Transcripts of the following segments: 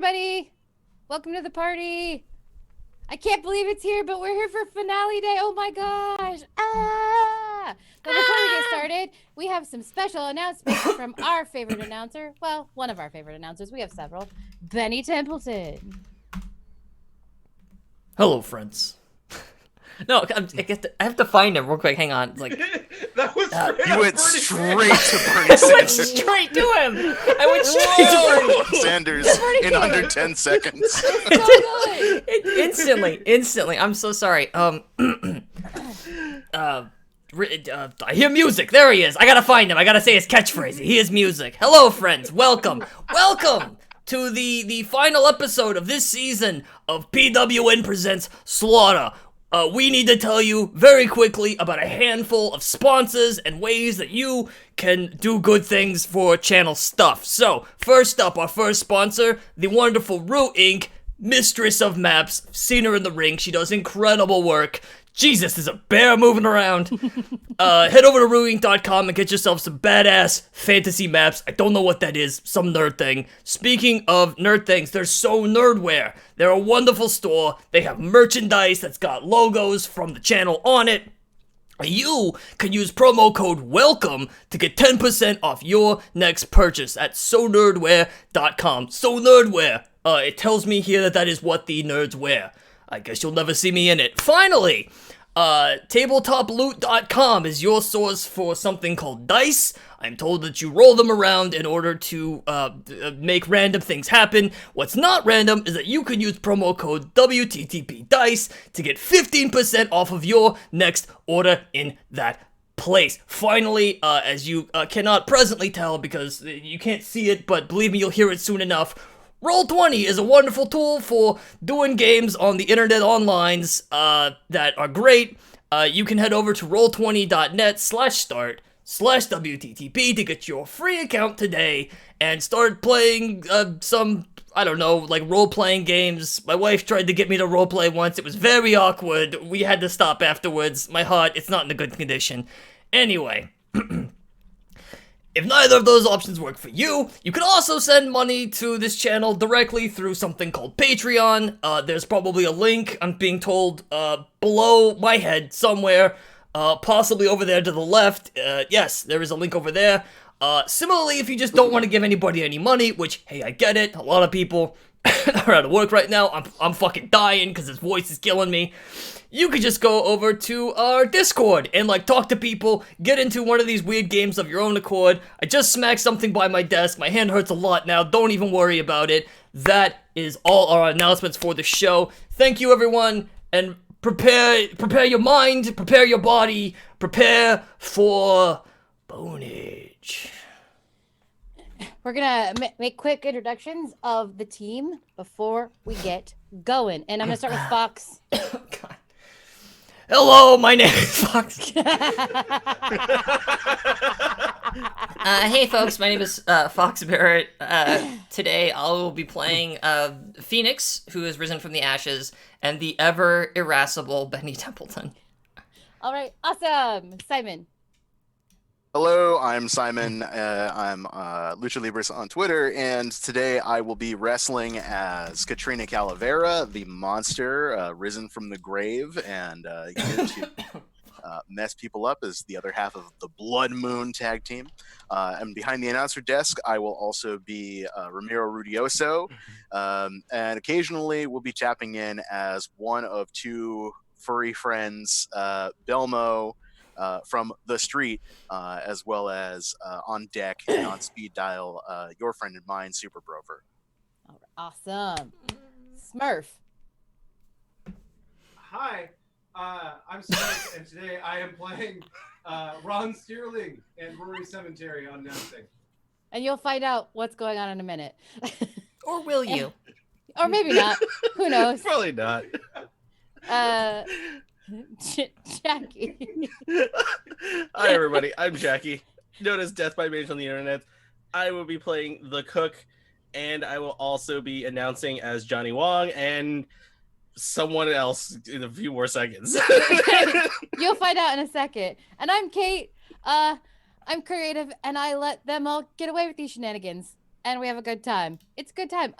everybody! Welcome to the party! I can't believe it's here, but we're here for finale day. Oh my gosh! But before we get started, we have some special announcements from our favorite announcer. Well, one of our favorite announcers. We have several. Benny Templeton. Hello, friends. No, I have to find him real quick. Hang on. Like that was you went straight to Bernie Sanders. I went straight to him. I went straight to Bernie Sanders in under 10 seconds. So good. Instantly. I'm so sorry. I hear music. There he is. I gotta find him. I gotta say his catchphrase. He is music. Hello, friends. Welcome to the final episode of this season of PWN Presents Slaughter. We need to tell you very quickly about a handful of sponsors and ways that you can do good things for channel stuff. So, first up, our first sponsor, the wonderful Rue Inc., Mistress of Maps. Seen her in the ring. She does incredible work. Jesus, there's a bear moving around. Head over to ruinc.com and get yourself some badass fantasy maps. I don't know what that is. Some nerd thing. Speaking of nerd things, they're So Nerdwear. They're a wonderful store. They have merchandise that's got logos from the channel on it. You can use promo code WELCOME to get 10% off your next purchase at sonerdwear.com. So Nerdwear. It tells me here that is what the nerds wear. I guess you'll never see me in it. Finally, tabletoploot.com is your source for something called dice. I'm told that you roll them around in order to make random things happen. What's not random is that you can use promo code WTTPDICE to get 15% off of your next order in that place. Finally, as you cannot presently tell because you can't see it, but believe me, you'll hear it soon enough, Roll20 is a wonderful tool for doing games on the internet onlines that are great. You can head over to roll20.net/start/WTTP to get your free account today and start playing some, I don't know, like role-playing games. My wife tried to get me to roleplay once. It was very awkward. We had to stop afterwards. My heart, it's not in a good condition. Anyway. If neither of those options work for you, you can also send money to this channel directly through something called Patreon. There's probably a link, I'm being told, below my head somewhere, possibly over there to the left. Yes, there is a link over there. Similarly, if you just don't want to give anybody any money, which, hey, I get it, a lot of people are out of work right now, I'm fucking dying because his voice is killing me. You could just go over to our Discord and, like, talk to people, get into one of these weird games of your own accord. I just smacked something by my desk. My hand hurts a lot now. Don't even worry about it. That is all our announcements for the show. Thank you, everyone, and prepare your mind, prepare your body, prepare for bonage. We're gonna make quick introductions of the team before we get going. And I'm gonna start with Fox. God. Hello, my name is Fox. Hey folks, my name is Fox Barrett. Today I will be playing Phoenix, who has risen from the ashes, and the ever irascible Benny Templeton. All right, awesome. Simon. Hello, I'm Simon. I'm Lucha Libres on Twitter, and today I will be wrestling as Katrina Calavera, the monster risen from the grave, and here to mess people up as the other half of the Blood Moon tag team. And behind the announcer desk, I will also be Ramiro Rudioso, and occasionally we'll be tapping in as one of two furry friends, Belmo, from the street, as well as on deck and on speed dial, your friend and mine, Super Brover. Awesome. Smurf. Hi, I'm Smurf, and today I am playing Ron Steerling and Rory Cemetery on announcing. And you'll find out what's going on in a minute. Or will you? Or maybe not. Who knows? Probably not. Jackie. Hi, everybody. I'm Jackie, known as Death by Mage on the internet. I will be playing the cook, and I will also be announcing as Johnny Wong and someone else in a few more seconds. You'll find out in a second. And I'm Kate. I'm creative, and I let them all get away with these shenanigans, and we have a good time. It's a good time.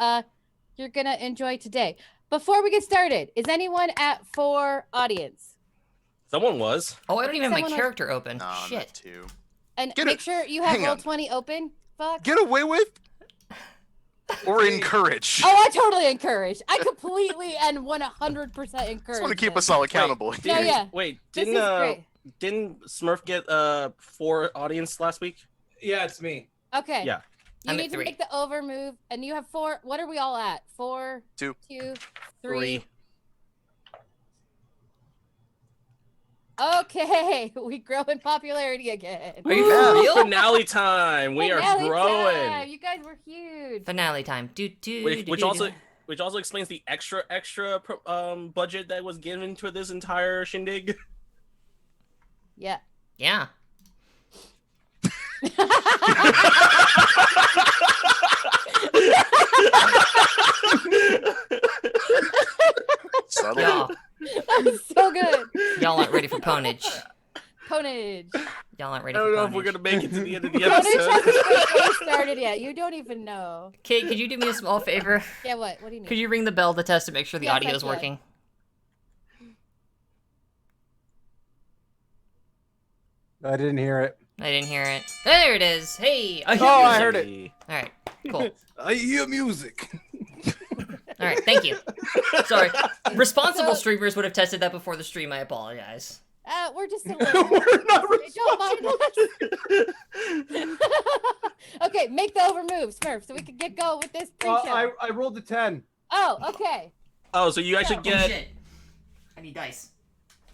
you're gonna enjoy today. Before we get started, is anyone at 4 audience? Someone was. Oh, I don't even have my Someone was- character open. No, I'm Shit. at 2. And Get make it- sure you have hang on. Roll20 open. Fuck. Get away with? Or encourage. Oh, I totally encourage. I completely and 100% encourage. Just want to keep this. us all accountable. No, here. yeah. Wait, This didn't is great. didn't Smurf get 4 audience last week? Yeah, it's me. Okay. Yeah. You I'm at need to 3. make the over move, and you have 4. What are we all at? 4, 2. 2, 3. 3. Okay, we grow in popularity again. Are you for real? Finale time. We are Finale growing. time. You guys were huge. Finale time. Which also explains the extra budget that was given to this entire shindig. Yeah. Yeah. Subtle. Y'all, That's so good. y'all aren't ready for ponage. Ponage. Y'all aren't I ready for don't know ponage. if we're gonna make it to the end of the Ponage hasn't episode. even started yet. You don't even know. Kate, could you do me a small favor? Yeah, what? What do you need? Could you ring the bell to test to make sure the Yes, audio I is can. working? I didn't hear it. I didn't hear it. There it is. Hey. I hear Oh, I music. heard it. All right. Cool. I hear music. All right. Thank you. Sorry. Responsible So- streamers would have tested that before the stream. I apologize. We're just a little. We're not Don't mind us. Okay, make the over move, Smurf, so we can get going with this pre-show. I rolled a 10. Oh, okay. Oh, so you actually Oh, get shit. I need dice.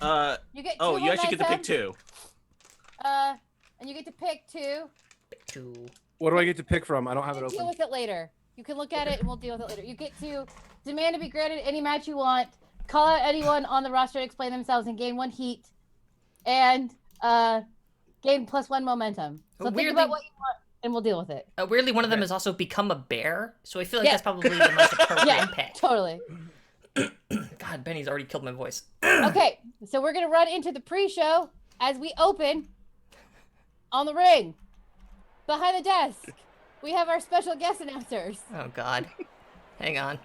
You get. oh, two you actually get to pick momentum, 2. And you get to pick 2. Two. What do I get to pick from? I don't have it We'll deal open. with it later. You can look at it and we'll deal with it later. You get to demand to be granted any match you want, call out anyone on the roster to explain themselves and gain 1 heat, and gain +1 momentum. So think Weirdly- about what you want and we'll deal with it. Weirdly, one of them Okay. has also become a bear, so I feel like Yeah. that's probably the most appropriate Yeah, pick. totally. God, Benny's already killed my voice. Okay, so we're gonna run into the pre-show as we open on the ring. Behind the desk, we have our special guest announcers. Oh God. Hang on.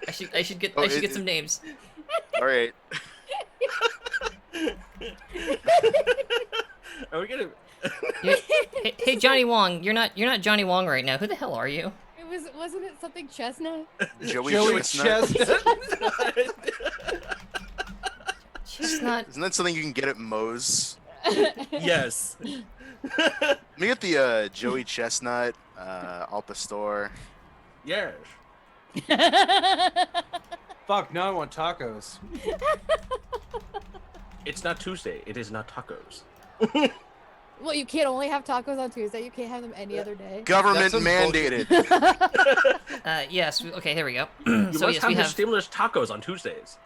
I should get Oh, get some names. All right. Are we gonna? Hey, Johnny Wong, you're not Johnny Wong right now. Who the hell are you? Wasn't it something chestnut? Joey Chestnut. Chestnut. Isn't that something you can get at Moe's? Yes. Let me get the Joey Chestnut, Al Pastor. Yes. Fuck, now I want tacos. It's not Tuesday. It is not tacos. Well, you can't only have tacos on Tuesday. You can't have them any other day. Government That's some mandated. Yes. Okay, here we go. You So must yes, have we the have stimulus tacos on Tuesdays.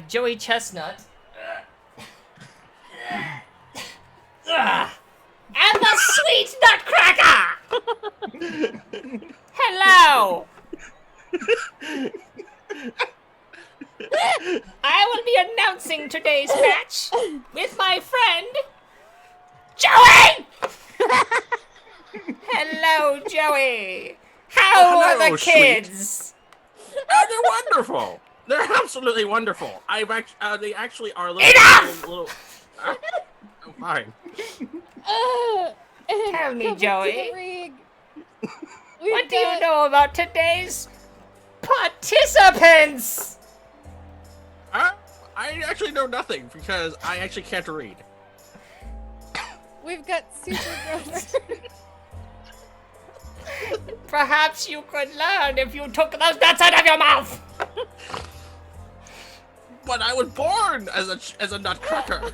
Joey Chestnut. And the sweet nutcracker. Hello. I will be announcing today's match with my friend Joey. Hello, Joey. How Oh, are hello, the sweet. kids? Oh, they're wonderful. They're absolutely wonderful. They actually are little. Enough! little I'm fine. Tell me, Coming to Joey. the ring. What do you know about today's participants? I actually know nothing because I actually can't read. We've got Super Brother. Perhaps you could learn if you took those nuts out of your mouth. But I was born as a nutcracker. I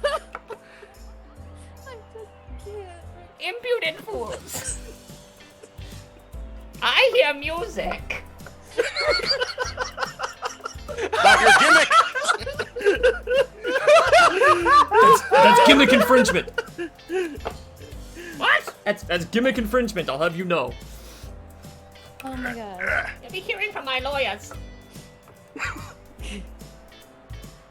just can't. Impudent fools. I hear music. Not your gimmick. That's gimmick infringement. What? That's gimmick infringement, I'll have you know. Oh my god. You'll be hearing from my lawyers.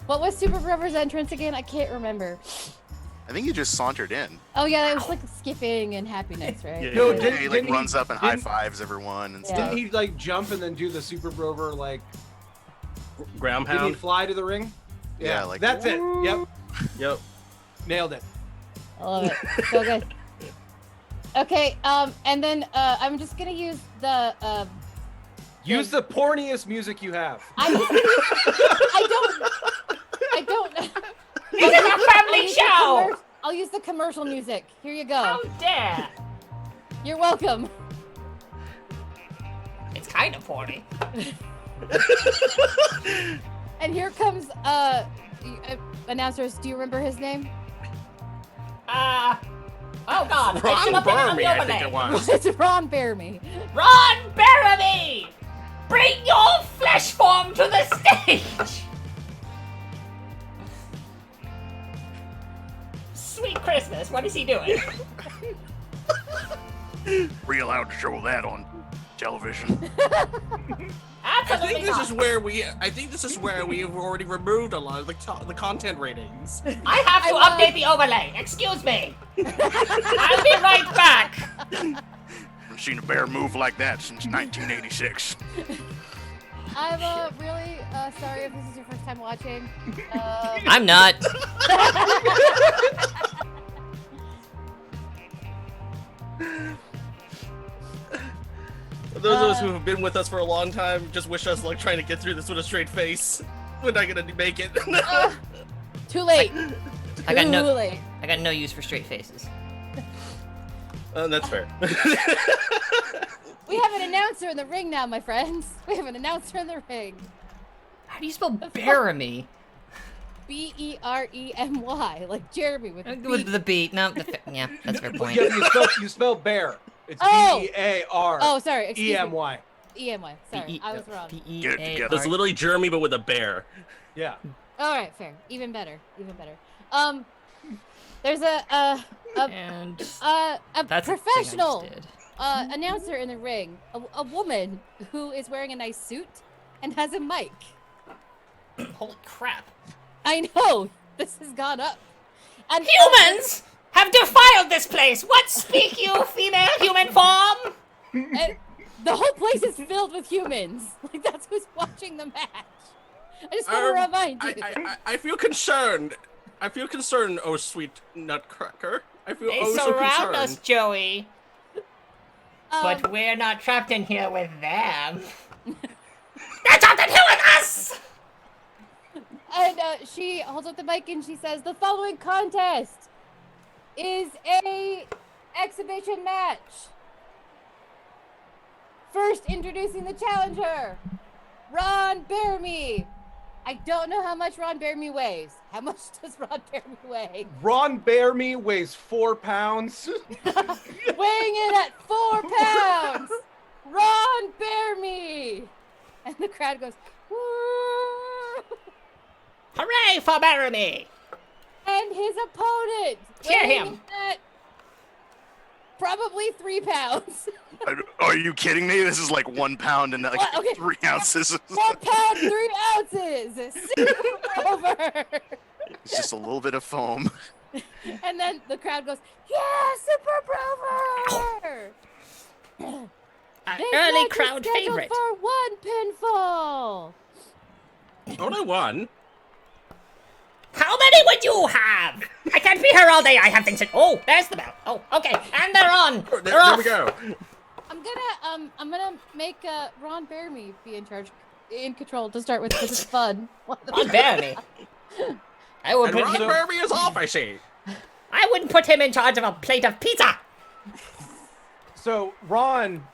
What was Super Brother's entrance again? I can't remember. I think he just sauntered in. Oh yeah, it was like skipping and happiness, right? Yeah. No, Yeah, he like didn't runs up and high didn't- fives everyone and Yeah. stuff. Didn't he like jump and then do the super brover like? Ground Did he pound. fly to the ring? Yeah, like- that's it. Yep, Yep. nailed it. I love it. So good. Okay, and then I'm just gonna use the Use the porniest music you have. I don't. This is a family show! I'll use the commercial music. Here you go. How dare! You're welcome. It's kind of porny. And here comes announcers. Do you remember his name? Oh god, I should Ron have been on Burmy, the I think it overlay. was. It's Ron Bearme. Ron Baramy! Bring your flesh form to the stage! Sweet Christmas, what is he doing? Were you allowed to show that on television? I Absolutely think this not. is where we. I think this is where we've already removed a lot of the content ratings. I have to I update the overlay. Excuse me. I'll be right back. I've seen a bear move like that since 1986. I'm really sorry if this is your first time watching. I'm not. Those of us who have been with us for a long time just wish us luck trying to get through this with a straight face. We're not gonna make it. Too late. I got Too no. late. I got no use for straight faces. That's fair. We have an announcer in the ring now, my friends. We have an announcer in the ring. How do you spell Baramy? Beremy, like Jeremy with the With B. the beat. No, yeah, that's a fair point. Yeah, you spell bear. It's Oh! B-E-A-R. Oh, sorry. Excuse me. E-M-Y. E-M-Y. Sorry, B-E- I was wrong. Get it together. It's literally Jeremy, but with a bear. Yeah. All right, fair. Even better. Even better. There's a And that's the thing I just professional did. announcer in the ring, a woman who is wearing a nice suit and has a mic. Holy crap. I know this has gone up. And Humans have defiled this place. What speak you, female human form? and the whole place is filled with humans. Like that's who's watching the match. I just want to remind you. I feel concerned. I feel concerned, oh sweet nutcracker. I feel They oh so surround concerned. us, Joey. But Um, we're not trapped in here with them. They're trapped in here with us! And she holds up the mic and she says, "The following contest is a exhibition match. First, introducing the challenger, Ron Baramy. I don't know how much Ron Baramy weighs. How much does Ron Baramy weigh? Ron Bearme weighs 4 pounds. Weighing in at 4 pounds, Ron Baramy." And the crowd goes, "Woo!" Hooray for Baramy! And his opponent, Cheer weighing him. at probably 3 pounds. Are you kidding me? This is like 1 pound and like Well, okay. 3 ounces. 1 pound, 3 ounces. Super over. It's just a little bit of foam. And then the crowd goes, "Yeah, super brover!" An This early match is crowd scheduled favorite. for 1 pinfall. Oh, I won. How many would you have? I can't be here all day. I have things to. Oh, there's the bell. Oh, okay. And they're on. There, They're off. we go. I'm gonna make Ron Baramy be in charge, in control to start with because it's fun. Ron Baramy. I would And put Ron him. Burby is off, I see. I wouldn't put him in charge of a plate of pizza. So Ron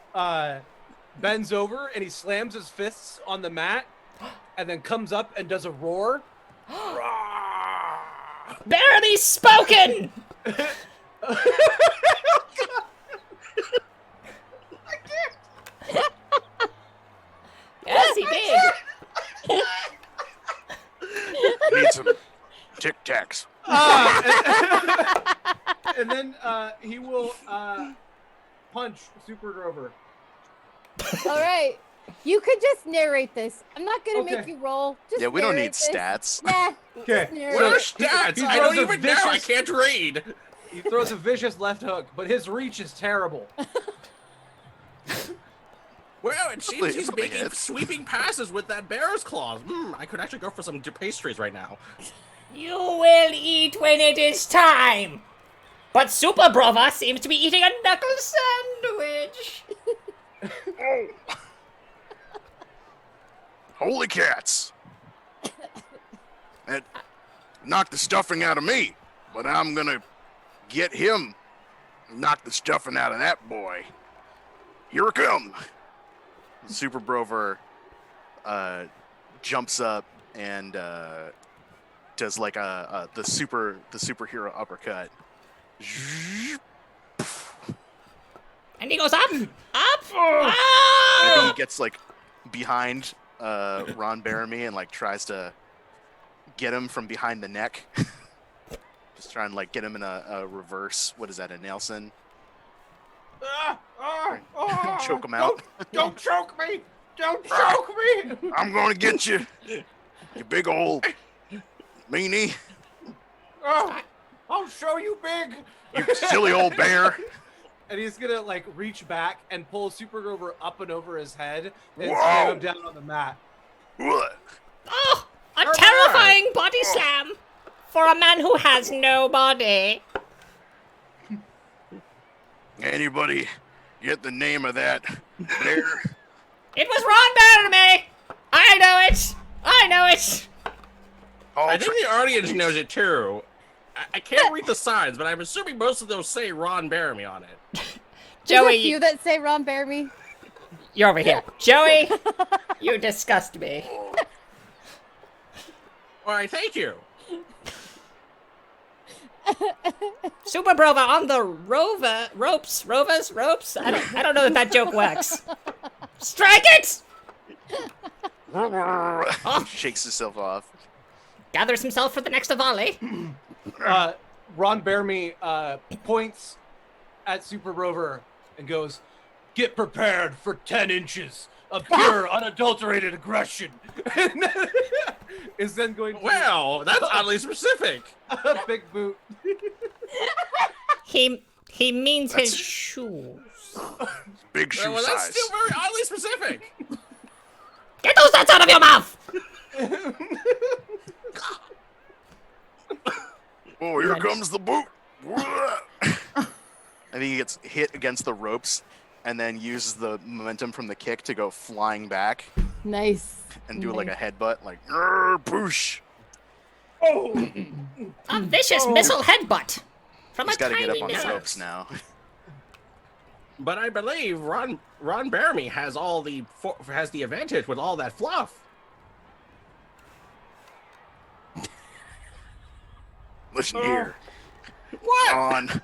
bends over and he slams his fists on the mat and then comes up and does a roar. Baramy's spoken. Yes, he did. Need some Tic Tacs. And then he will punch Super Grover. All right. You could just narrate this. I'm not gonna Okay. make you roll. Just Yeah, we don't need narrate this. stats. Nah. Okay. just narrate What are it. stats? he I don't throws a even know. I vicious- can't read. He throws a vicious left hook, but his reach is terrible. Well, it seems Please, he's somebody making hit. sweeping passes with that bear's claws. I could actually go for some pastries right now. You will eat when it is time. But Super Brova seems to be eating a knuckle sandwich. Oh. Holy cats! It knocked the stuffing out of me, but I'm gonna get him. Knock the stuffing out of that boy. Here I come. Super Brover jumps up and does like the superhero uppercut. And he goes up, up, And ah! he gets like behind Ron Baramy and like tries to get him from behind the neck. Just trying to like get him in a reverse. What is that? A Nelson? Choke him out. Don't choke me! Don't choke me! I'm gonna get you, you big old meanie, I'll show you big! you silly old bear. And he's gonna like reach back and pull Super Grover up and over his head and Whoa. slam him down on the mat. What? Oh, a terrifying body slam for a man who has no body. Anybody get the name of that bear? It was Ron Baramy. I know it. I know it. I think the audience knows it too. I can't read the signs, but I'm assuming most of those say Ron Baramy on it. There's a Joey, few that say Ron Baramy. you're over here. Joey, you disgust me. All right, thank you. Super Brova on the ropes. I don't know if that joke works. Strike it! Shakes himself off. Gathers himself for the next volley. Ron Baramy points at Super Rover and goes, "Get prepared for 10 inches of pure, unadulterated aggression." And is then going to Well, that's oddly specific. a big boot. He means his That's- shoes. Big shoe Well, that's size. still very oddly specific. Get those nuts out of your mouth! Oh, here comes the boot. I think he gets hit against the ropes and then uses the momentum from the kick to go flying back Nice. and do like a Nice. headbutt, like boosh. A vicious missile headbutt from He's a got to tiny get up on the missile. ropes now. But I believe Ron Baramy has has the advantage with all that fluff. Listen here, What? Ron.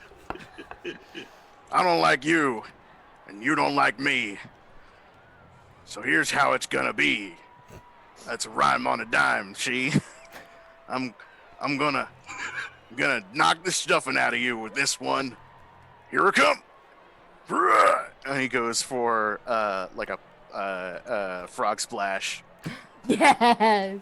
I don't like you, and you don't like me. So here's how it's gonna be. That's a rhyme on a dime, see? I'm gonna knock the stuffing out of you with this one. Here I come. And he goes for like a frog splash. Yes.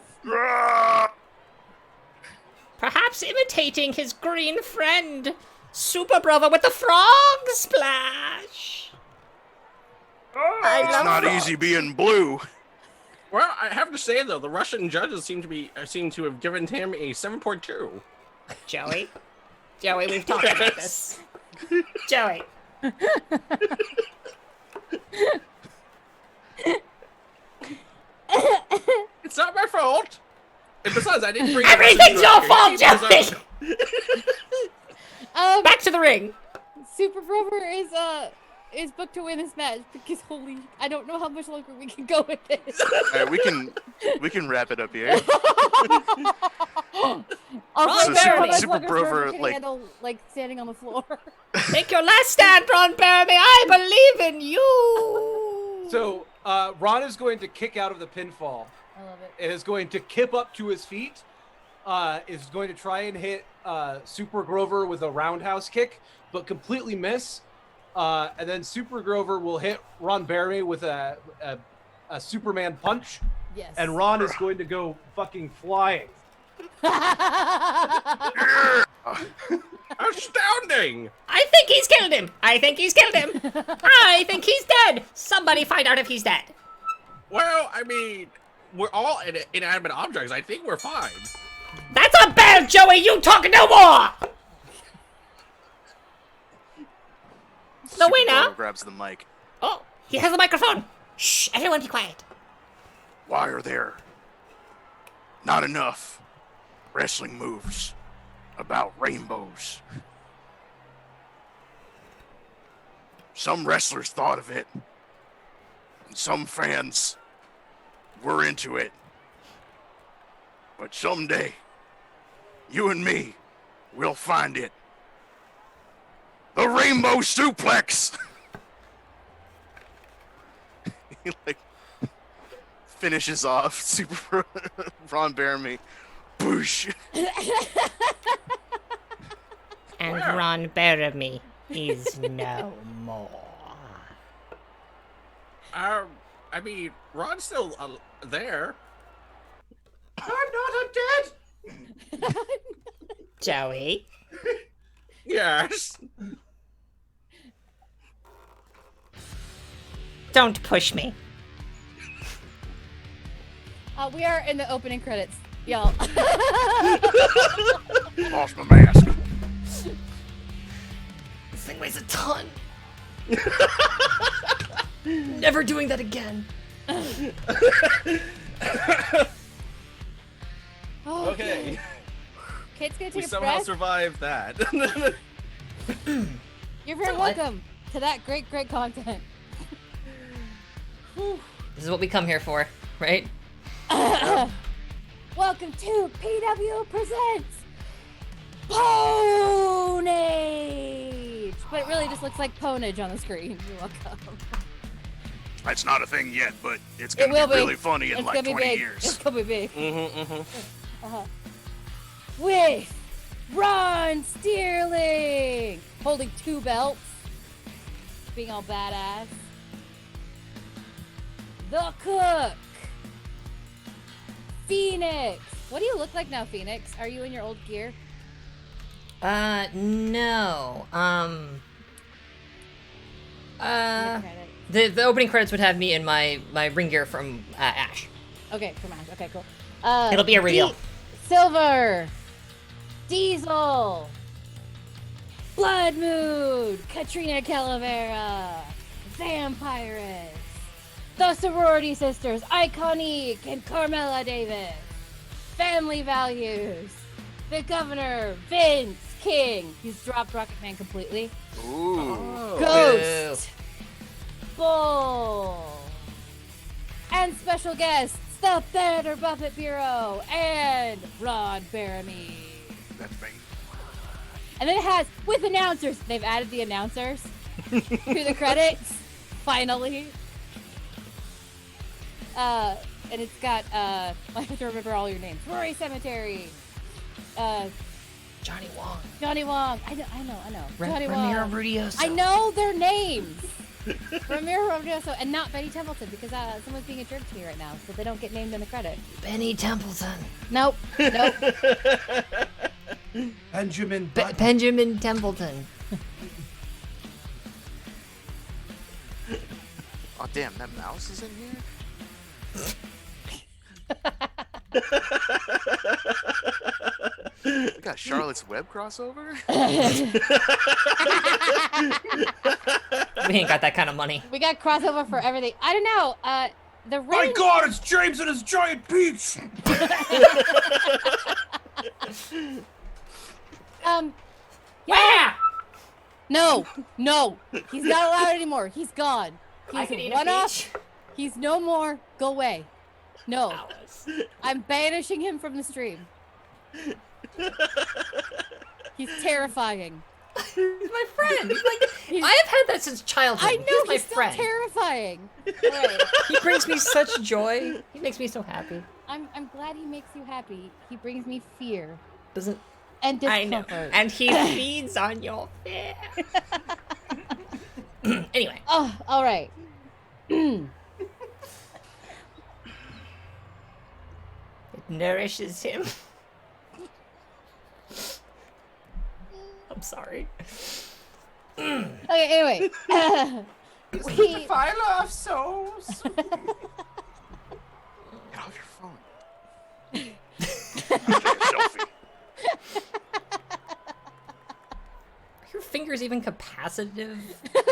Perhaps imitating his green friend, Super Brova with the frog splash. I It's love not frogs. easy being blue. Well, I have to say though, the Russian judges seem to have given him a 7.2. Joey, we've talked about this. Joey, It's not my fault. And besides, I didn't bring everything's your fault, It was Joey. Back to the ring. Super Rover is booked to win this match because I don't know how much longer we can go with this. All right, we can wrap it up here. Also, So how much Super longer Brover, Rover can like- handle standing on the floor. Make your last stand, Ron Baramy. I believe in you. So Ron is going to kick out of the pinfall. I love it. And is going to kip up to his feet. Is going to try and hit Super Grover with a roundhouse kick, but completely miss. And then Super Grover will hit Ron Baramy with a a Superman punch, Yes. and Ron is going to go fucking flying. Astounding! I think he's killed him. I think he's killed him. I think he's dead. Somebody find out if he's dead. Well, I mean, we're all inanimate objects. I think we're fine. That's a bell, Joey. You talk no more. The Super winner. Bowl grabs the mic. Oh, he has the microphone. Shh, everyone be quiet. Why are there not enough wrestling moves about rainbows? Some wrestlers thought of it, and some fans were into it. But someday, you and me will find it. The Rainbow Suplex! He, like, finishes off Super Ron Baramy. Boosh! And Wow. Ron Baramy is no more. I mean, Ron's still there. I'm not dead. Joey. Yes. Don't push me. We are in the opening credits, y'all. Lost my mask. This thing weighs a ton. Never doing that again. Oh, Okay. Kate's gonna We take a somehow breath. survived that. You're very welcome to that great content. This is what we come here for, right? Welcome to PW Presents Pwnage! But it really just looks like Pwnage on the screen. You're welcome. That's not a thing yet, but it's It gonna will be be. really funny in It's like gonna be 20 big. years. It's gonna be big. Mm-hmm. With Ron Steerling holding 2 belts, being all badass. The Cook, Phoenix. What do you look like now, Phoenix? Are you in your old gear? No. Credit. The opening credits would have me in my ring gear from Ash. Okay, from Ash. Okay, cool. It'll be a reveal. Silver, Diesel, Blood Moon, Katrina Calavera, Vampirus, the Sorority Sisters, Iconique, and Carmela Davis. Family Values, the Governor, Vince King. He's dropped Rocket Man completely. Ooh. Ghost, Bull, and special guests, the Theater Buffet Bureau, and Ron Baramy. That's me. And then it has, with announcers, they've added the announcers to the credits, finally. And it's got, I have to remember all your names. Rory Cemetery, Johnny Wong. Johnny Wong, I know. Johnny Ramiro Wong. Rudioso. I know their names. Ramiro Rudioso, and not Betty Templeton, because someone's being a jerk to me right now, so they don't get named in the credit. Benny Templeton. Nope. Benjamin. Benjamin Templeton. Oh damn, that mouse is in here. We got Charlotte's Web crossover. We ain't got that kind of money. We got crossover for everything. I don't know. The My ring. God, it's James and his giant peach. Yeah! No, he's not allowed anymore. He's gone. I He's can eat a one off. peach. He's no more. Go away. No, Alice. I'm banishing him from the stream. He's terrifying. He's my friend. I have had that since childhood. I know He's my he's still friend. terrifying. All right. He brings me such joy. He makes me so happy. I'm glad he makes you happy. He brings me fear Doesn't and I know. discomfort. And he feeds on your fear. anyway. Oh, all right. nourishes him. I'm sorry. Okay, anyway. We, File of souls. Get off your phone. Selfie. Are your fingers even capacitive,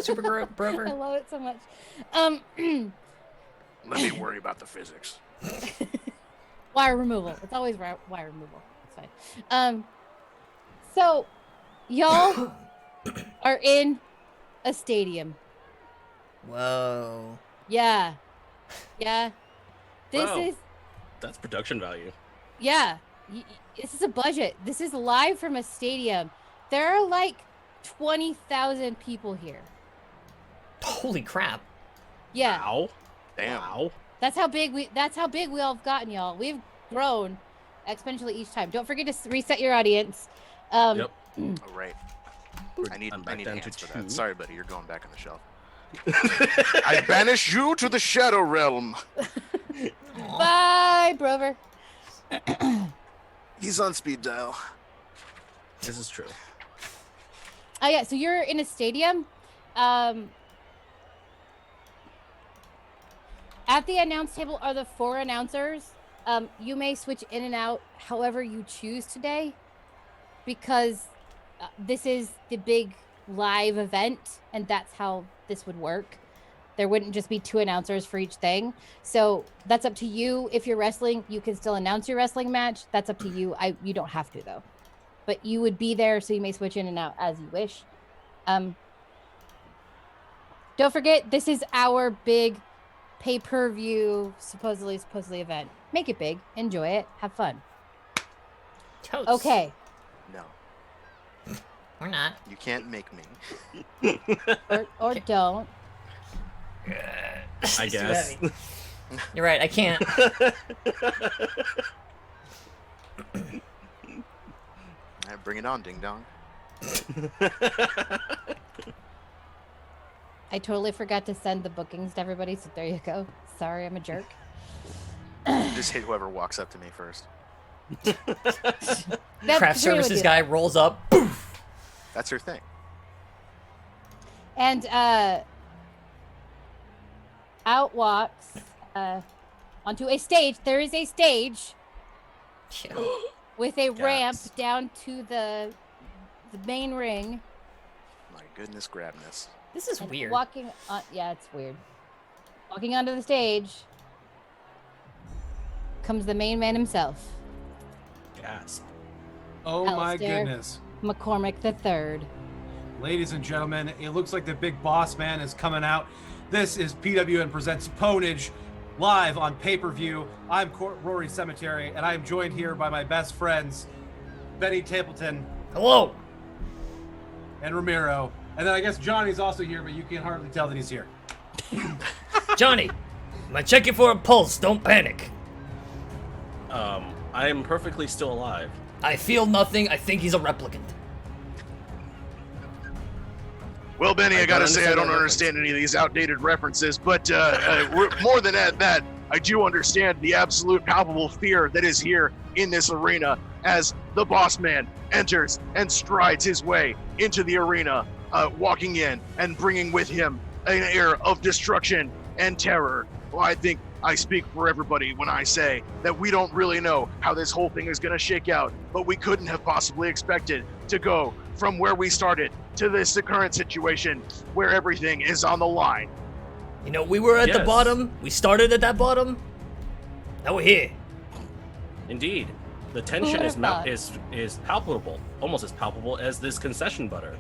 Super Brover? I love it so much. Let me worry about the physics. Wire removal. It's always wire removal. It's fine. So, y'all are in a stadium. Whoa. Yeah. Yeah. This Wow. is, That's production value. yeah. This is a budget. This is live from a stadium. There are like 20,000 people here. Holy crap. Yeah. Wow. Damn. Wow. That's how big we all have gotten, y'all. We've grown exponentially each time. Don't forget to reset your audience. Yep. Oh, right. I need I'm back down to hands for 2. that. Sorry, buddy. You're going back on the shelf. I banish you to the Shadow Realm. Bye, Brover. He's on speed dial. This is true. Oh yeah, so you're in a stadium. At the announce table are the 4 announcers. You may switch in and out however you choose today, because this is the big live event, and that's how this would work. There wouldn't just be 2 announcers for each thing. So that's up to you. If you're wrestling, you can still announce your wrestling match. That's up to you. You don't have to though. But you would be there, so you may switch in and out as you wish. Don't forget, this is our big pay-per-view supposedly event. Make it big, enjoy it, have fun. Totes. Okay, No, Or not. you can't make me. or don't. I It's too guess. heavy. You're right, I can't. All right, bring it on, ding dong. I totally forgot to send the bookings to everybody, so there you go. Sorry, I'm a jerk. Just hit whoever walks up to me first. That- Craft Katrina would services do guy that. rolls up. Poof. That's her thing. And out walks onto a stage. There is a stage Yeah. with a ramp Gaps. down to the main ring. My goodness, grabness. This is And weird. Walking on, yeah, it's weird. Walking onto the stage comes the main man himself, Gasp. Oh my Alistair. goodness. McCormick III. Ladies and gentlemen, it looks like the big boss man is coming out. This is PWN Presents Ponage live on pay-per-view. I'm Rory Cemetery, and I am joined here by my best friends, Benny Tapleton Hello. and Ramiro. And then I guess Johnny's also here, but you can hardly tell that he's here. Johnny, I'm gonna check you for a pulse. Don't panic. I am perfectly still alive. I feel nothing. I think he's a replicant. Well, Benny, I I gotta don't say I don't understand that understand any of these outdated references, but more than that, I do understand the absolute palpable fear that is here in this arena as the boss man enters and strides his way into the arena, walking in and bringing with him an air of destruction and terror. Well, I think I speak for everybody when I say that we don't really know how this whole thing is going to shake out, but we couldn't have possibly expected to go from where we started to the current situation where everything is on the line. You know, we were at the Yes. bottom. We started at that bottom. Now we're here. Indeed. The tension would've is thought? is palpable, almost as palpable as this concession butter.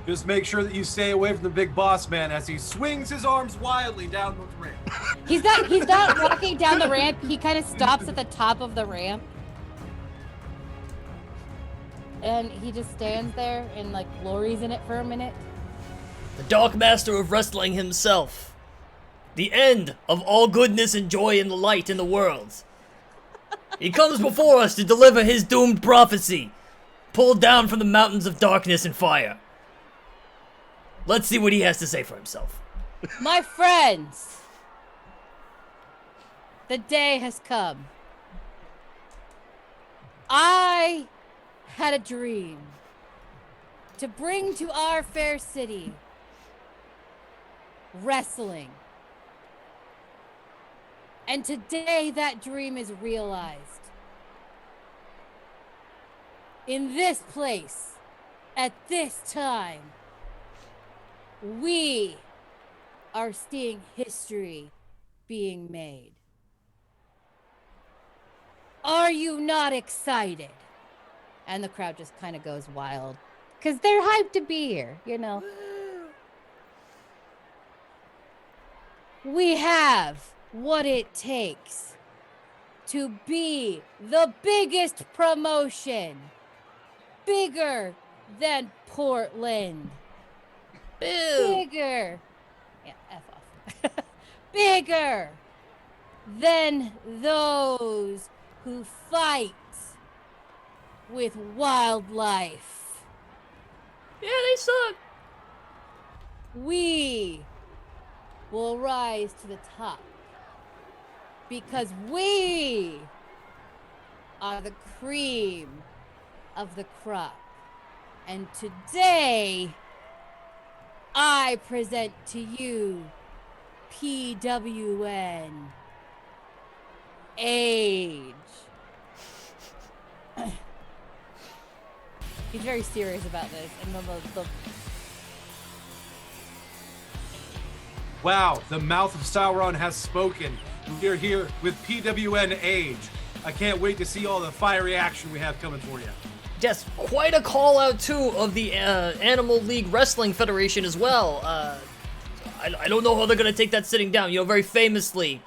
Just make sure that you stay away from the big boss man as he swings his arms wildly down the ramp. He's not walking down the ramp. He kind of stops at the top of the ramp. And he just stands there and like glories in it for a minute. The Dark Master of Wrestling himself. The end of all goodness and joy and light in the world. He comes before us to deliver his doomed prophecy, pulled down from the mountains of darkness and fire. Let's see what he has to say for himself. My friends, the day has come. I had a dream to bring to our fair city wrestling. And today that dream is realized. In this place, at this time, we are seeing history being made. Are you not excited? And the crowd just kind of goes wild because they're hyped to be here, you know. We have what it takes to be the biggest promotion, bigger than Portland. Boo. Bigger. Yeah, F off. Bigger than those who fight with wildlife. Yeah, they suck. We will rise to the top because we are the cream of the crop. And today, I present to you PWN-AGE. He's very serious about this. And the Wow, the mouth of Sauron has spoken. We are here with PWN-AGE. I can't wait to see all the fiery action we have coming for you. Just quite a call out too of the Animal League Wrestling Federation as well. I don't know how they're gonna take that sitting down. You know, very famously,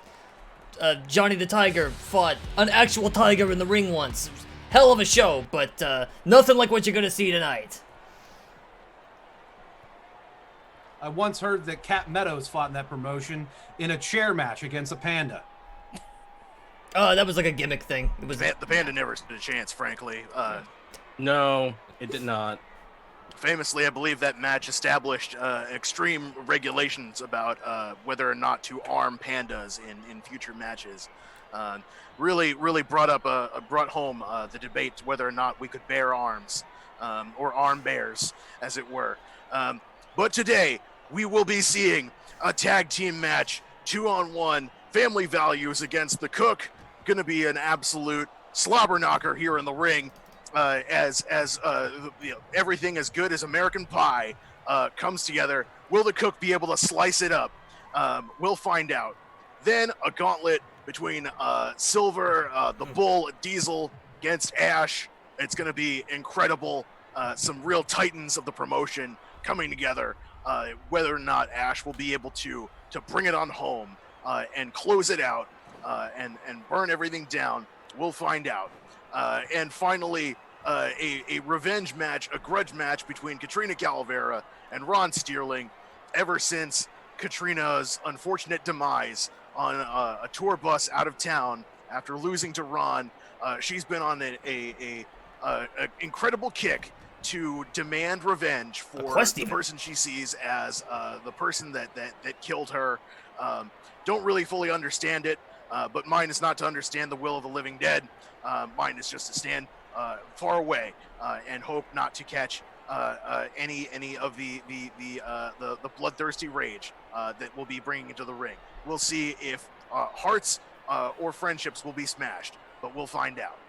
Johnny the Tiger fought an actual tiger in the ring once. Hell of a show, but nothing like what you're gonna see tonight. I once heard that Cat Meadows fought in that promotion in a chair match against a panda. That was like a gimmick thing. It was The panda never stood a chance, frankly. No, it did not. Famously, I believe that match established extreme regulations about whether or not to arm pandas in future matches. Really brought home the debate whether or not we could bear arms, or arm bears, as it were. But today, we will be seeing a tag team match, 2-on-1, family values against the Cook. Gonna be an absolute slobber knocker here in the ring. As everything as good as American Pie comes together. Will the Cook be able to slice it up? We'll find out. Then a gauntlet between Silver, the Bull, Diesel against Ash. It's going to be incredible. Some real titans of the promotion coming together. Whether or not Ash will be able to bring it on home and close it out and burn everything down, we'll find out. And finally, a revenge match, a grudge match between Katrina Calavera and Ron Steerling. Ever since Katrina's unfortunate demise on a tour bus out of town after losing to Ron, she's been on a incredible kick to demand revenge for the person she sees as the person that killed her. Don't really fully understand it, but mine is not to understand the will of the living dead. Mine is just to stand far away and hope not to catch any of the bloodthirsty rage that we'll be bringing into the ring. We'll see if hearts or friendships will be smashed, but we'll find out.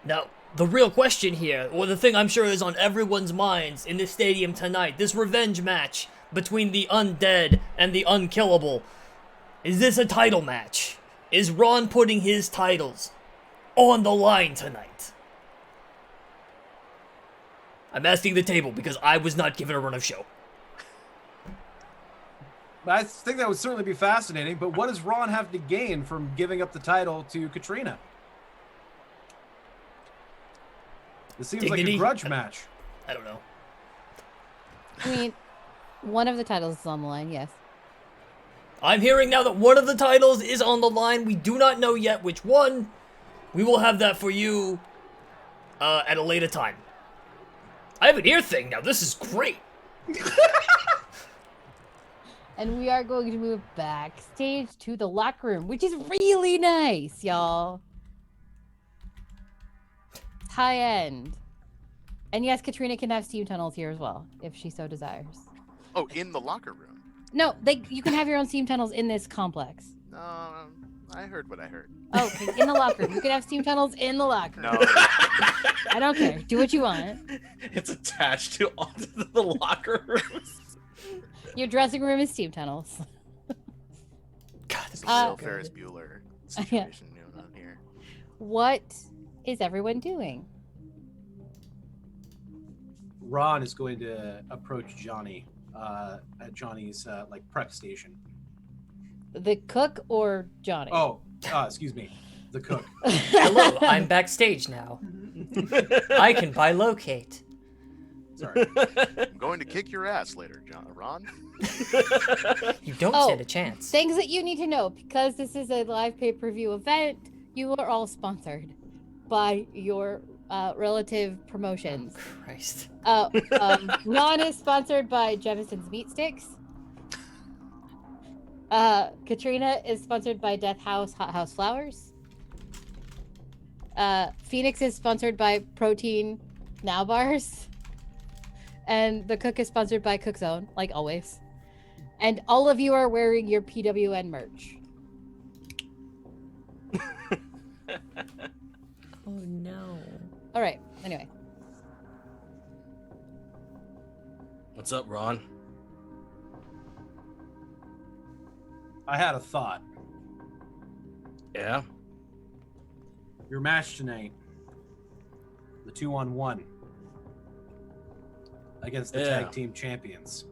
Now, the real question here, or the thing I'm sure is on everyone's minds in this stadium tonight, this revenge match between the undead and the unkillable, is this a title match? Is Ron putting his titles on the line tonight? I'm asking the table because I was not given a run of show. I think that would certainly be fascinating, but what does Ron have to gain from giving up the title to Katrina? It seems Dignity? like a grudge match. I don't know. I mean, one of the titles is on the line, yes. I'm hearing now that one of the titles is on the line. We do not know yet which one. We will have that for you at a later time. I have an ear thing now. This is great. And we are going to move backstage to the locker room, which is really nice, y'all. high end. And yes, Katrina can have steam tunnels here as well, if she so desires. Oh, in the locker room. No, you can have your own steam tunnels in this complex. No, I heard what I heard. Oh, okay, in the locker room. You can have steam tunnels in the locker room. No. I don't care. Do what you want. It's attached to all the locker rooms. Your dressing room is steam tunnels. God, It's this a is real so Ferris good. Bueller situation going on here. What is everyone doing? Ron is going to approach Johnny at Johnny's like prep station. The cook or Johnny? Oh, excuse me, the cook. Hello, I'm backstage now. I can bilocate. Sorry. I'm going to kick your ass later, Ron. You don't Oh, stand a chance. Things that you need to know, because this is a live pay-per-view event, you are all sponsored by your relative promotions. Christ. Ron is sponsored by Jemison's Meat Sticks. Katrina is sponsored by Death House Hot House Flowers. Phoenix is sponsored by Protein Now Bars. And the cook is sponsored by Cook Zone, like always. And all of you are wearing your PWN merch. Oh no. All right. Anyway, What's up, Ron? I had a thought. Yeah? Your match tonight, the 2-on-1 against the Yeah. tag team champions.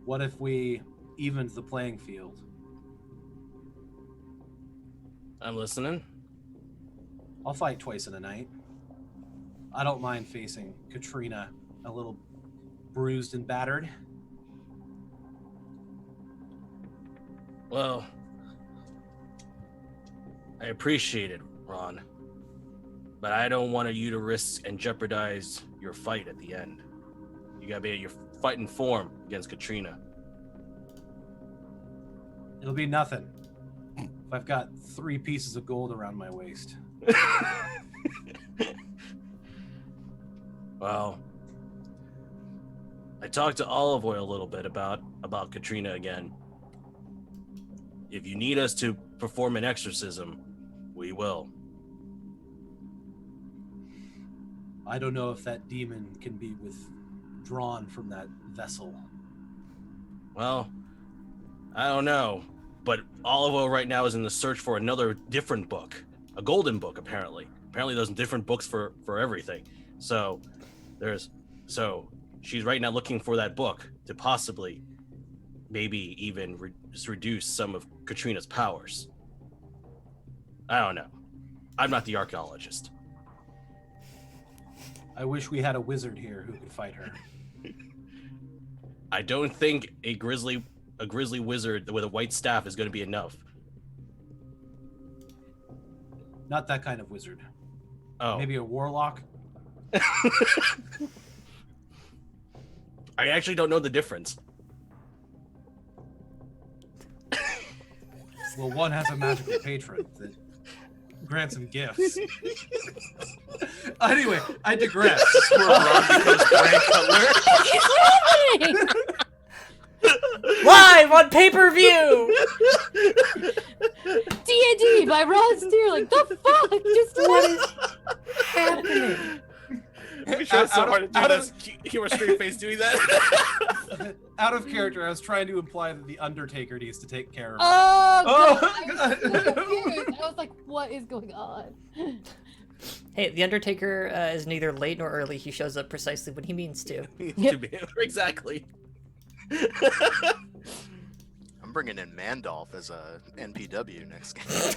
What if we evened the playing field? I'm listening. I'll fight twice in a night. I don't mind facing Katrina, a little bruised and battered. Well, I appreciate it, Ron. But I don't want you to risk and jeopardize your fight at the end. You gotta be at your fighting form against Katrina. It'll be nothing if I've got 3 pieces of gold around my waist. Well, I talked to Olive Oil a little bit about Katrina again. If you need us to perform an exorcism, we will. I don't know if that demon can be withdrawn from that vessel. Well, I don't know, but Olive Oil right now is in the search for another different book, a golden book apparently. Apparently, there's different books for everything. So she's right now looking for that book to possibly, maybe even reduce some of Katrina's powers. I don't know. I'm not the archaeologist. I wish we had a wizard here who could fight her. I don't think a grizzly wizard with a white staff is going to be enough. Not that kind of wizard. Oh, Maybe a warlock? I actually don't know the difference. Well, one has a magical patron that grants him gifts. Anyway, I digress. Where Ron becomes Frank Cutler. Live on pay-per-view! D&D by Ron Sterling. The fuck? Just what is Happening. We tried so Out of- hard to do out this. You were straight face doing that. Out of character, I was trying to imply that the Undertaker needs to take care of her. Oh, Oh, God. I was so confused. I was like, what is going on? Hey, the Undertaker is neither late nor early. He shows up precisely when he means to. Exactly. I'm bringing in Mandolph as a NPW next game.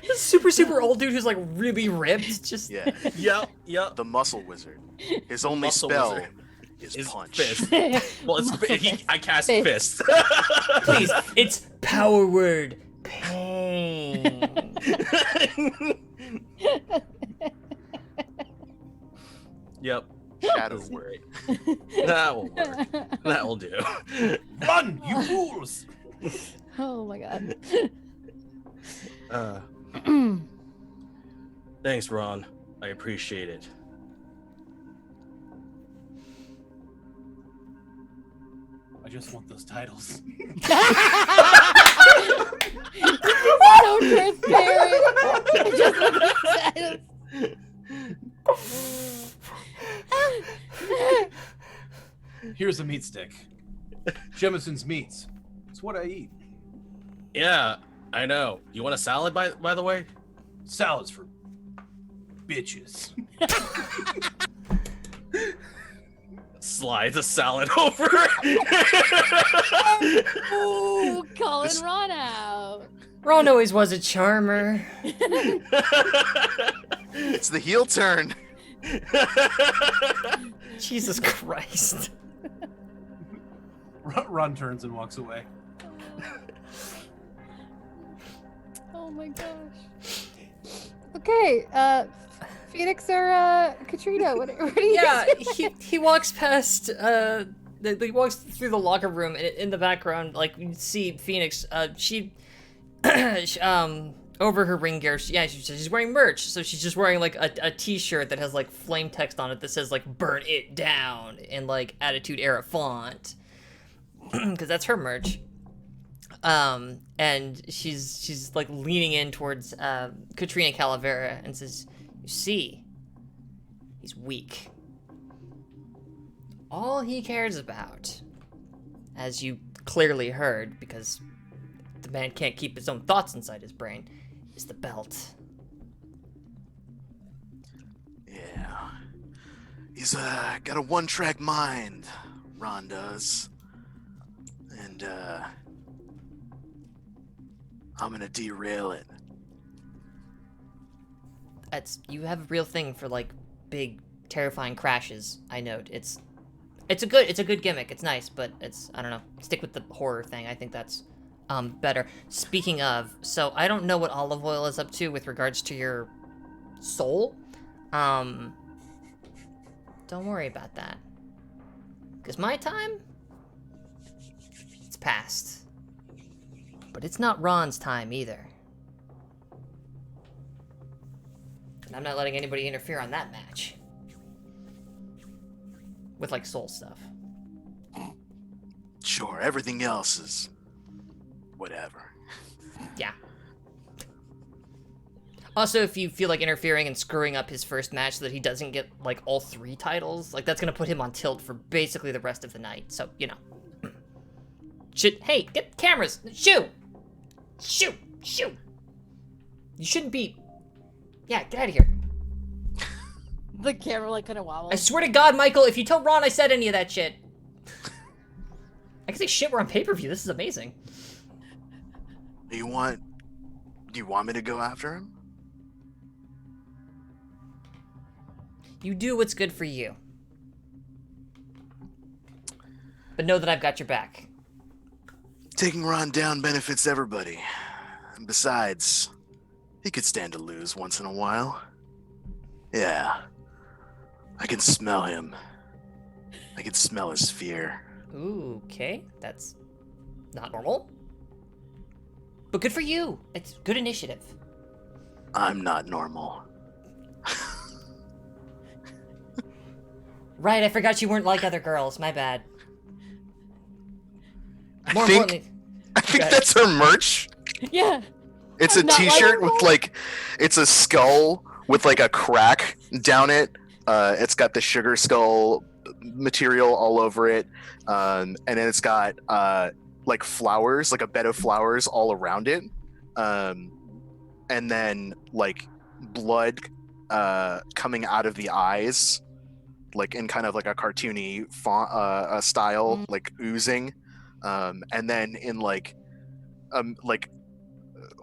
This super old dude who's like really ripped. Just Yeah, Yep. the Muscle Wizard. His only Muscle spell Wizard is punch. fist. Well, I cast Fist. fist. please, it's power word. Pain. Yep. Shadow word. That will work. That will do. Run, you fools! Oh my god. Thanks, Ron. I appreciate it. I just want those titles. So transparent. Just Here's a meat stick. Jemison's meats. It's what I eat. Yeah, I know. You want a salad, by the way? Salads for bitches. Slides a salad over. Ooh, calling This- Ron out. Ron always was a charmer. It's the heel turn. Jesus Christ. Ron turns and walks away. Oh my gosh. Okay, Phoenix or Katrina, what are you Yeah, doing? he walks past he walks through the locker room, and in the background, like, you see Phoenix, she over her ring gear, she's wearing merch, so she's just wearing like a t-shirt that has like flame text on it that says like "Burn It Down" in like Attitude Era font, because that's her merch. And she's like leaning in towards Katrina Calavera and says, "You see, he's weak. All he cares about, as you clearly heard, because the man can't keep his own thoughts inside his brain, is the belt." Yeah. He's got a one-track mind, Ron does. And I'm gonna derail it. You have a real thing for like big, terrifying crashes. I note it's a good gimmick. It's nice, but I don't know. Stick with the horror thing. I think that's better. Speaking of, so I don't know what Olive Oil is up to with regards to your soul. Don't worry about that. Because my time, it's past. But it's not Ron's time either. And I'm not letting anybody interfere on that match. With like soul stuff. Sure, everything else is whatever. Yeah. Also, if you feel like interfering and screwing up his first match so that he doesn't get like all 3 titles, like that's gonna put him on tilt for basically the rest of the night. So, you know. Hey, get cameras! Shoo! Shoo! Shoo! You shouldn't be... Yeah, get out of here. The camera like kind of wobbles. I swear to God, Michael, if you tell Ron I said any of that shit... I can say shit, we're on pay-per-view, this is amazing. Do you want me to go after him? You do what's good for you. But know that I've got your back. Taking Ron down benefits everybody. And besides, he could stand to lose once in a while. Yeah. I can smell him. I can smell his fear. Ooh, okay, that's not normal. But good for you. It's good initiative. I'm not normal. Right, I forgot you weren't like other girls. My bad. I More think importantly, I think that's her merch. Yeah. It's a Not like t-shirt normal? with like, it's a skull with like a crack down it. It's got the sugar skull material all over it. And then it's got like flowers, like a bed of flowers all around it. And then like blood coming out of the eyes, like in kind of like a cartoony font style, like oozing. And then in like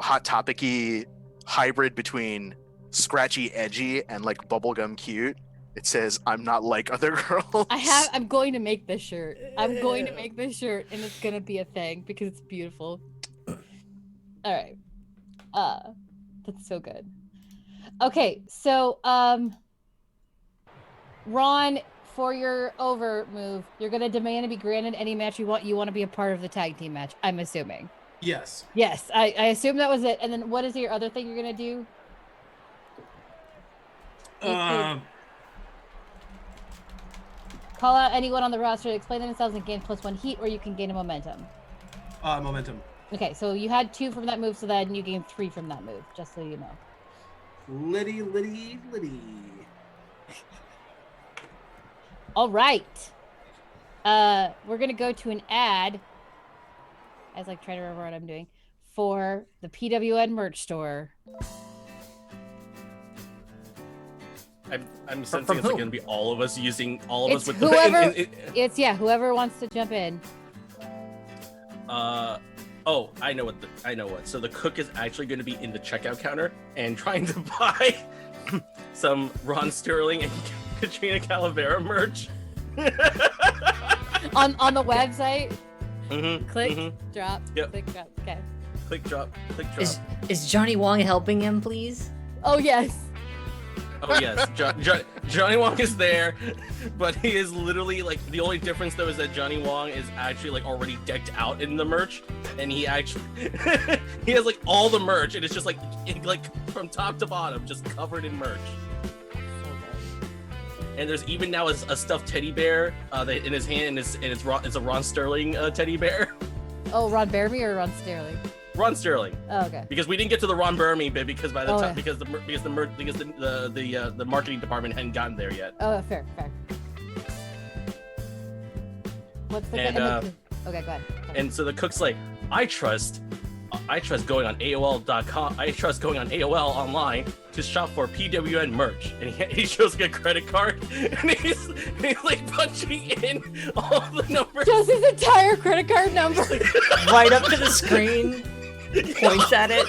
hot topic-y hybrid between scratchy edgy and like bubblegum cute, it says, "I'm not like other girls." I'm going to make this shirt. I'm going to make this shirt and it's gonna be a thing because it's beautiful. Alright. That's so good. Okay, so Ron, for your over move, you're gonna demand to be granted any match you want. You want to be a part of the tag team match, I'm assuming. Yes. Yes, I assume that was it. And then what is your other thing you're gonna do? You could call out anyone on the roster to explain themselves and gain +1 heat, or you can gain a momentum. Momentum. Okay, so you had 2 from that move, so then you gained 3 from that move, just so you know. Liddy. All right. We're gonna go to an ad. As like trying to remember what I'm doing for the PWN merch store. I'm sensing from it's like who? gonna be all of us using all of It's us with whoever. the. It's whoever wants to jump in. Oh, I know what. So the cook is actually going to be in the checkout counter and trying to buy some Ron Sterling and Katrina Calavera merch. on the website. Mm-hmm, Click, drop, Yep. click, drop. Okay. Click drop. Is Johnny Wong helping him, please? Oh yes. Oh yes, Johnny Wong is there, but he is literally like the only difference though is that Johnny Wong is actually like already decked out in the merch, and he actually he has like all the merch, and it's just like from top to bottom, just covered in merch. And there's even now a stuffed teddy bear that in his hand, and it's a Ron Sterling teddy bear. Oh, Ron Bearme or Ron Sterling? Ron Sterling. Oh, okay. Because we didn't get to the Ron Burmy bit because by the time Yeah. because the marketing department hadn't gotten there yet. Oh, fair. What's the And, okay, go ahead. And so the cook's like, I trust going on AOL.com. I trust going on AOL online to shop for PWN merch. And he shows me a credit card, and he's like punching in all the numbers. Just his entire credit card number. Right up to the screen, points at it.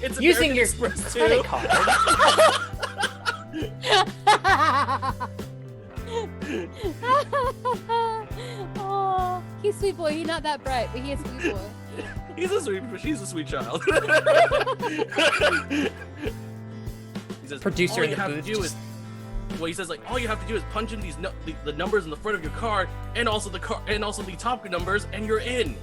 It's Using American your Express credit too. card. Oh, he's sweet boy. He's not that bright, but he is sweet boy. She's a sweet child. He says, Producer all in you the have booth to do just- is, well, he says like, all you have to do is punch in the numbers in the front of your card, and also the top numbers, and you're in.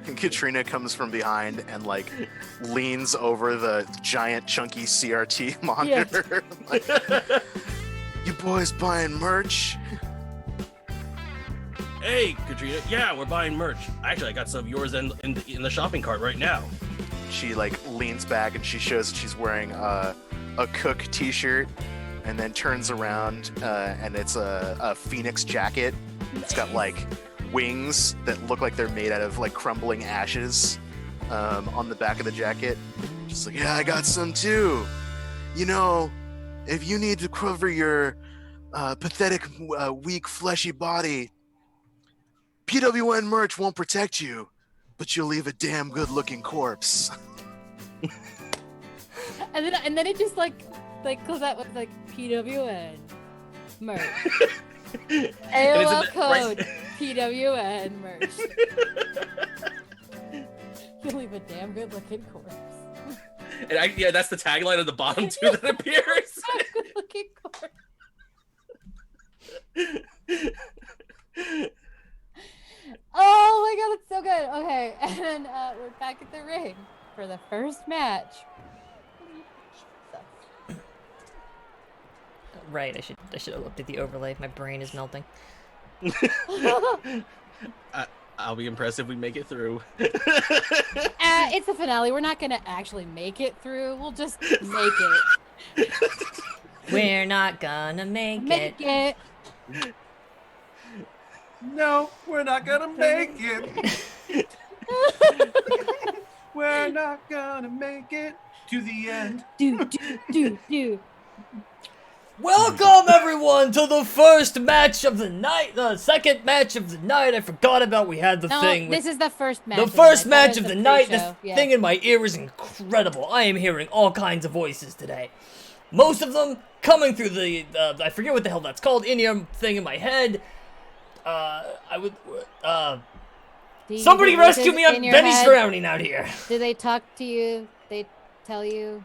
And Katrina comes from behind and like leans over the giant chunky CRT monitor. Like, you boys buying merch? Hey, Katrina, yeah, we're buying merch. Actually, I got some of yours in the shopping cart right now. She like leans back and she shows that she's wearing a Cook t-shirt, and then turns around and it's a Phoenix jacket. It's got like wings that look like they're made out of like crumbling ashes on the back of the jacket. Just like, yeah, I got some too. You know, if you need to cover your pathetic, weak, fleshy body, PWN merch won't protect you, but you'll leave a damn good-looking corpse. And then it just like goes out with like PWN merch. AOL code PWN merch. You'll leave a damn good looking corpse. And yeah, that's the tagline at the bottom too that appears. Good looking corpse. Oh my god, that's so good. Okay, and then we're back at the ring for the first match. Right, I should have looked at the overlay. My brain is melting. I'll be impressed if we make it through. It's the finale. We're not gonna actually make it through. We'll just make it. We're not gonna make Make it. it. No, we're not gonna make it. We're not gonna make it to the end. Do. Welcome everyone to the first match of the night, the second match of the night. I forgot about we had the No, thing. this is the first match. The of first night. match That of is the night. pre-show. This thing in my ear is incredible. I am hearing all kinds of voices today. Most of them coming through the I forget what the hell that's called, in-ear thing in my head. Do you Somebody hear rescue voices me! I'm in your Benny's head? drowning out here. Do they talk to you? They tell you?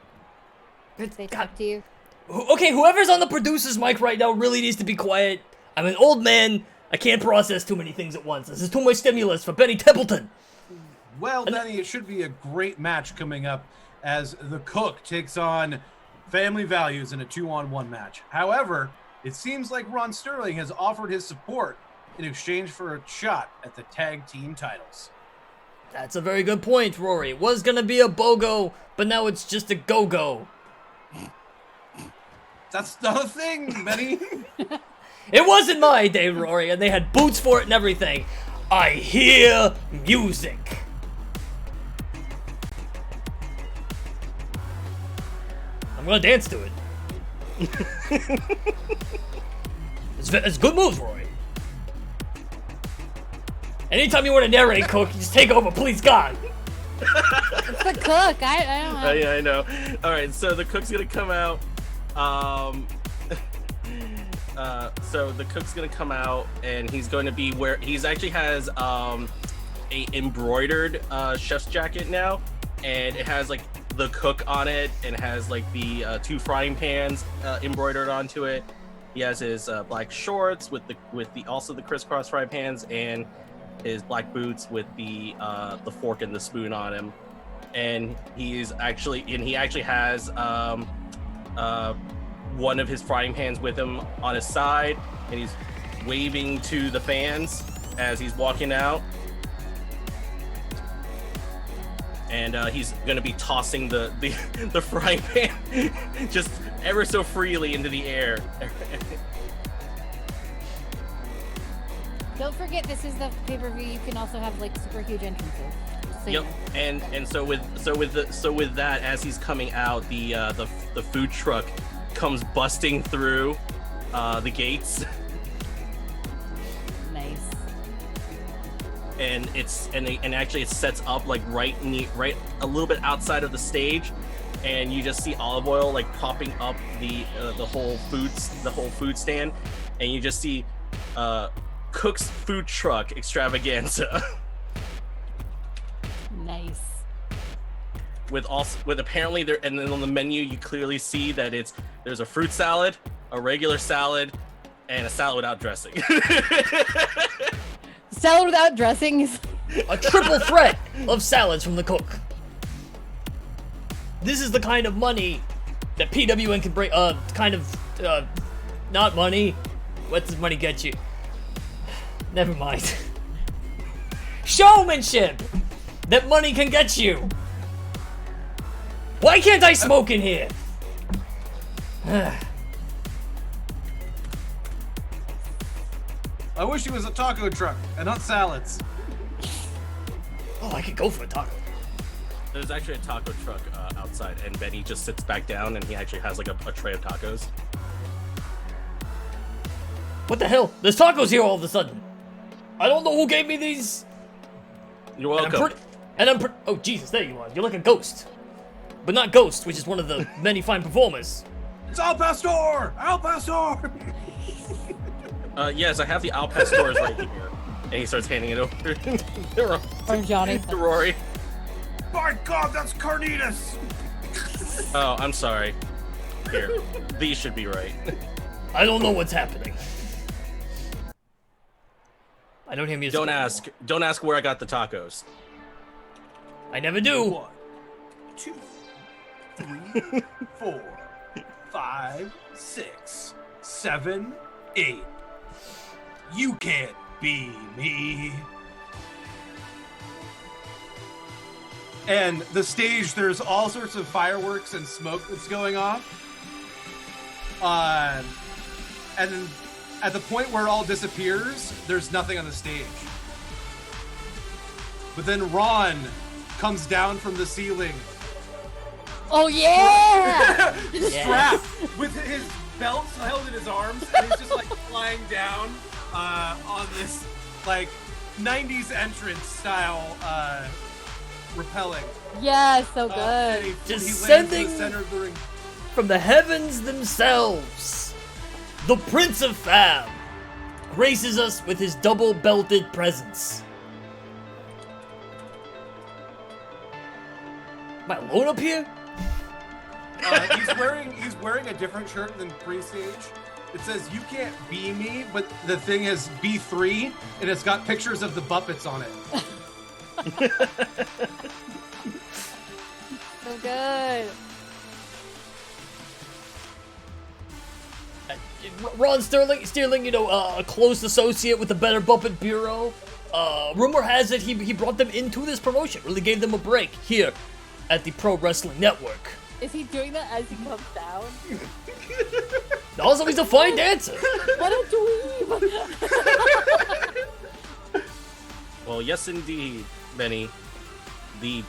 They talk to you? Okay, whoever's on the producer's mic right now really needs to be quiet. I'm an old man. I can't process too many things at once. This is too much stimulus for Benny Templeton. Well, Benny, it should be a great match coming up as the Cook takes on Family Values in a 2-on-1 match. However, it seems like Ron Sterling has offered his support in exchange for a shot at the tag team titles. That's a very good point, Rory. It was gonna be a BOGO, but now it's just a go-go. That's not a thing, Benny. It wasn't my day, Rory, and they had boots for it and everything. I hear music. I'm gonna dance to it. It's good moves, Rory. Anytime you want to narrate, Cook, you just take over, please God. It's the Cook. I don't know. Yeah, I know. All right, so the Cook's gonna come out. So the Cook's gonna come out, and he's going to be he's actually has a embroidered chef's jacket now, and it has like the Cook on it, and it has like the 2 frying pans embroidered onto it. He has his black shorts with the also the crisscross frying pans, and his black boots with the fork and the spoon on him. And he actually has one of his frying pans with him on his side, and he's waving to the fans as he's walking out. And he's gonna be tossing the frying pan just ever so freely into the air. Don't forget, this is the pay-per-view. You can also have like super huge entrances. So Yep, and so with that, as he's coming out, the food truck comes busting through the gates, Nice. and actually it sets up like right a little bit outside of the stage, and you just see olive oil like propping up the whole food stand, and you just see Cook's food truck extravaganza. Nice. with apparently there, and then on the menu you clearly see that there's a fruit salad, a regular salad, and a salad without dressing. Salad without dressing is. A triple threat of salads from the Cook. This is the kind of money that PWN can bring. Not money. What does money get you? Never mind. Showmanship that money can get you. Why can't I smoke in here? I wish it was a taco truck and not salads. Oh, I could go for a taco. There's actually a taco truck outside, and Benny just sits back down, and he actually has like a tray of tacos. What the hell? There's tacos here all of a sudden. I don't know who gave me these. You're welcome. Oh, Jesus, there you are. You're like a ghost. But not Ghost, which is one of the many fine performers. It's Al Pastor! Al Pastor! Yes, I have the Al Pastors right here. And he starts handing it over Or Johnny. to Rory. My God, that's carnitas! Oh, I'm sorry. Here, these should be right. I don't know what's happening. I don't hear music. Don't ask where I got the tacos. I never do. 1, 2, 3, 4, 5, 6, 7, 8. You can't be me. And the stage, there's all sorts of fireworks and smoke that's going off. And then at the point where it all disappears, there's nothing on the stage. But then Ron comes down from the ceiling, Oh yeah! strapped with his belt held in his arms, and he's just like flying down on this like 90s entrance style rappelling. Yeah, so And good. he lands in Descending the center of the ring. from the heavens themselves, the Prince of Fab graces us with his double-belted presence. Am I alone up here? He's wearing a different shirt than pre-stage. It says "You can't be me," but the thing is B3, and it's got pictures of the Buppets on it. So good. Ron Sterling, you know, a close associate with the Better Buppet Bureau. Rumor has it he brought them into this promotion, really gave them a break here at the Pro Wrestling Network. Is he doing that as he comes down? Also, he's a fine dancer. What a dweeb! Well, yes, indeed, Benny. We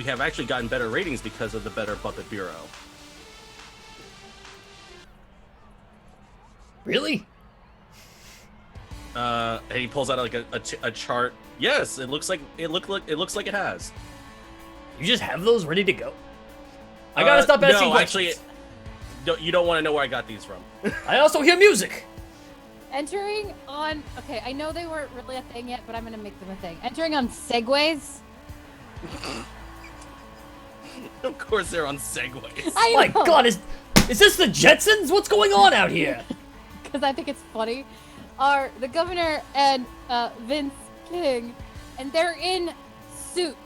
have actually gotten better ratings because of the Better Buppet Bureau. Really? And he pulls out like a chart. Yes, it looks like it has. You just have those ready to go? I gotta stop asking no, questions. Actually, you don't want to know where I got these from. I also hear music. Entering on, okay, I know they weren't really a thing yet, but I'm gonna make them a thing. Entering on segways. Of course, they're on segways. I My know, God, is this the Jetsons? What's going on out here? because I think it's funny. Are the governor and Vince King, and they're in suits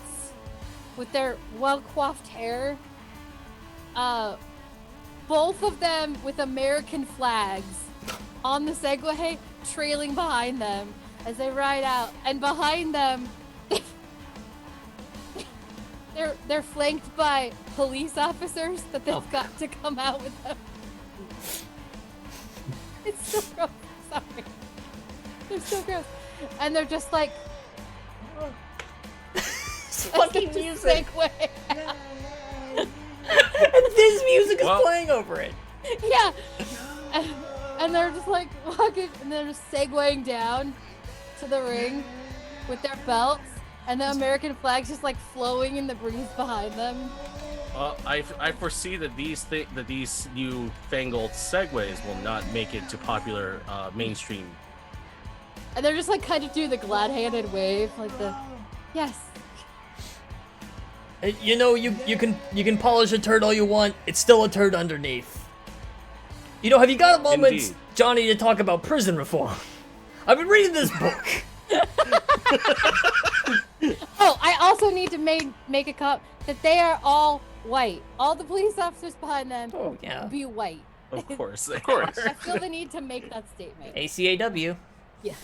with their well-coiffed hair. Both of them with American flags on the Segway, trailing behind them as they ride out. And behind them, they're flanked by police officers that they've got to come out with them. It's so gross. Sorry. They're so gross. And they're just like, Fucking music. Segway. And this music is Well- playing over it. Yeah. And they're just like walking, and they're just segueing down to the ring with their belts, and the American flag's just like flowing in the breeze behind them. I foresee that these new fangled segways will not make it to popular mainstream. And they're just like kind of do the glad-handed wave, like the, yes. You know, you can polish a turd all you want. It's still a turd underneath. You know, have you got a moment, Indeed. Johnny, to talk about prison reform? I've been reading this book. Oh, I also need to make a cop that they are all white. All the police officers behind them Oh, yeah. be white. Of course, Of course. I feel the need to make that statement. ACAW. Yeah.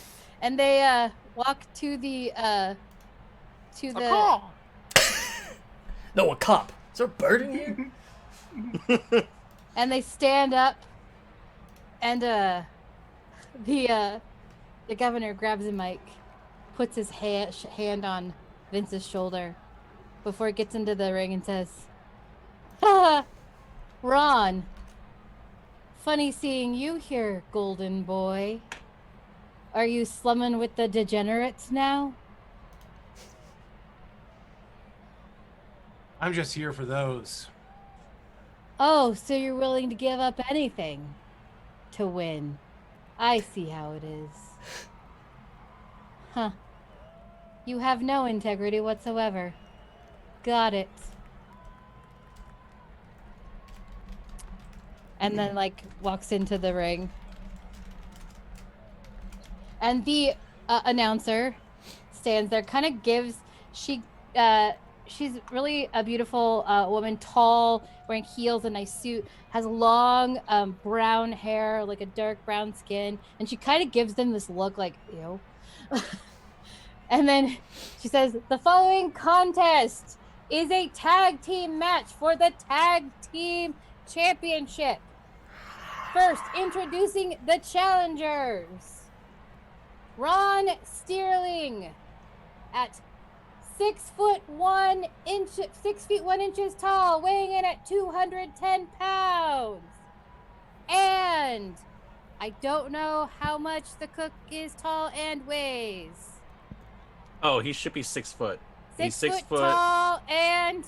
And they walk to the No, a cop. Is there a bird in here? and they stand up, and the governor grabs a mic, puts his hand on Vince's shoulder before he gets into the ring and says, "Ha, Ron, funny seeing you here, golden boy. Are you slumming with the degenerates now?" I'm just here for those. Oh, so you're willing to give up anything to win. I see how it is. Huh. You have no integrity whatsoever. Got it. And then, like, walks into the ring. And the announcer stands there, kind of gives, she's really a beautiful woman, tall, wearing heels, a nice suit, has long brown hair, like a dark brown skin, and she kind of gives them this look like, ew. And then she says, "The following contest is a tag team match for the tag team championship. First, introducing the challengers. Ron Sterling at 6 feet 1 inches tall, weighing in at 210 pounds. And I don't know how much the cook is tall and weighs. Oh, he should be 6 foot. He's 6 6 foot foot, tall and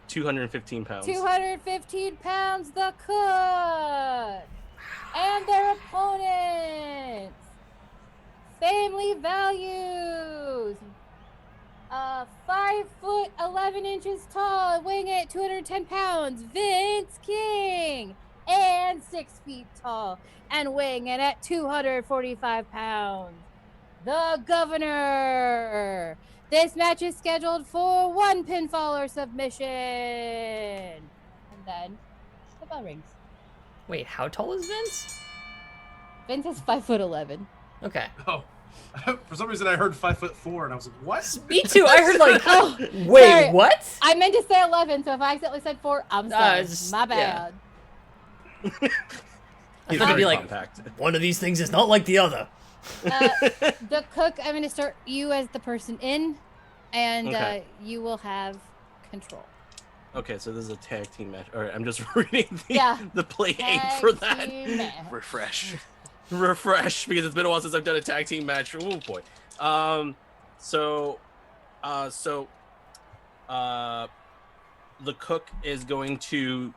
215 pounds. 215 pounds, the cook. And their opponents. Family values. 5'11" tall, weighing at 210 pounds, Vince King. And 6 feet tall and weighing in at 245 pounds, the Governor. This match is scheduled for 1 pinfall or submission. And then the bell rings. Wait, how tall is Vince? Vince is 5'11". Okay. Oh, for some reason I heard 5'4", and I was like, "What?" Me too. I heard like, Oh, wait, sorry. what? I meant to say 11, so if I accidentally said 4, I'm sorry. it's- My bad. I He's thought it'd be very like, compact. One of these things is not like the other. The cook, I'm going to start you as the person in, and Okay. you will have control. Okay, so this is a tag team match. All right, I'm just reading Yeah. the play aid Tag for that. team match. Refresh. Refresh, because it's been a while since I've done a tag team match. Oh boy. The cook is going to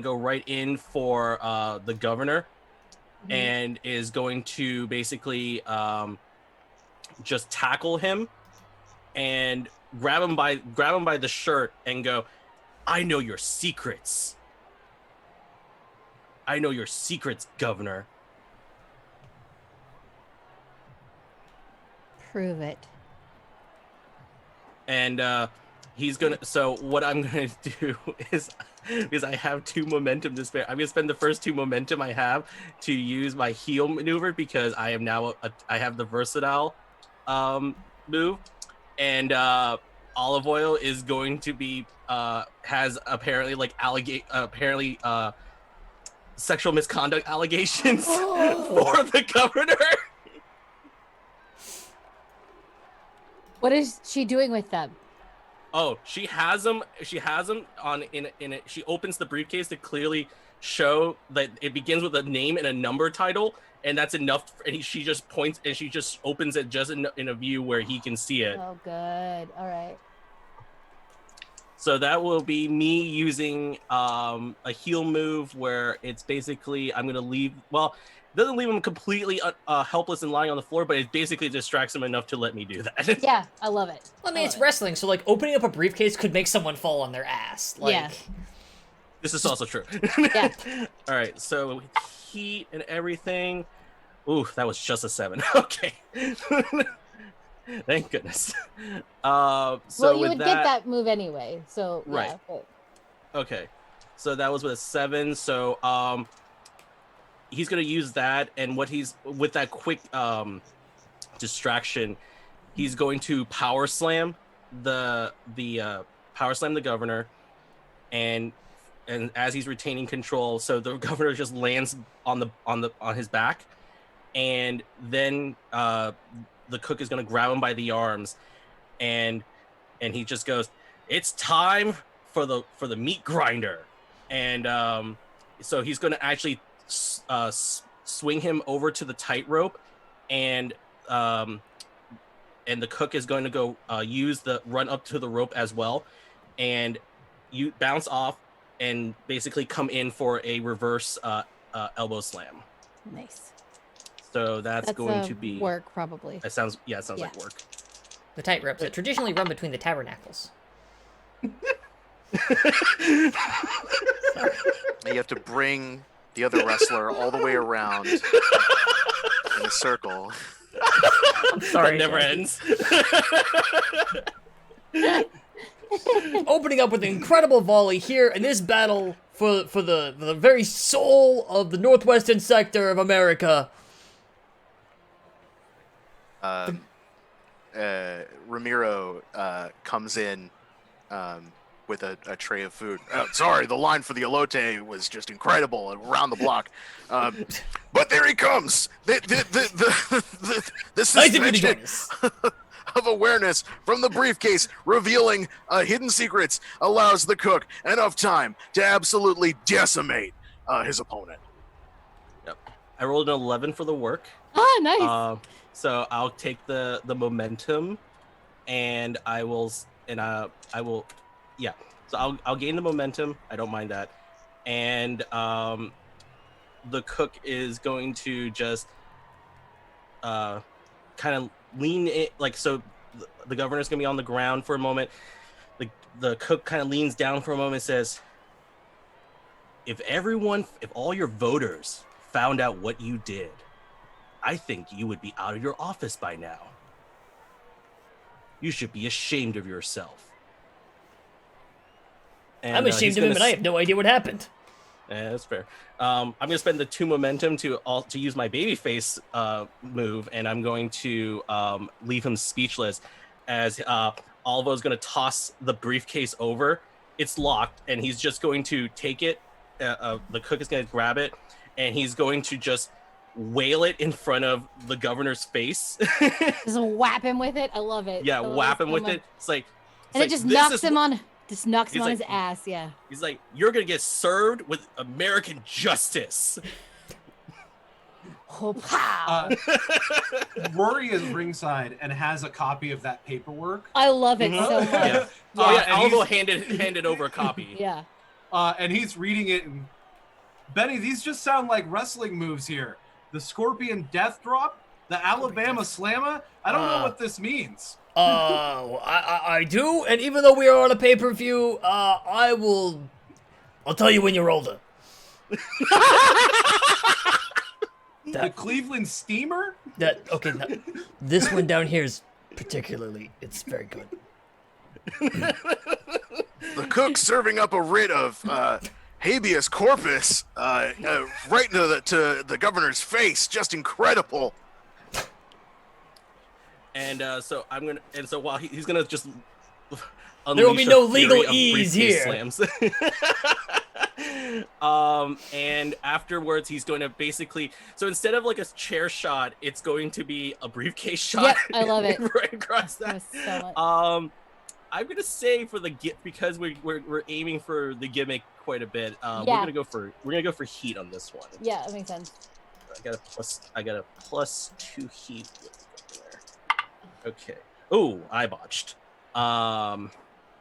go right in for the Governor, and is going to basically just tackle him and grab him by the shirt and go, "I know your secrets. I know your secrets, Governor." Prove it. And he's gonna. So what I'm gonna do is, because I have 2 momentum to spare, I'm gonna spend the first 2 momentum I have to use my heel maneuver, because I am now I have the versatile move, and Olive Oil is going to be has apparently like sexual misconduct allegations for the Governor. What is she doing with them? Oh, she has them. She has them on in it. She opens the briefcase to clearly show that it begins with a name and a number title, and that's enough. And she just points, and she just opens it just in a view where he can see it. Oh, good. All right. So that will be me using a heel move where it's basically I'm gonna leave. Well, it doesn't leave him completely helpless and lying on the floor, but it basically distracts him enough to let me do that. Yeah, I love it. Well, I mean, it's love it. wrestling, so like opening up a briefcase could make someone fall on their ass. Like, Yeah. This is also true. Yeah. All right, so with heat and everything. Ooh, that was just a 7. Okay. Thank goodness. So well, you with would that, get that move anyway, so Right. yeah. But... Okay. So that was with a 7. So he's gonna use that, and what he's with that quick distraction, he's going to power slam the Governor, and as he's retaining control, so the Governor just lands on his back, and then the cook is gonna grab him by the arms, and he just goes, "It's time for the meat grinder," and so he's gonna actually swing him over to the tightrope, and the cook is going to go use the run up to the rope as well, and you bounce off and basically come in for a reverse elbow slam. Nice. So that's going to be work, probably. It sounds like work. the tight ropes that traditionally run between the tabernacles. You have to bring the other wrestler all the way around in a circle. I'm sorry. That never Jackie. ends. Opening up with an incredible volley here in this battle for the very soul of the northwestern sector of America. Ramiro comes in with a tray of food. Sorry, the line for the elote was just incredible around the block. But there he comes. The Nice of you to suspension join us. of awareness from the briefcase revealing hidden secrets allows the cook enough time to absolutely decimate his opponent. I rolled an 11 for the work. Ah, nice. So I'll take the momentum, and I will yeah. So I'll gain the momentum. I don't mind that, and the cook is going to just kind of lean in, like, so the governor's gonna be on the ground for a moment. The cook kind of leans down for a moment and says, if all your voters found out what you did, I think you would be out of your office by now. You should be ashamed of yourself. And, I'm ashamed of him, and I have no idea what happened. Yeah, that's fair. I'm gonna spend the 2 momentum to use my babyface move, and I'm going to leave him speechless as Olivo's gonna toss the briefcase over. It's locked, and he's just going to take it. The cook is gonna grab it, and he's going to just wail it in front of the governor's face. Just whap him with it. I love it. Yeah, I love whap him so with much. it. It's like, And it just knocks him on. Just knocks him on like- his ass. Yeah. He's like, you're gonna get served with American justice. Oh, pow. Rory is ringside and has a copy of that paperwork. I love it Mhm. so much. Yeah. Oh, Yeah, and Olivo he's- handed over a copy. Yeah. And he's reading it. And Benny, these just sound like wrestling moves here. The Scorpion Death Drop, the Alabama Slammer. I don't know what this means. I do, and even though we are on a pay-per-view, I'll tell you when you're older. The Cleveland Steamer. Okay, now, this one down here is it's very good. The cook serving up a writ of habeas corpus right to the governor's face. Just incredible. And so while he's gonna just There will be unleash no a legal fury of ease briefcase here. slams. And afterwards he's going to basically, so instead of like a chair shot, it's going to be a briefcase shot. Yep, I love it. Right across That that. was so much. I'm gonna say for the because we're aiming for the gimmick quite a bit. Yeah. We're gonna go for heat on this one. Yeah, that makes sense. I got a +2 heat with there. Okay. Oh, I botched. Yeah.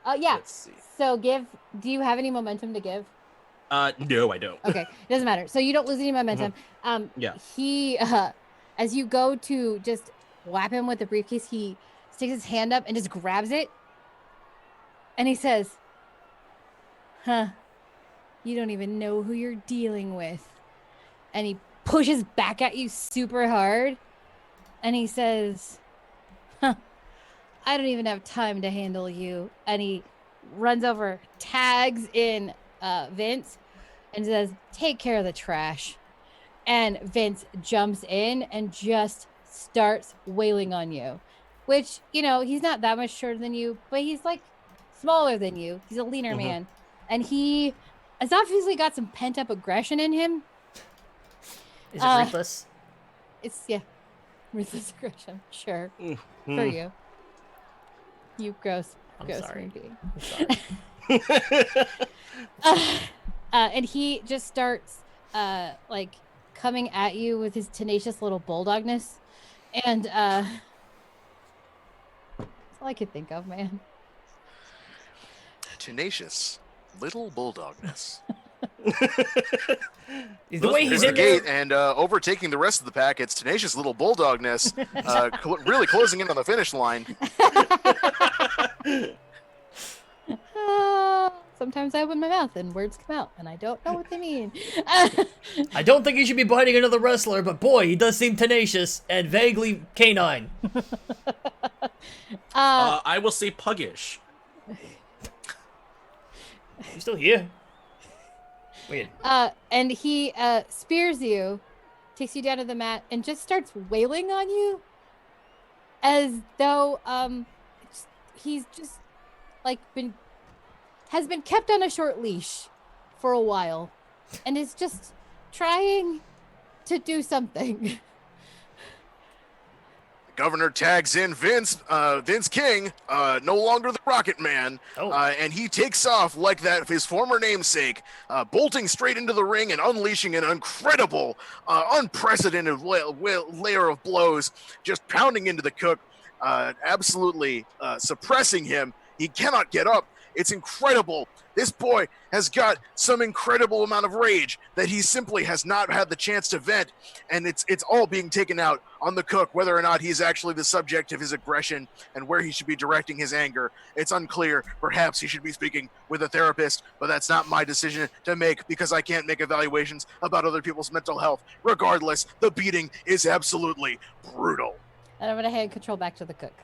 Let's see. So do you have any momentum to give? No, I don't. Okay, it doesn't matter. So you don't lose any momentum. Yeah. He, as you go to just whap him with the briefcase, he sticks his hand up and just grabs it. And he says, "Huh, you don't even know who you're dealing with." And he pushes back at you super hard. And he says, "Huh, I don't even have time to handle you." And he runs over, tags in Vince, and says, "Take care of the trash." And Vince jumps in and just starts wailing on you, which, he's not that much shorter than you, but he's like smaller than you. He's a leaner man. And he has obviously got some pent up aggression in him. Is it ruthless? It's, ruthless aggression. Sure. For Mhm. you. You gross I'm human sorry. being. I'm sorry. And he just starts like coming at you with his tenacious little bulldogness, and that's all I could think of, man. Tenacious little bulldogness. The way he's There's the in there, gate, and overtaking the rest of the pack, it's tenacious little bulldogness, really closing in on the finish line. Sometimes I open my mouth and words come out, and I don't know what they mean. I don't think he should be biting another wrestler, but boy, he does seem tenacious and vaguely canine. I will say puggish. You still here? Weird. And he spears you, takes you down to the mat, and just starts wailing on you, as though he's just like has been kept on a short leash for a while, and is just trying to do something. Governor tags in Vince King, no longer the Rocket Man, Oh. and he takes off like that of his former namesake, bolting straight into the ring and unleashing an incredible, unprecedented layer of blows, just pounding into the cook, absolutely suppressing him. He cannot get up, It's incredible. This boy has got some incredible amount of rage that he simply has not had the chance to vent, and it's all being taken out on the cook. Whether or not he's actually the subject of his aggression and where he should be directing his anger, it's unclear. Perhaps he should be speaking with a therapist, but that's not my decision to make because I can't make evaluations about other people's mental health. Regardless, the beating is absolutely brutal. And I'm gonna hand control back to the cook.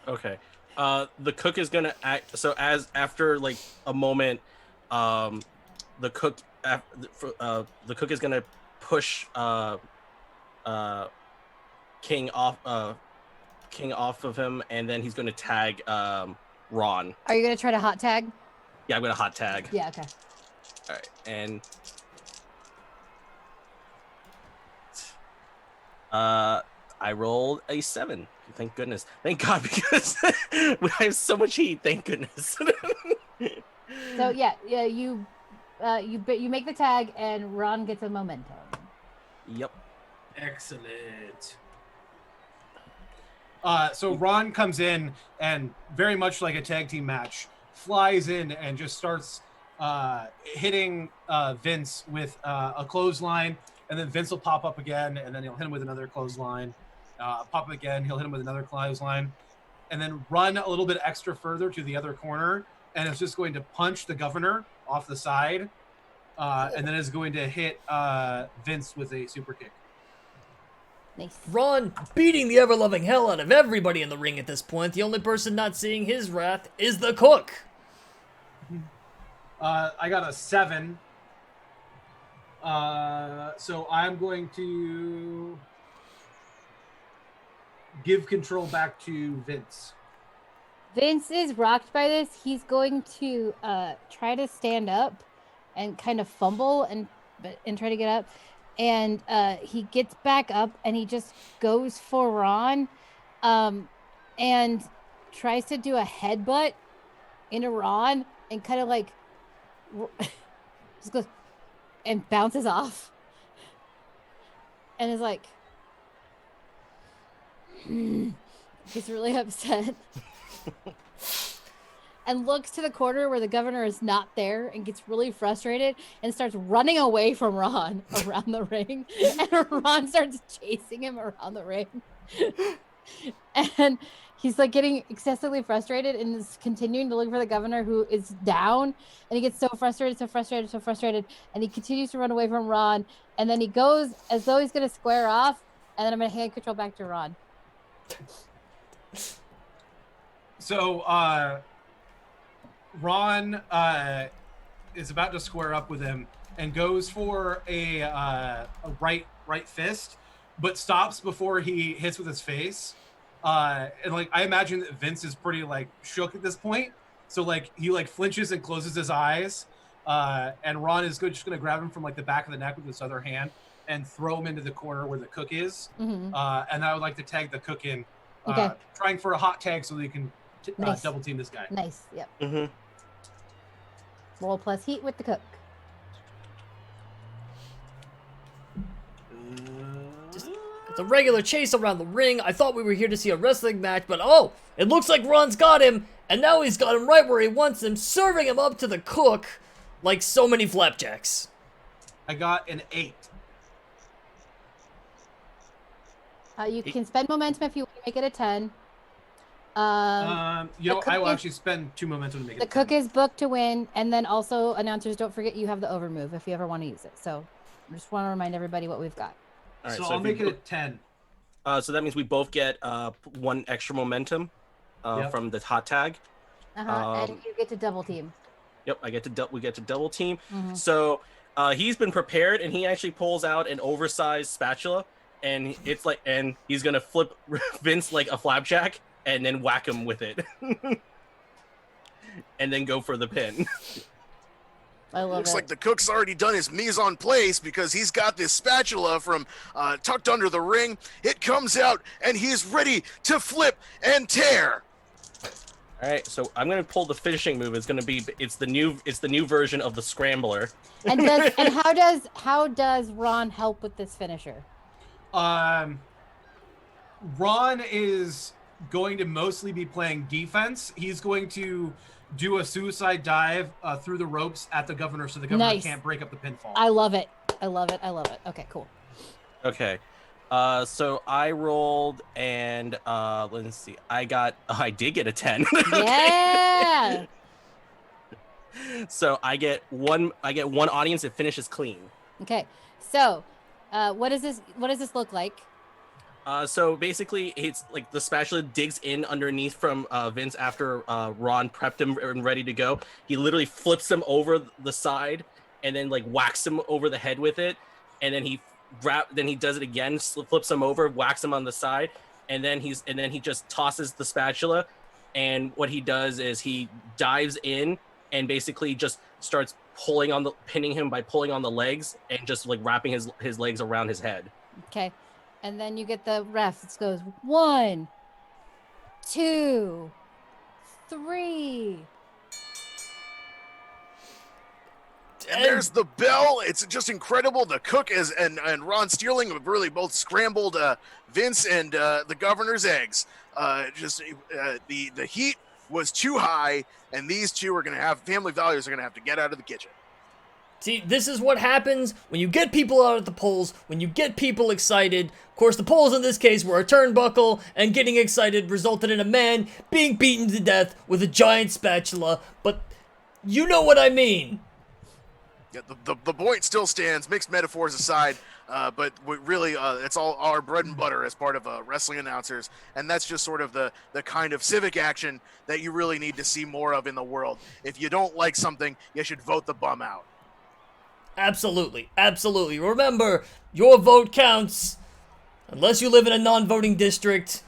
Okay. The cook is gonna act. So after like a moment, the cook is gonna push King off of him, and then he's gonna tag Ron. Are you gonna try to hot tag? Yeah, I'm gonna hot tag. Yeah. Okay. All right, and I rolled a 7. Thank goodness. Thank God, because I have so much heat. Thank goodness. So yeah, you make the tag, and Ron gets a momentum. Yep. Excellent. So Ron comes in and very much like a tag team match, flies in and just starts hitting Vince with a clothesline, and then Vince will pop up again, and then he'll hit him with another clothesline. Pop up again, he'll hit him with another clothesline, and then run a little bit extra further to the other corner, and it's just going to punch the governor off the side, and then is going to hit Vince with a super kick. Nice. Ron beating the ever-loving hell out of everybody in the ring at this point. The only person not seeing his wrath is the cook. I got a 7. So I'm going to give control back to Vince. Vince is rocked by this. He's going to try to stand up and kind of fumble and try to get up. And he gets back up and he just goes for Ron and tries to do a headbutt into Ron and kind of like just goes and bounces off and is like gets really upset and looks to the corner where the governor is not there and gets really frustrated and starts running away from Ron around the ring. And Ron starts chasing him around the ring. And he's like getting excessively frustrated and is continuing to look for the governor, who is down. And he gets so frustrated. And he continues to run away from Ron. And then he goes as though he's going to square off. And then I'm going to hand control back to Ron. So, Ron is about to square up with him and goes for a right fist, but stops before he hits with his face. And like I imagine that Vince is pretty like shook at this point, so like he like flinches and closes his eyes. And Ron is just going to grab him from like the back of the neck with his other hand and throw him into the corner where the cook is. Mm-hmm. And I would like to tag the cook in, Okay. trying for a hot tag so they can Nice. double team this guy. Nice. Yep. Mm-hmm. Roll plus heat with the cook. It's a regular chase around the ring. I thought we were here to see a wrestling match, but oh, it looks like Ron's got him, and now he's got him right where he wants him, serving him up to the cook like so many flapjacks. I got an 8. You can spend momentum if you want to make it a 10. You know, cook I will is- actually spend 2 momentum to make it. The a cook 10. is booked to win, and then also announcers, don't forget you have the over move if you ever want to use it. So I just want to remind everybody what we've got. All right, So so I'll if we make it a 10. So that means we both get 1 extra momentum Yep. from the hot tag. And Um, you get to double team. Yep, we get to double team. Mhm. So he's been prepared, and he actually pulls out an oversized spatula, and it's like, and he's gonna flip Vince like a flapjack, and then whack him with it, and then go for the pin. I love Looks it. like the cook's already done his mise en place because he's got this spatula from tucked under the ring. It comes out and he's ready to flip and tear. All right, so I'm gonna pull the finishing move. It's the new version of the scrambler. And how does Ron help with this finisher? Ron is going to mostly be playing defense. He's going to do a suicide dive through the ropes at the governor so the governor Nice. can't break up the pinfall. I love it. I love it. I love it. Okay, cool. Okay. So I rolled and let's see. I did get a 10. Yeah. So I get one audience that finishes clean. Okay. So, what does this look like? So basically, it's like the spatula digs in underneath from Vince after Ron prepped him and ready to go. He literally flips him over the side and then like whacks him over the head with it, and then he does it again, flips him over, whacks him on the side, and then he just tosses the spatula. And what he does is he dives in and basically just starts pinning him by pulling on the legs and just like wrapping his legs around his head. Okay. And then you get the ref. It goes 1, 2, 3. And there's the bell. It's just incredible. The cook and Ron Steerling have really both scrambled Vince and the governor's eggs. The heat was too high, and these two are going to have family values. Are going to have to get out of the kitchen. See, this is what happens when you get people out at the polls, when you get people excited. Of course, the polls in this case were a turnbuckle, and getting excited resulted in a man being beaten to death with a giant spatula, but you know what I mean. Yeah, the point still stands, mixed metaphors aside, but really it's all our bread and butter as part of wrestling announcers, and that's just sort of the kind of civic action that you really need to see more of in the world. If you don't like something, you should vote the bum out. Absolutely, absolutely. Remember, your vote counts, unless you live in a non-voting district,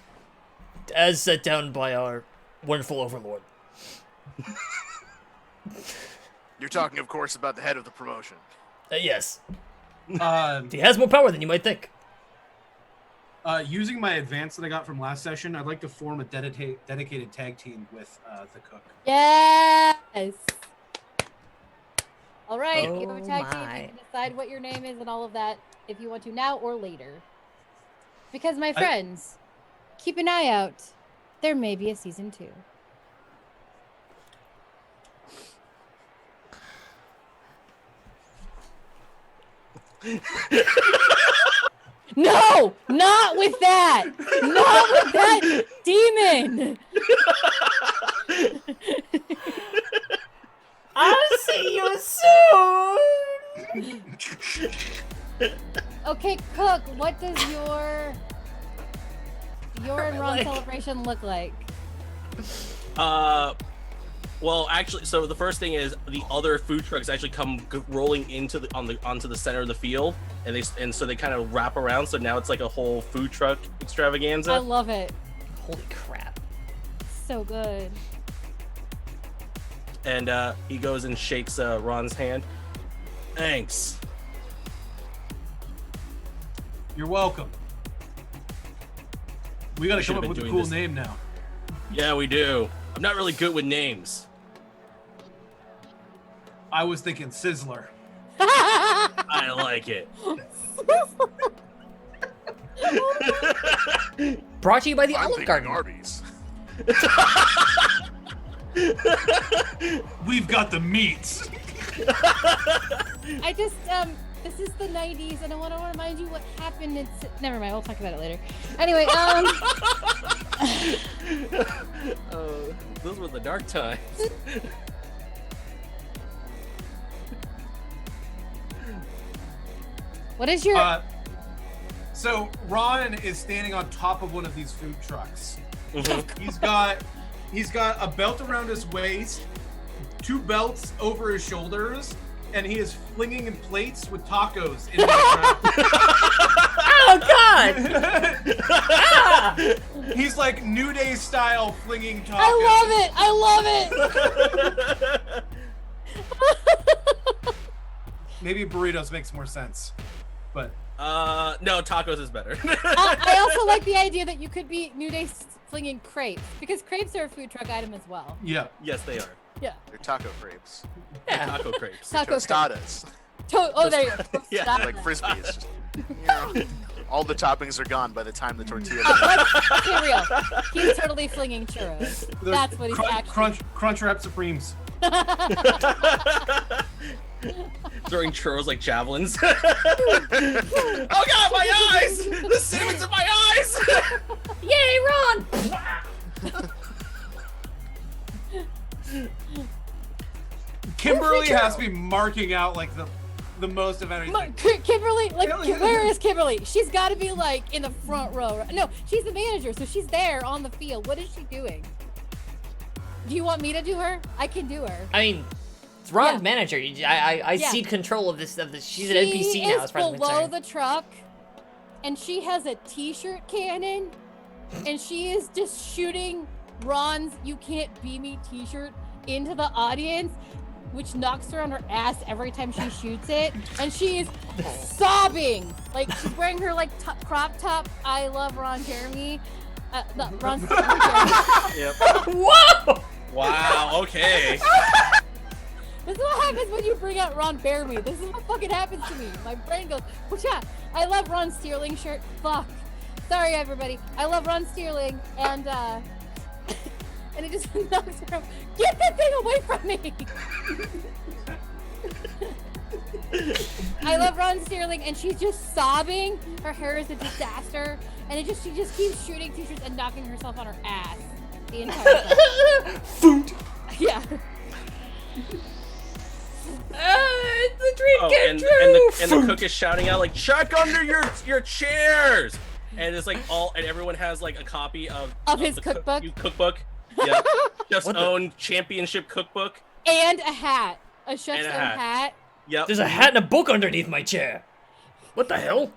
as set down by our wonderful overlord. You're talking, of course, about the head of the promotion. Yes. Using He has more power than you might think. my advance that I got from last session, I'd like to form a dedicated tag team with the cook. Yes. All right. You have a Oh tag team. my. You can decide what your name is and all of that if you want to now or later. Because my friends, keep an eye out. There may be a season 2. No, not with that. Not with that demon. I'll see you soon. Okay, Cook, what does your and Ron Like- celebration look like? Well, actually, so the first thing is the other food trucks actually come rolling onto the center of the field, and so they kind of wrap around. So now it's like a whole food truck extravaganza. I love it. Holy crap. So good. And he goes and shakes Ron's hand. Thanks. You're welcome. We gotta We come should've up been with a doing cool this. name now. Yeah, we do. I'm not really good with names. I was thinking Sizzler. I like it. Brought to you by the I'm Olive thinking Garden. Arby's. We've got the meats. I just this is the 90s and I want to remind you what happened in never mind, we'll talk about it later. Anyway, Oh, those were the dark times. what is your So Ron is standing on top of one of these food trucks. Mhm. He's got a belt around his waist, 2 belts over his shoulders, and he is flinging in plates with tacos in the Oh God! crowd. He's like New Day style flinging tacos. I love it. Maybe burritos makes more sense, but No, tacos is better. I also like the idea that you could be New Day flinging crepes because crepes are a food truck item as well. yeah. Yes, they are. Yeah. They're taco crepes. Taco crepes. Taco crepes. Tostadas. Oh, there you go. Yeah, Stop Like that. frisbees. Just, all the toppings are gone by the time the tortilla. Let's be real. He's totally flinging churros. That's what he's actually. Crunch Wrap Supremes. Throwing churros like javelins. Oh god, my eyes! The cinnamon's in my eyes! Yay, Ron! Kimberly has to be marking out like the most of everything. Kimberly, like, Hell yeah. where is Kimberly? She's got to be like in the front row. No, she's the manager, so she's there on the field. What is she doing? Do you want me to do her? I can do her. I mean, it's Ron's Yeah. manager. I Yeah. cede control of this. She's an She NPC now, is as far as I'm below concerned. the truck, and she has a T-shirt cannon, and she is just shooting Ron's "You Can't Be Me" T-shirt into the audience, which knocks her on her ass every time she shoots it, and she is sobbing. Like, she's wearing her like crop top. I love Ron Jeremy. No, Ron Jeremy. Yep. Whoa! Wow, okay. This is what happens when you bring out Ron Jeremy. This is what fucking happens to me. My brain goes, whoosh-ah. I love Ron Sterling shirt. Fuck. Sorry, everybody. I love Ron Sterling, and and it just knocks her out. Get that thing away from me! I love Ron Sterling, and she's just sobbing. Her hair is a disaster, and she just keeps shooting t-shirts and knocking herself on her ass the entire time. Food. Yeah. The dream Oh, came and true. the cook is shouting out like, "Check under your chairs!" And it's like and everyone has like a copy of His the cookbook? Cookbook. Yeah. Chef's What the- own championship cookbook. And a hat. A chef's And a own hat. hat. Yep. There's a hat and a book underneath my chair. What the hell?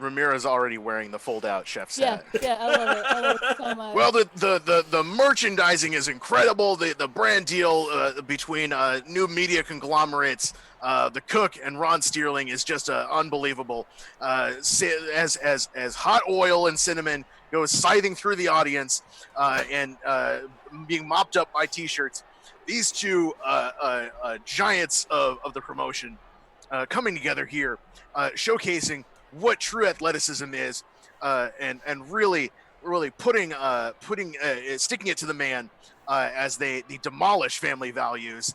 Ramira's already wearing the fold-out chef's Yeah, hat. yeah, I love it. I love it so much. Well, the merchandising is incredible. The brand deal between new media conglomerates, the cook and Ron Sterling is just unbelievable. As hot oil and cinnamon goes scything through the audience and being mopped up by T-shirts, these two giants of the promotion coming together here, showcasing what true athleticism is, and really sticking it to the man as they demolish family values.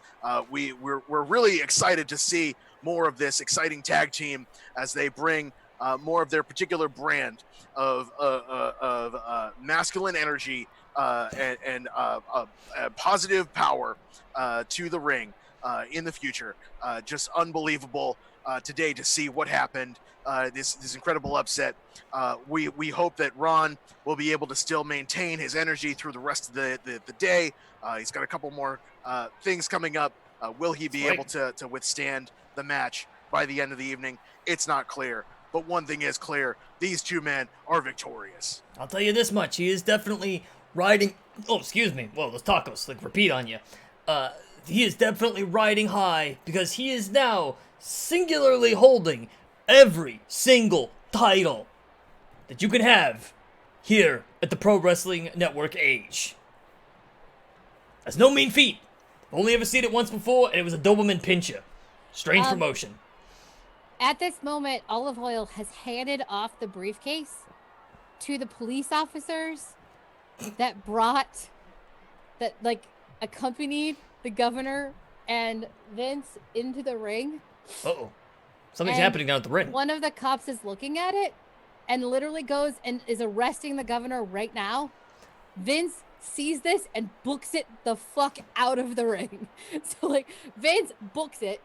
We're really excited to see more of this exciting tag team as they bring more of their particular brand of masculine energy and positive power to the ring in the future. Just unbelievable today to see what happened. This incredible upset. We hope that Ron will be able to still maintain his energy through the rest of the day. He's got a couple more things coming up. Will he be able to withstand the match by the end of the evening? It's not clear. But one thing is clear. These two men are victorious. I'll tell you this much. He is definitely riding... Oh, excuse me. Well, those tacos, like, repeat on you. He is definitely riding high because he is now singularly holding every single title that you can have here at the Pro Wrestling Network Age. That's no mean feat. I've only ever seen it once before, and it was a Doberman Pinscher. Strange promotion. At this moment, Olive Oil has handed off the briefcase to the police officers that accompanied the governor and Vince into the ring. Uh-oh. Something's And happening down at the ring. One of the cops is looking at it and literally goes and is arresting the governor right now. Vince sees this and books it the fuck out of the ring. So, like, Vince books it,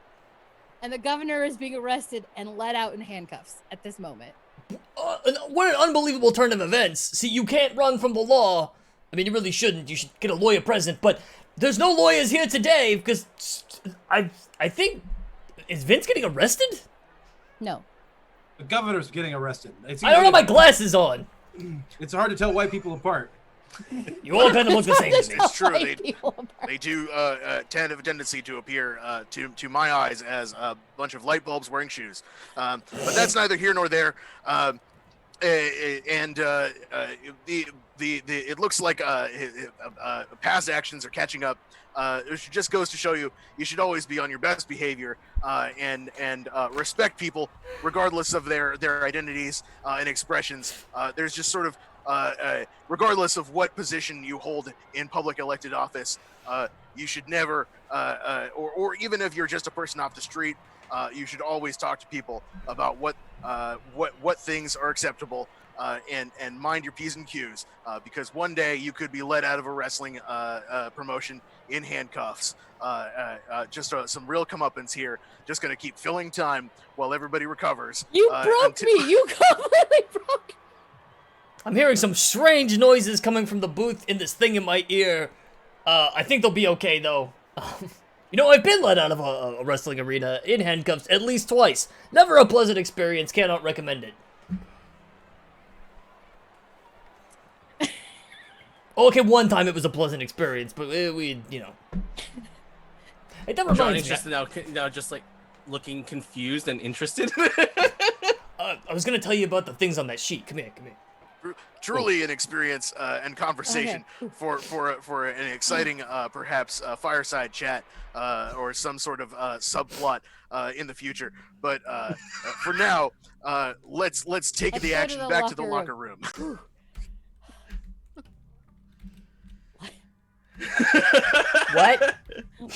and the governor is being arrested and let out in handcuffs at this moment. What an unbelievable turn of events. See, you can't run from the law. I mean, you really shouldn't. You should get a lawyer present, but there's no lawyers here today because I think... Is Vince getting arrested? No. The governor's getting arrested. I don't have my glasses on. It's hard to tell white people apart. You all kind of look the same to me. It's true. White people apart. They do have a tendency to appear, to my eyes, as a bunch of light bulbs wearing shoes. But that's neither here nor there. and it looks like past actions are catching up. It just goes to show you should always be on your best behavior and respect people regardless of their identities and expressions. There's just sort of regardless of what position you hold in public elected office, you should never or even if you're just a person off the street, you should always talk to people about what things are acceptable. And mind your P's and Q's, because one day you could be let out of a wrestling promotion in handcuffs. Just some real comeuppance here. Just going to keep filling time while everybody recovers. You broke me. You completely broke me. I'm hearing some strange noises coming from the booth in this thing in my ear. I think they'll be okay, though. You know, I've been let out of a wrestling arena in handcuffs at least twice. Never a pleasant experience. Cannot recommend it. Okay, one time it was a pleasant experience, but we you know. It never Johnny's reminds me. just now just like looking confused and interested. I was gonna tell you about the things on that sheet. Come here. Truly an experience and conversation for an exciting perhaps fireside chat or some sort of subplot in the future. But for now, let's take the action back to the locker room. What?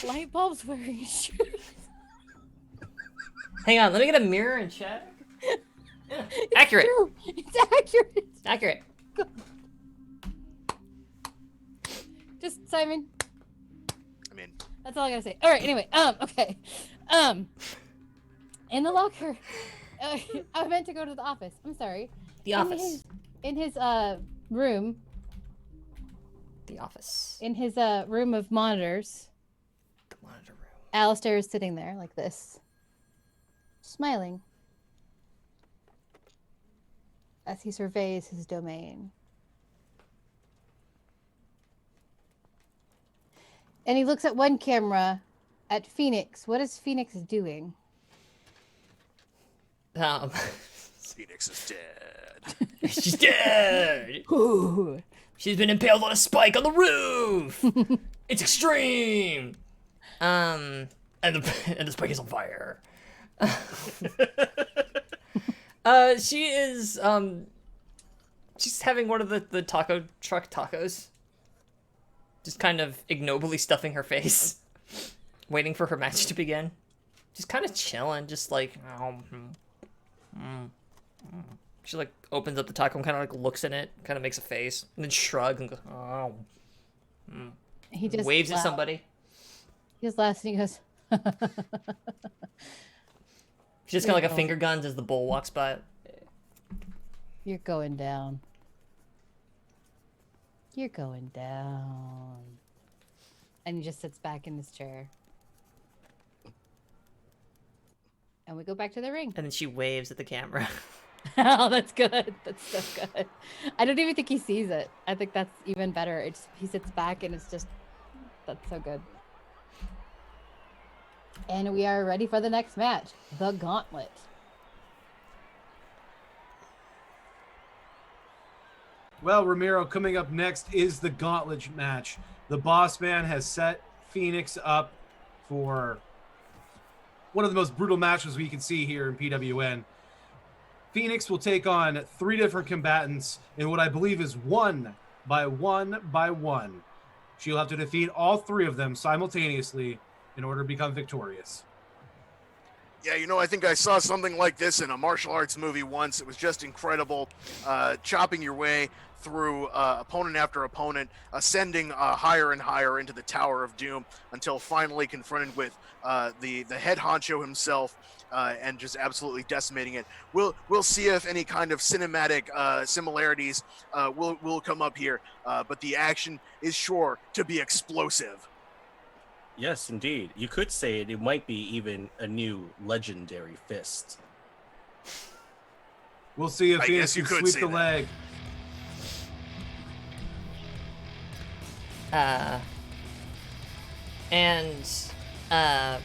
Light bulbs wearing shoes. Hang on, let me get a mirror and check. Yeah. Accurate. True. It's accurate. Accurate. Just Simon. I mean, That's all I gotta say. All right. Anyway. Okay. In the locker. I meant to go to the office. I'm sorry. The office. In his room. The office. In his room of monitors. The monitor room. Alistair is sitting there like this, smiling as he surveys his domain. And he looks at one camera at Phoenix. What is Phoenix doing? Phoenix is dead. She's dead. Ooh. She's been impaled on a spike on the roof. It's extreme. And the spike is on fire. She is she's having one of the taco truck tacos. Just kind of ignobly stuffing her face, waiting for her match to begin. Just kind of chilling, just like She like opens up the taco and kind of like looks in it, kind of makes a face, and then shrugs and goes, "Oh." He just Waves at laughs. somebody. He just laughs and he goes, She just kind of like a finger guns as the bull walks by. "You're going down. You're going down." And he just sits back in his chair. And we go back to the ring. And then she waves at the camera. Oh, that's good. That's so good. I don't even think he sees it. I think that's even better. It's he sits back and it's just that's so good. And we are ready for the next match, the Gauntlet. Well, Ramiro, coming up next is the Gauntlet match. The Boss Man has set Phoenix up for one of the most brutal matches we can see here in PWN. Phoenix will take on 3 different combatants in what I believe is one by one. She'll have to defeat all 3 of them simultaneously in order to become victorious. Yeah, you know, I think I saw something like this in a martial arts movie once. It was just incredible, chopping your way through opponent after opponent, ascending higher and higher into the Tower of Doom until finally confronted with the head honcho himself, and just absolutely decimating it. We'll see if any kind of cinematic similarities will come up here, but the action is sure to be explosive. Yes, indeed. You could say it might be even a new legendary fist. We'll see if I Phoenix guess you can could sweep say the that. leg.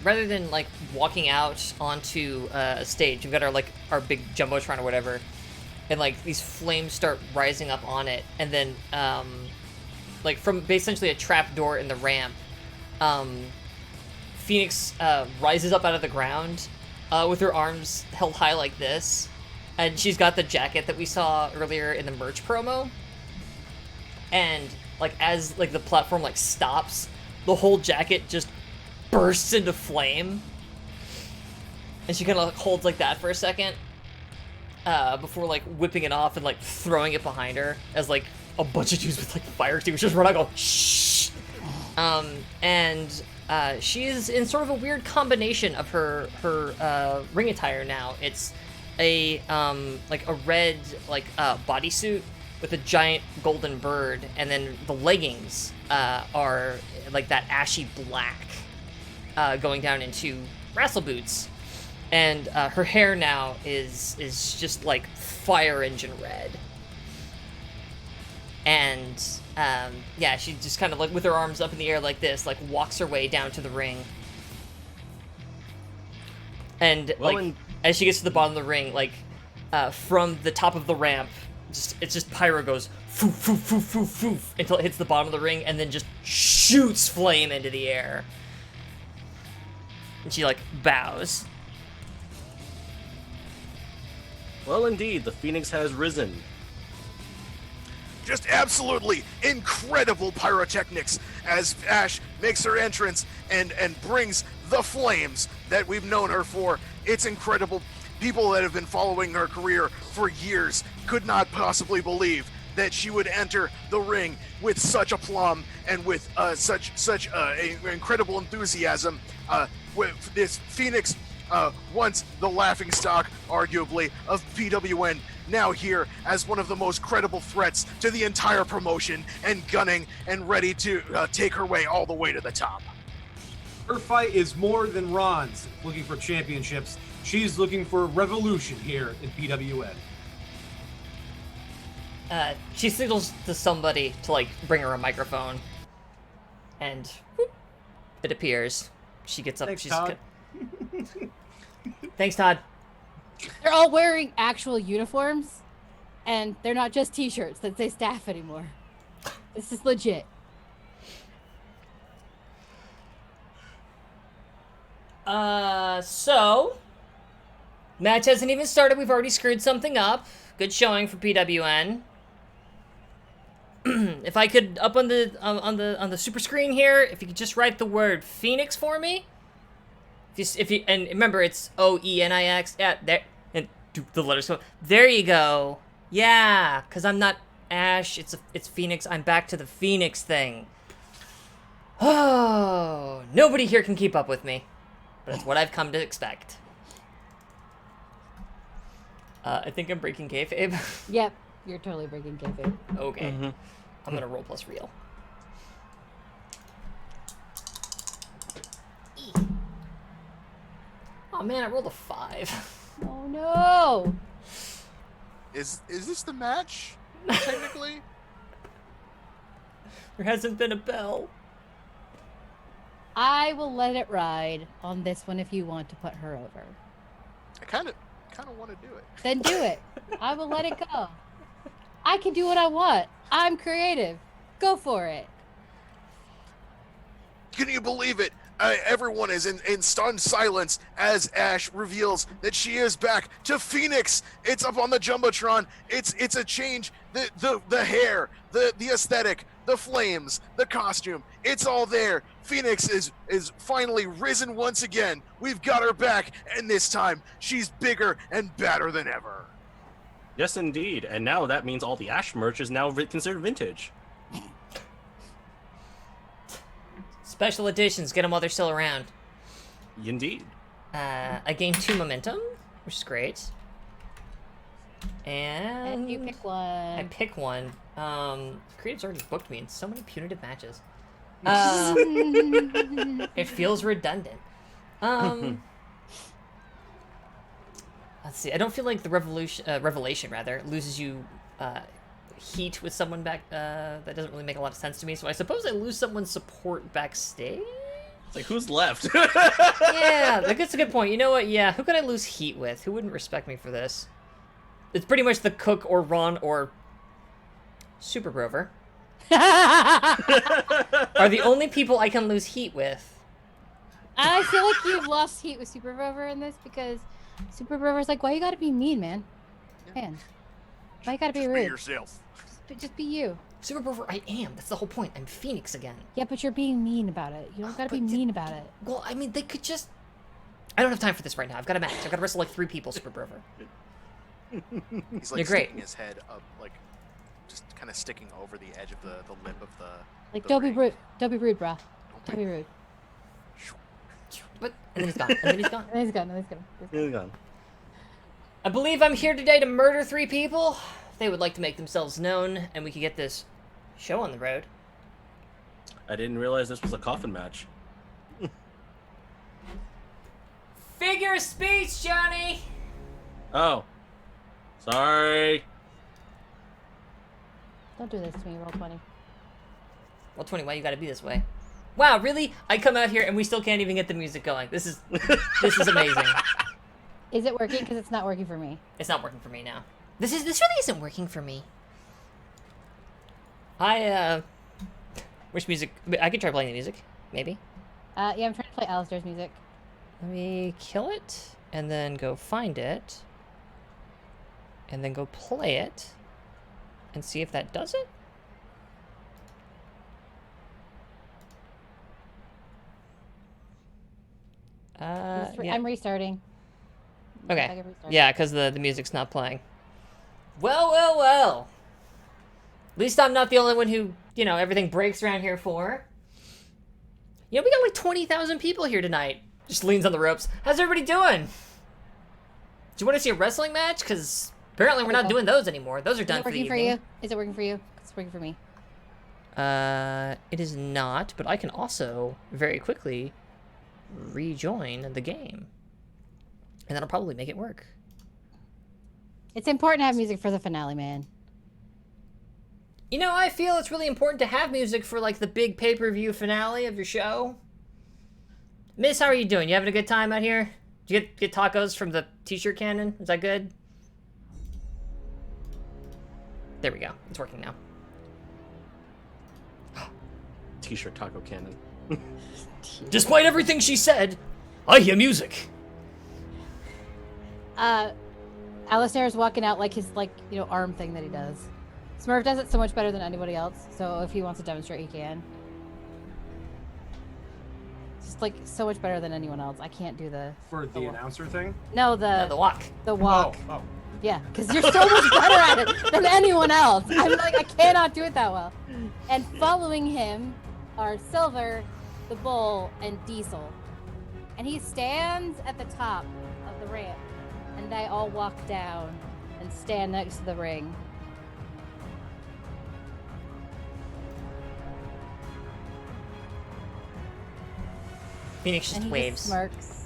Rather than like walking out onto a stage, we've got our big jumbotron or whatever, and like these flames start rising up on it, and then like from essentially a trap door in the ramp, Phoenix rises up out of the ground with her arms held high like this, and she's got the jacket that we saw earlier in the merch promo. And like as like the platform like stops, the whole jacket just bursts into flame, and she kind of like, holds like that for a second before like whipping it off and like throwing it behind her as like a bunch of dudes with like fire extinguishers run out and go shh. And she is in sort of a weird combination of her ring attire now. It's a like a red like bodysuit with a giant golden bird, and then the leggings are like that ashy black going down into wrestle boots, and her hair now is just like fire engine red. And yeah, she just kind of like with her arms up in the air like this, like walks her way down to the ring. And as she gets to the bottom of the ring, like from the top of the ramp, it's just pyro goes foof foof foof foof foof until it hits the bottom of the ring, and then just shoots flame into the air. And she like bows. Well, indeed, the Phoenix has risen. Just absolutely incredible pyrotechnics as Ash makes her entrance and brings the flames that we've known her for. It's incredible. People that have been following her career for years could not possibly believe that she would enter the ring with such aplomb and with such incredible enthusiasm. With this Phoenix, once the laughingstock, arguably, of PWN, now here as one of the most credible threats to the entire promotion, and gunning and ready to take her way all the way to the top. Her fight is more than Ron's looking for championships. She's looking for revolution here in PWN. She signals to somebody to like bring her a microphone, and whoop, it appears. She gets up. Thanks, she's Todd. Thanks, Todd. They're all wearing actual uniforms, and they're not just t-shirts that say staff anymore. This is legit. So match hasn't even started. We've already screwed something up. Good showing for PWN. If I could up on the super screen here, if you could just write the word Phoenix for me. If you and remember it's OENIX. Yeah, there, and do the letters go. There you go. Yeah, cause I'm not Ash. It's Phoenix. I'm back to the Phoenix thing. Oh, nobody here can keep up with me, but it's what I've come to expect. I think I'm breaking kayfabe. Yep, you're totally breaking kayfabe. Okay. I'm gonna roll plus real. Oh man, I rolled a 5. Oh no! Is this the match? Technically? There hasn't been a bell. I will let it ride on this one if you want to put her over. I kind of want to do it. Then do it. I will let it go. I can do what I want. I'm creative. Go for it. Can you believe it? Everyone is in stunned silence as Ash reveals that she is back to Phoenix. It's up on the Jumbotron. It's a change. The hair, the aesthetic, the flames, the costume. It's all there. Phoenix is finally risen once again. We've got her back, and this time she's bigger and badder than ever. Yes, indeed. And now that means all the Ash merch is now considered vintage. Special editions, get them while they're still around. Indeed. I gained 2 momentum, which is great. And you pick one. I pick one. Creative's already booked me in so many punitive matches. It feels redundant. Let's see. I don't feel like the revelation rather loses you heat with someone back. That doesn't really make a lot of sense to me. So I suppose I lose someone's support backstage. It's like, who's left? Yeah, that's a good point. You know what? Yeah, who could I lose heat with? Who wouldn't respect me for this? it's pretty much the Cook or Ron or Super Rover are the only people I can lose heat with. I feel like you've lost heat with Super Rover in this because Super Rover's like, why you gotta be mean, man? Man, why you gotta be Just rude? be yourself. Just be you. Super Rover, I am. That's the whole point. I'm Phoenix again. Yeah, but you're being mean about it. You don't gotta be But mean about it. Well, I mean, they could just... I don't have time for this right now. I've got a match. I've got to wrestle like 3 people, Super Rover. He's like You're great. sticking his head up, like just kind of sticking over the edge of the lip of the. Like, the don't be ring. rude. Don't be rude, bruh. Don't be rude. But, and then he's gone. And then he's gone. And he's gone. And he's gone. He's gone. I believe I'm here today to murder 3 people. If they would like to make themselves known, and we could get this show on the road. I didn't realize this was a coffin match. Figure of speech, Johnny! Oh. Sorry. Don't do this to me, roll 20. Well, 20, why you gotta be this way? Wow, really? I come out here and we still can't even get the music going. This is amazing. Is it working? Because it's not working for me. It's not working for me now. This really isn't working for me. Which music? I could try playing the music, maybe. Yeah, I'm trying to play Alistair's music. Let me kill it, and then go find it, and then go play it, and see if that does it. Yeah. I'm restarting. I Okay. can restart. Yeah, because the music's not playing. Well. At least I'm not the only one who, everything breaks around here for. We got like 20,000 people here tonight. Just leans on the ropes. How's everybody doing? Do you want to see a wrestling match? Because apparently we're not doing those anymore. Those are Is done it for the working for evening. you? Is it working for you? It's working for me. It is not, but I can also very quickly rejoin the game. And that'll probably make it work. It's important to have music for the finale, man. I feel it's really important to have music for, like, the big pay-per-view finale of your show. Miss, how are you doing? You having a good time out here? Did you get tacos from the t-shirt cannon? Is that good? There we go. It's working now. T-shirt taco cannon. Despite everything she said, I hear music. Alistair's walking out like his, arm thing that he does. Smurf does it so much better than anybody else, so if he wants to demonstrate, he can. Just, so much better than anyone else. I can't do the... For the announcer thing? No, The walk. The walk. Oh. Yeah, because you're so much better at it than anyone else. I'm like, I cannot do it that well. And following him are Silver, the Bull, and Diesel. And he stands at the top of the ramp, and they all walk down and stand next to the ring. Phoenix And just he waves. just smirks.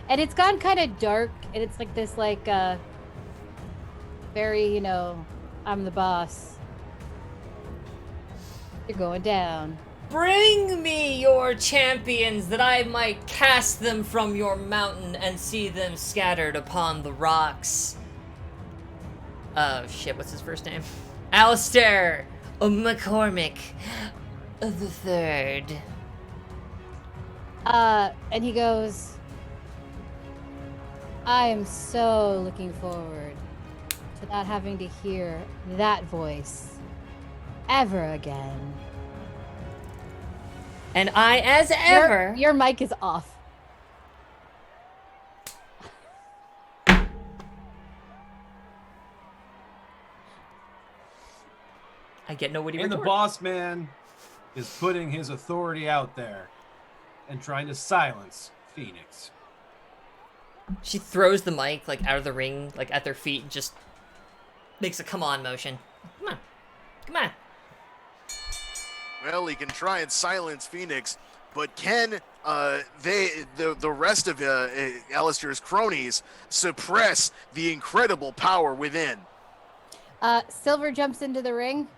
And it's gone kind of dark, and it's like this, very, I'm the boss. You're going down. Bring me your champions that I might cast them from your mountain and see them scattered upon the rocks. Oh shit, what's his first name? Alistair McCormick the Third. And he goes, I am so looking forward to not having to hear that voice ever again. And I, as ever... Your mic is off. I get no witty And the retort. boss man is putting his authority out there and trying to silence Phoenix. She throws the mic, out of the ring, at their feet, and just makes a come on motion. Come on. Come on. Well, he can try and silence Phoenix, but can the rest of Alistair's cronies suppress the incredible power within? Silver jumps into the ring.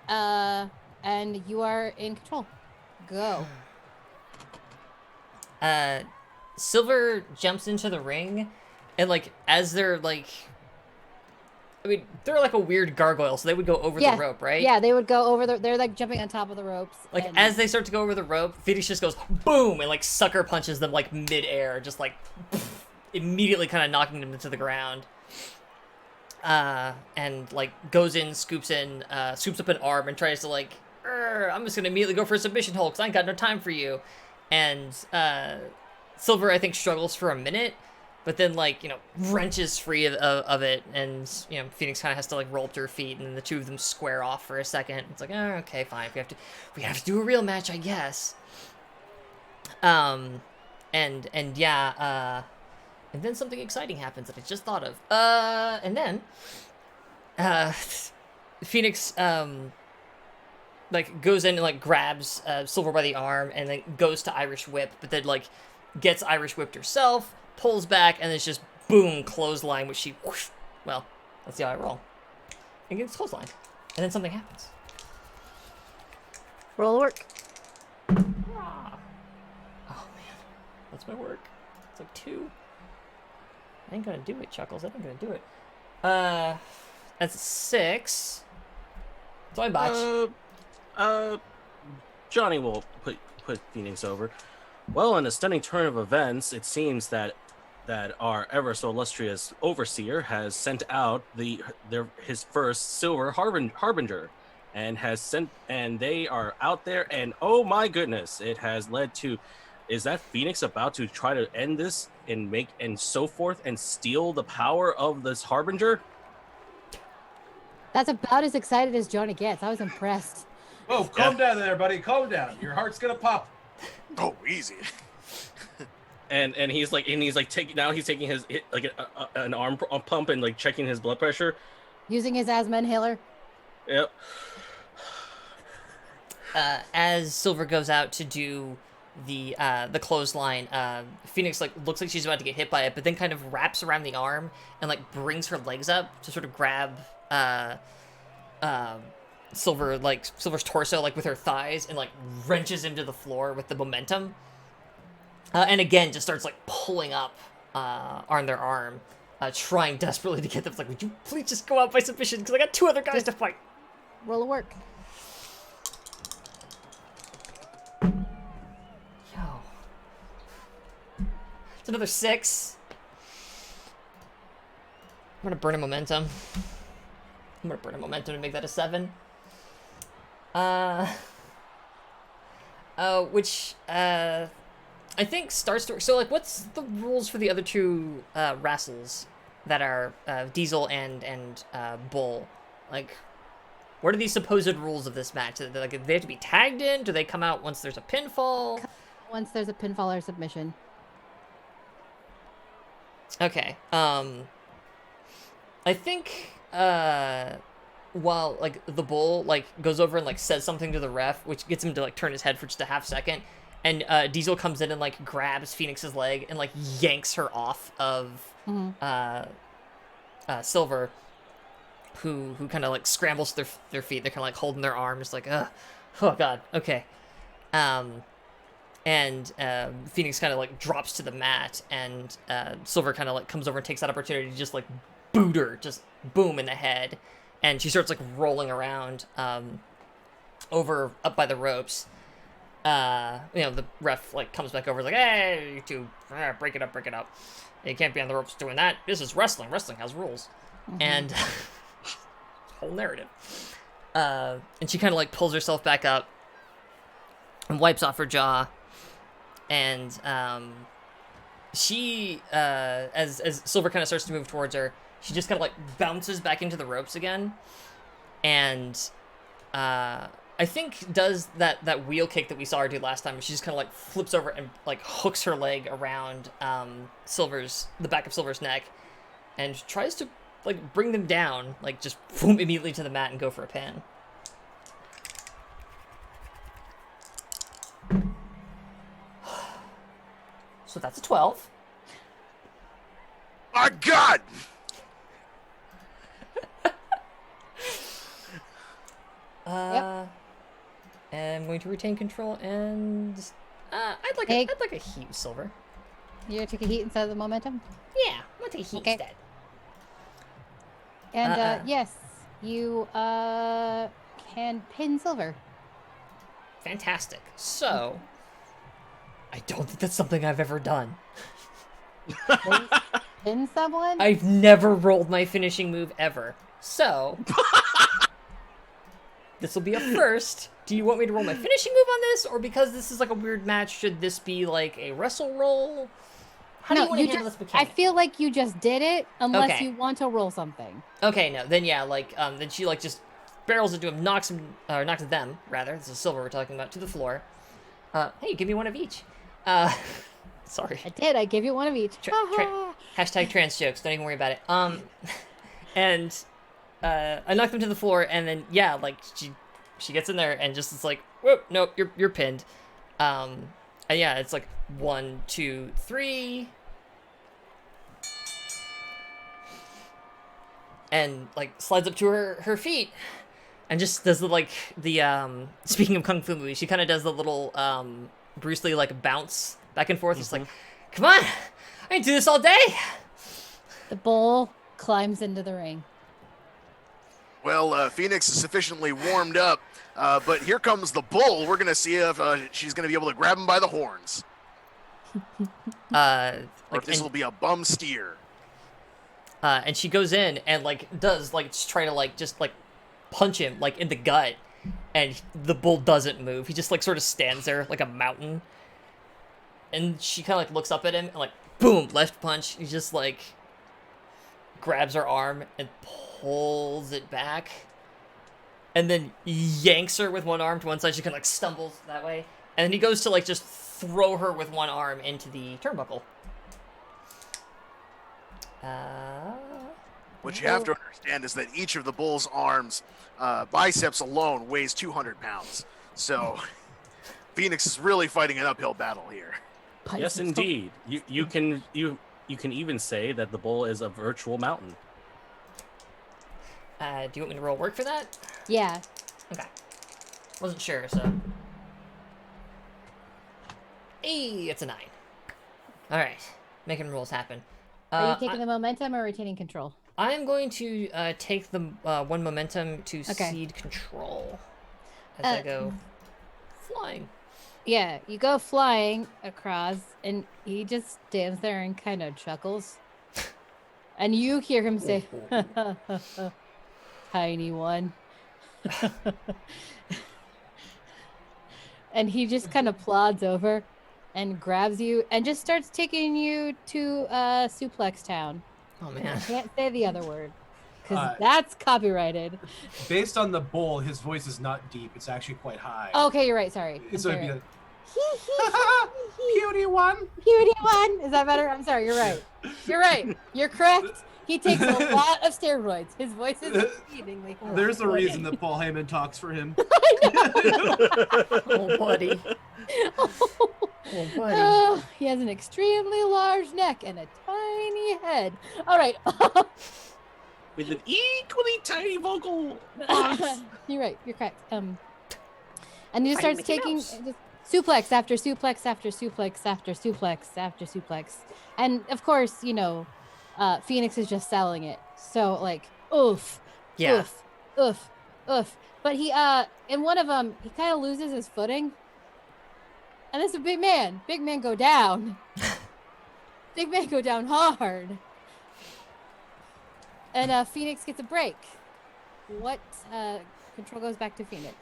And you are in control. Go. Silver jumps into the ring, and like as they're like, I mean, they're like a weird gargoyle, so they would go over Yeah. the rope, right? Yeah, they would go over they're like jumping on top of the ropes. Like and- as they start to go over the rope, Phoenix just goes boom and like sucker punches them like mid-air, just like immediately kind of knocking them into the ground. And like goes in, scoops up an arm and tries to like, I'm just gonna immediately go for a submission hold because I ain't got no time for you. And Silver, I think, struggles for a minute, but then like, you know, wrenches free of it, and you know, Phoenix kind of has to like roll up to her feet, and then the two of them square off for a second. It's like, oh, okay, fine, we have to do a real match, I guess. And yeah, and then something exciting happens that I just thought of. And then Phoenix like goes in and like grabs Silver by the arm and then goes to Irish Whip, but then like gets Irish Whipped herself, pulls back, and it's just boom, clothesline, which she whoosh, well, let's see how I roll. And gets clothesline. And then something happens. roll work. Oh man. That's my work. It's like 2. I ain't gonna do it, Chuckles. I ain't gonna do it. That's 6. So I botch. Johnny will put Phoenix over. Well, in a stunning turn of events, it seems that our ever so illustrious overseer has sent out his first silver harbinger, and they are out there, and oh my goodness, it has led to. Is that Phoenix about to try to end this and so forth and steal the power of this harbinger? That's about as excited as Johnny gets. I was impressed. Oh, calm down there, buddy. Calm down. Your heart's gonna pop. Oh, easy. And he's taking his an arm pump and like checking his blood pressure. Using his asthma inhaler. Yep. As Silver goes out to do the clothesline, Phoenix like looks like she's about to get hit by it, but then kind of wraps around the arm and like brings her legs up to sort of grab Silver's torso like with her thighs and like wrenches him to the floor with the momentum. And again just starts like pulling up on their arm, trying desperately to get them. It's like, would you please just go out by submission because I got 2 other guys to fight. Roll a work. It's another 6. I'm gonna burn a momentum. To make that a 7. Which I think starts to. So like, what's the rules for the other 2 wrestles that are Diesel and Bull? Like, what are these supposed rules of this match? Like, do they have to be tagged in? Do they come out once there's a pinfall? Once there's a pinfall or submission. Okay. I think while like the Bull like goes over and like says something to the ref, which gets him to like turn his head for just a half second, and Diesel comes in and like grabs Phoenix's leg and like yanks her off of Silver, who kind of like scrambles to their feet. They're kind of like holding their arms like, oh god, okay. And Phoenix kind of like drops to the mat, and Silver kind of like comes over and takes that opportunity to just like boot her, just boom in the head, and she starts like rolling around up by the ropes. The ref like comes back over like, hey, you two, break it up. You can't be on the ropes doing that. This is wrestling. Wrestling has rules, and whole narrative. And she kind of like pulls herself back up and wipes off her jaw. And she, as Silver kind of starts to move towards her, she just kind of like bounces back into the ropes again, and I think does that wheel kick that we saw her do last time. She just kind of like flips over and like hooks her leg around the back of Silver's neck, and tries to like bring them down, like just boom immediately to the mat and go for a pin. So that's a 12. My God! Yep. And I'm going to retain control, and I'd like a heat, Silver. You take a heat instead of the momentum? Yeah, take heat Okay. instead. And yes, you can pin silver. Fantastic. So, I don't think that's something I've ever done. Pin someone? I've never rolled my finishing move ever. So, this will be a first. Do you want me to roll my finishing move on this, or because this is like a weird match, should this be like a wrestle roll? How do you want to handle this I mechanic? feel like you just did it, unless Okay. you want to roll something. Okay, no, then yeah, like, then she like just barrels into him, knocks them rather. This is silver we're talking about, to the floor. Hey, give me one of each. Sorry. I did. I gave you one of each. Hashtag trans jokes. Don't even worry about it. And I knocked him to the floor, and then yeah, like she gets in there and just is like, whoop, nope, you're pinned. And yeah, it's like 1, 2, 3. And like slides up to her feet, and just does the speaking of kung fu movies, she kind of does the little Bruce Lee like bounce back and forth. It's like, come on, I can do this all day. The bull climbs into the ring. Well, Phoenix is sufficiently warmed up, but here comes the bull. We're gonna see if she's gonna be able to grab him by the horns, or if this will be a bum steer. And she goes in and like does like just try to like just like punch him like in the gut, and the bull doesn't move. He just like sort of stands there like a mountain. And she kind of like looks up at him and like boom, left punch. He just like grabs her arm and pulls it back, and then yanks her with one arm to one side. She kind of like stumbles that way, and then he goes to like just throw her with one arm into the turnbuckle. What you have to understand is that each of the bull's arms, biceps alone, weighs 200 pounds. So Phoenix is really fighting an uphill battle here. Yes, indeed. You can even say that the bull is a virtual mountain. Do you want me to roll work for that? Yeah. Okay. Wasn't sure, so. Hey, it's a 9. All right, making rolls happen. Are you taking the momentum or retaining control? I'm going to take the one momentum to Okay. cede control as I go flying. Yeah, you go flying across, and he just stands there and kind of chuckles. And you hear him say, "Tiny one." And he just kind of plods over and grabs you and just starts taking you to Suplex Town. Oh I man. can't say the other word because that's copyrighted. Based on the bull, his voice is not deep. It's actually quite high. Okay, you're right. Sorry. It's I'm going to be sorry. a cutie one. Cutie one. Is that better? I'm sorry. You're right. You're right. You're correct. He takes a lot of steroids. His voice is exceedingly hoarse. There's a reason that Paul Heyman talks for him. Oh buddy. Oh buddy. Oh, he has an extremely large neck and a tiny head. All right. With an equally tiny vocal box. You're right. You're correct. And he just Tiny starts Mickey taking Mouse. just suplex after suplex after suplex after suplex after suplex, and of course, you know, Phoenix is just selling it. So like, oof, Yeah. oof, oof, oof. But he, in one of them, he kind of loses his footing, and it's a big man. Big man go down. Big man go down hard. And Phoenix gets a break. What control goes back to Phoenix?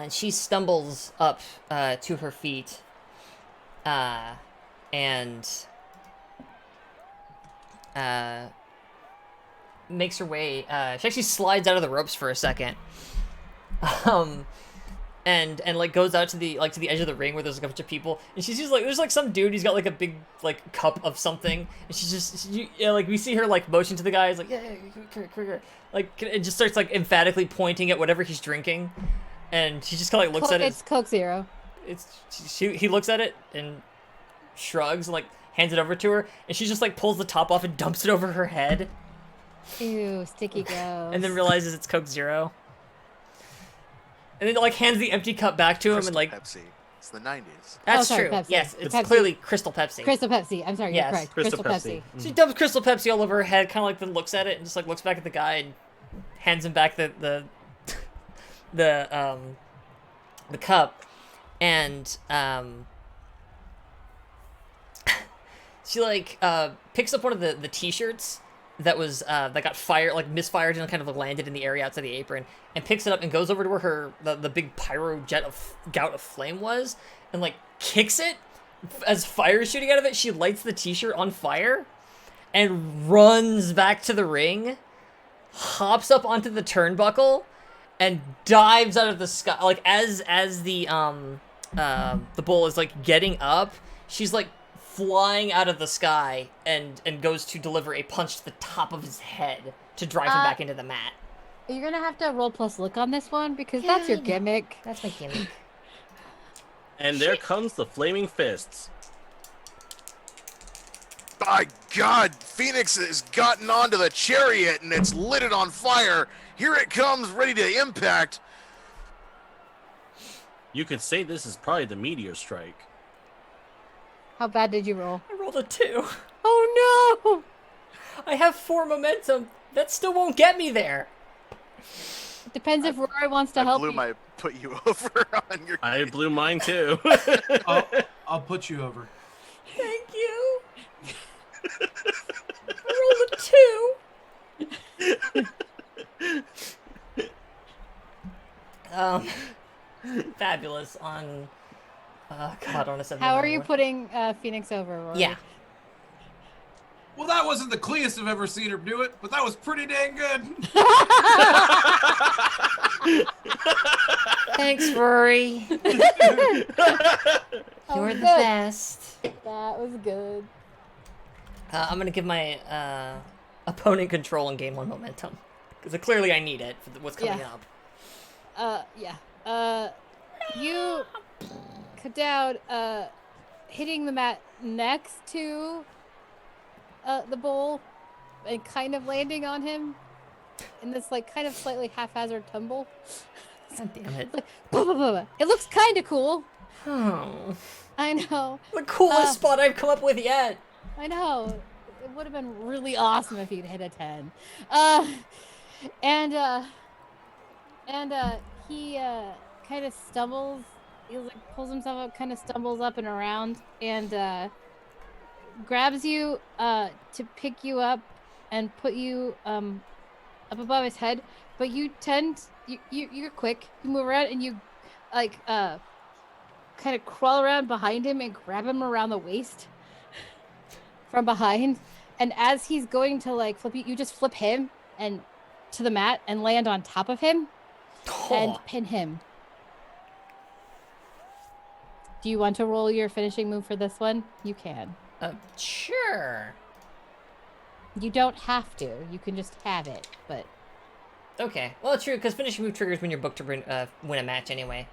She stumbles up to her feet, and makes her way. She actually slides out of the ropes for a second, and like goes out to the edge of the ring where there's like a bunch of people, and she's just like, there's like some dude who's got like a big like cup of something, and she's just like we see her like motion to the guys like like and just starts like emphatically pointing at whatever he's drinking. And she just kind of like looks at it. It's Coke Zero. He looks at it and shrugs and like hands it over to her, and she just like pulls the top off and dumps it over her head, Ew, sticky gross. and then realizes it's Coke Zero. And then like hands the empty cup back to him and Crystal like Pepsi. It's the 90s. That's sorry, true. Pepsi. Yes, it's Pepsi. clearly Crystal Pepsi. Crystal Pepsi. I'm sorry, Yes. you're correct. Crystal Crystal Pepsi. Pepsi. She dumps Crystal Pepsi all over her head, kind of like then looks at it and just like looks back at the guy and hands him back the cup, and she like picks up one of the t-shirts that was that got fired, like misfired and kind of landed in the area outside the apron, and picks it up and goes over to where the big pyro gout of flame was, and like kicks it as fire is shooting out of it. She lights the t-shirt on fire and runs back to the ring, hops up onto the turnbuckle, and dives out of the sky. Like as the bull is like getting up, she's like flying out of the sky and goes to deliver a punch to the top of his head to drive him back into the mat. You're gonna have to roll plus look on this one because that's your gimmick. That's my gimmick. And there comes the flaming fists. By God, Phoenix has gotten onto the chariot and it's lit it on fire. Here it comes, ready to impact. You could say this is probably the meteor strike. How bad did you roll? I rolled a 2. Oh no! I have 4 momentum. That still won't get me there. It depends if Rory wants to I help blew you. my put you over on your. I blew mine too. I'll put you over. Thank you. I rolled a 2. Fabulous on. God, on a 7. How are you putting Phoenix over, Rory? Yeah. Well, that wasn't the cleanest I've ever seen her do it, but that was pretty dang good. Thanks, Rory. That You're was the good. best. That was good. I'm gonna give my opponent control and gain 1 momentum because clearly I need it for what's coming Yeah. up. Yeah. You cut down, hitting the mat next to the bull and kind of landing on him in this like kind of slightly haphazard tumble. God damn it. Blah, blah, blah, blah. It looks kind of cool. Oh, I know. the coolest spot I've come up with yet. I know. It would have been really awesome if he'd hit a 10. He kind of stumbles. He like pulls himself up, kind of stumbles up and around, and grabs you to pick you up and put you up above his head. But you're quick. You move around and you like kind of crawl around behind him and grab him around the waist from behind. And as he's going to like flip you just flip him and to the mat and land on top of him and pin him. Do you want to roll your finishing move for this one? You can. Sure. You don't have to. You can just have it, but Okay. Well, it's true because finishing move triggers when you're booked to win a match anyway,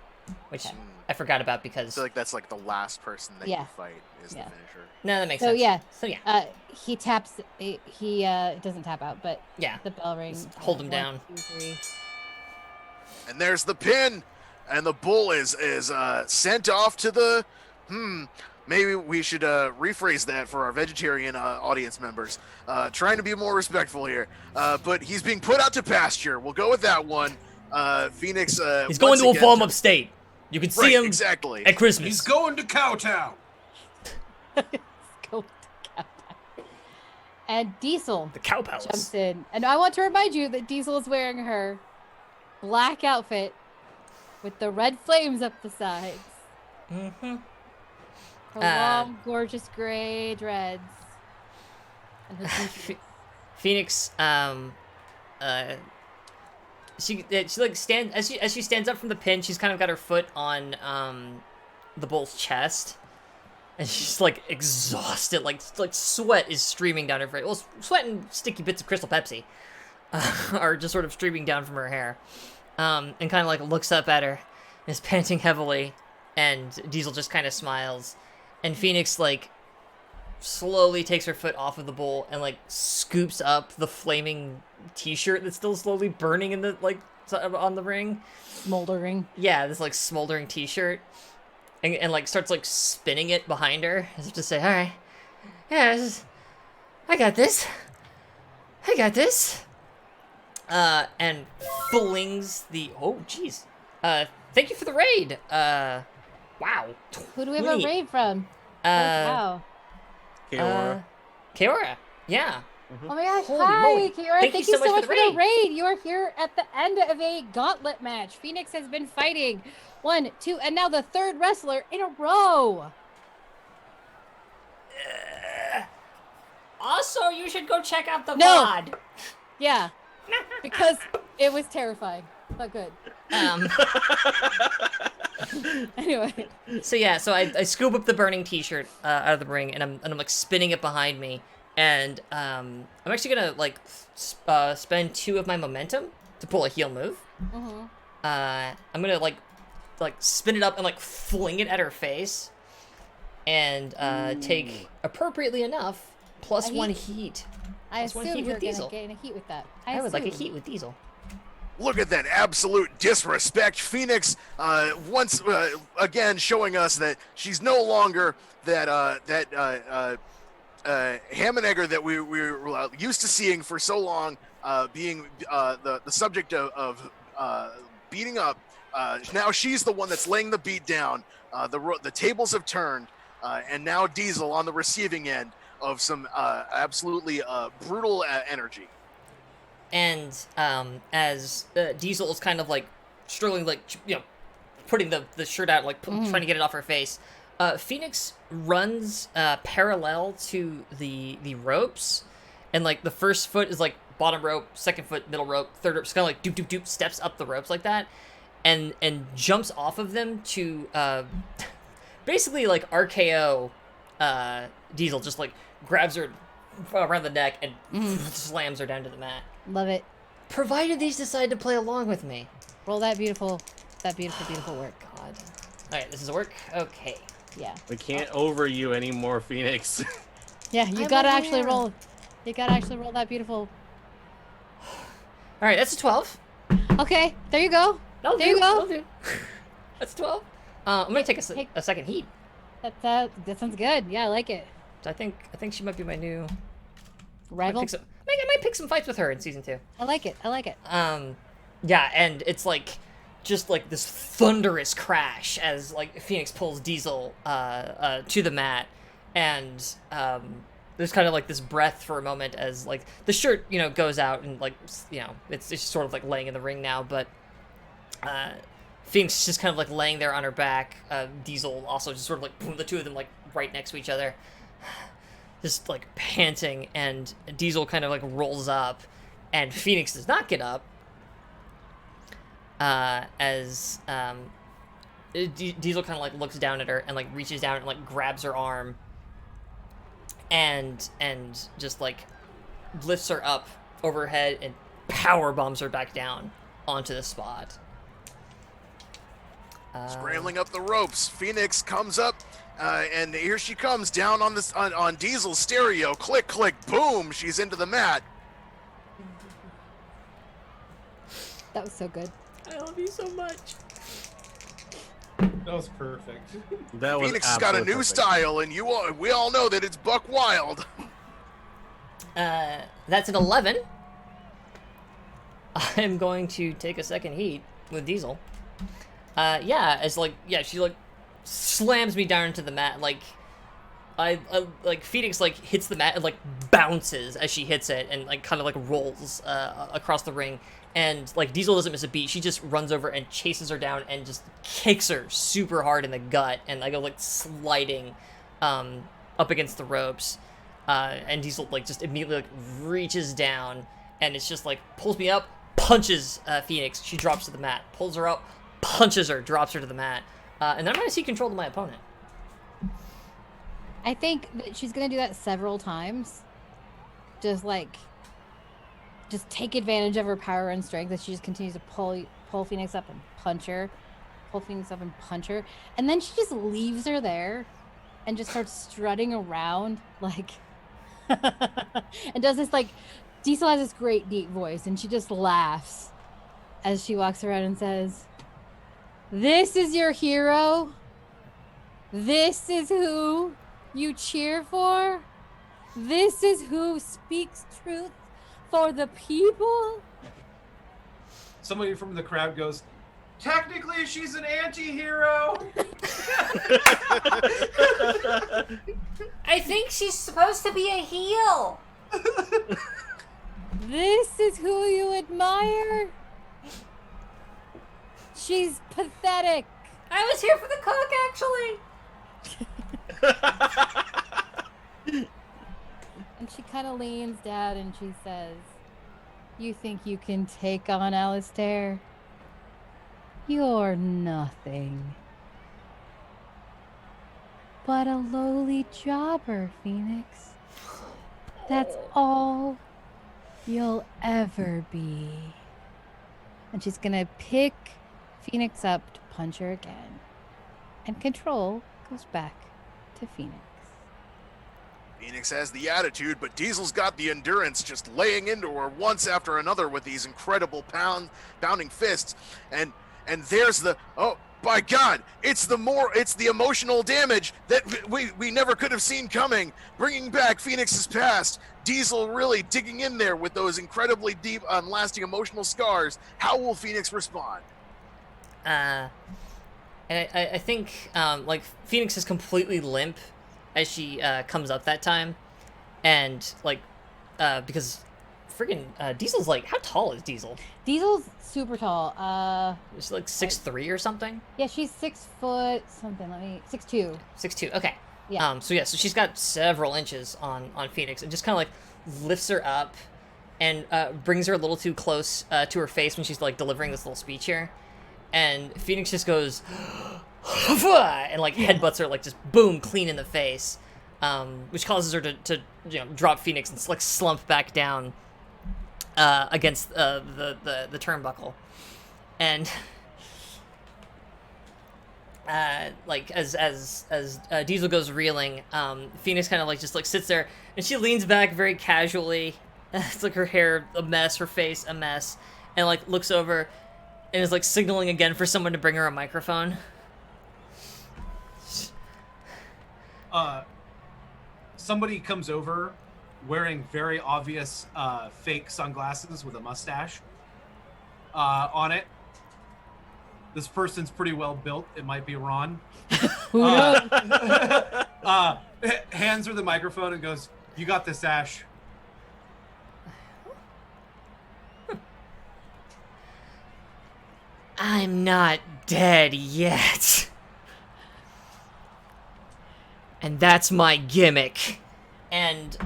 which Okay. I forgot about I because. feel like that's like the last person that Yeah. you fight is Yeah. the finisher. No, that makes so sense. yeah. So yeah. He taps. He doesn't tap out, but Yeah. the bell rings. Just hold him 1, down. 2, 3. And there's the pin, and the bull is sent off to the. Maybe we should rephrase that for our vegetarian audience members. Trying to be more respectful here, but he's being put out to pasture. We'll go with that one. Phoenix. He's going once to a again farm upstate. You can see Right, him exactly. at Christmas. He's going to Cowtown. Go to Cow. And Diesel the Cow Palace. jumps in, and I want to remind you that Diesel is wearing her black outfit with the red flames up the sides. Mm-hmm. Her long, gorgeous gray dreads. And her t-shirt. Phoenix, she like stands as she stands up from the pin. She's kind of got her foot on the bull's chest, and she's like exhausted, like sweat is streaming down her face. Well, sweat and sticky bits of Crystal Pepsi are just sort of streaming down from her hair, and kind of like looks up at her, and is panting heavily, and Diesel just kind of smiles, and Phoenix like slowly takes her foot off of the bull and like scoops up the flaming t-shirt that's still slowly burning in the like on the ring. Smoldering. Yeah, this like smoldering t-shirt, and like starts like spinning it behind her as if to say, "All right, yeah, I got this. I got this." And flings the jeez. Thank you for the raid. Wow. Who do we have a 20. raid from? Uh, Wow. Keora. Keora. Yeah. Oh my gosh, Holy hi, moly. Kiora. Thank Thank you you so so much much for for the the raid. You are here at the end of a gauntlet match. Phoenix has been fighting 1, 2, and now the third wrestler in a row. Also, you should go check out the No. VOD. Yeah, because it was terrifying, but good. Anyway, So yeah, so I scoop up the burning T-shirt out of the ring, and I'm like spinning it behind me, and I'm actually gonna like spend 2 of my momentum to pull a heel move. I'm gonna like spin it up and like fling it at her face, and take appropriately enough plus A 1 heat? heat. I Plus 1 assumed heat you were with going Diesel. to get in a heat with that. I would like a assumed. heat with Diesel. Look at that absolute disrespect. Phoenix once again showing us that she's no longer that ham and egger that we were used to seeing for so long, being the subject of beating up. Now she's the one that's laying the beat down. The tables have turned, and now Diesel on the receiving end of some absolutely brutal energy. And as Diesel is kind of like struggling, like putting the shirt out, like trying to get it off her face, Phoenix runs parallel to the ropes, and like the first foot is like bottom rope, second foot middle rope, third rope, kind of like doop doop doop steps up the ropes like that, and jumps off of them to basically like RKO Diesel, just like grabs her around the neck and slams her down to the mat. Love it. Provided these decide to play along with me. Roll that beautiful work. God. Alright, this is a work? Okay. Yeah. We can't over you anymore, Phoenix. Yeah, you I'm gotta aware. actually roll. You gotta actually roll that beautiful. Alright, that's a 12. Okay, there you go. That'll There do. you go. That'll do. That's 12. I'm gonna take a second heat. That sounds good. Yeah, I like it. So I think she might be my new. Rival. I might pick some fights with her in season 2. I like it. I like it. Yeah, and it's like just like this thunderous crash as like Phoenix pulls Diesel to the mat, and there's kind of like this breath for a moment as like the shirt goes out, and like it's just sort of like laying in the ring now, but Phoenix is just kind of like laying there on her back. Diesel also just sort of like boom, the two of them like right next to each other, just like panting, and Diesel kind of like rolls up, and Phoenix does not get up. As Diesel kind of like looks down at her and like reaches down and like grabs her arm, and just like lifts her up over her head and power bombs her back down onto the spot. Scrambling up the ropes, Phoenix comes up, and here she comes down on this on Diesel's stereo. Click, click, boom! She's into the mat. That was so good. I love you so much. That was perfect. That was Phoenix has got a absolutely new perfect. style, and we all know that it's buck wild. That's an 11. I'm going to take a second heat with Diesel. She like slams me down into the mat. Like I like Phoenix like hits the mat and like bounces as she hits it, and like kind of like rolls across the ring. And like Diesel doesn't miss a beat. She just runs over and chases her down and just kicks her super hard in the gut, and I go like sliding up against the ropes. And Diesel like just immediately like reaches down, and it's just like pulls me up, punches Phoenix. She drops to the mat. Pulls her up, punches her, drops her to the mat. And then I'm gonna see control of my opponent. I think that she's gonna do that several times. Just take advantage of her power and strength, that she just continues to pull Phoenix up and punch her, and then she just leaves her there, and just starts strutting around like, and does this like, Diesel has this great deep voice, and she just laughs as she walks around and says, "This is your hero." This is who you cheer for? This is who speaks truth for the people? Somebody from the crowd goes, technically she's an anti-hero. I think she's supposed to be a heel. This is who you admire? She's pathetic. I was here for the cook, actually. And she kind of leans down and she says, you think you can take on Alistair? You're nothing but a lowly jobber, Phoenix. That's all you'll ever be. And she's gonna pick Phoenix up to punch her again. And control goes back to Phoenix. Phoenix has the attitude, but Diesel's got the endurance, just laying into her once after another with these incredible pounding fists. And there's the, oh by God, it's the emotional damage that we never could have seen coming, bringing back Phoenix's past. Diesel really digging in there with those incredibly deep, lasting emotional scars. How will Phoenix respond? And I think like Phoenix is completely limp as she comes up that time, and like because friggin' Diesel's like, how tall is Diesel? Diesel's super tall. She's like 6'3" or something. Yeah, she's 6 foot something. 6'2". 6'2". Okay. Yeah. So she's got several inches on Phoenix, and just kind of like lifts her up and brings her a little too close to her face when she's like delivering this little speech here, and Phoenix just goes and like headbutts her like just boom clean in the face, which causes her to drop Phoenix and like slump back down against the turnbuckle, and like as Diesel goes reeling, Phoenix kind of like just like sits there and she leans back very casually. It's like her hair a mess, her face a mess, and like looks over and is like signaling again for someone to bring her a microphone. Somebody comes over wearing very obvious fake sunglasses with a mustache on it. This person's pretty well built. It might be Ron. Who knows? Hands her the microphone and goes, "You got this, Ash." I'm not dead yet. And that's my gimmick. And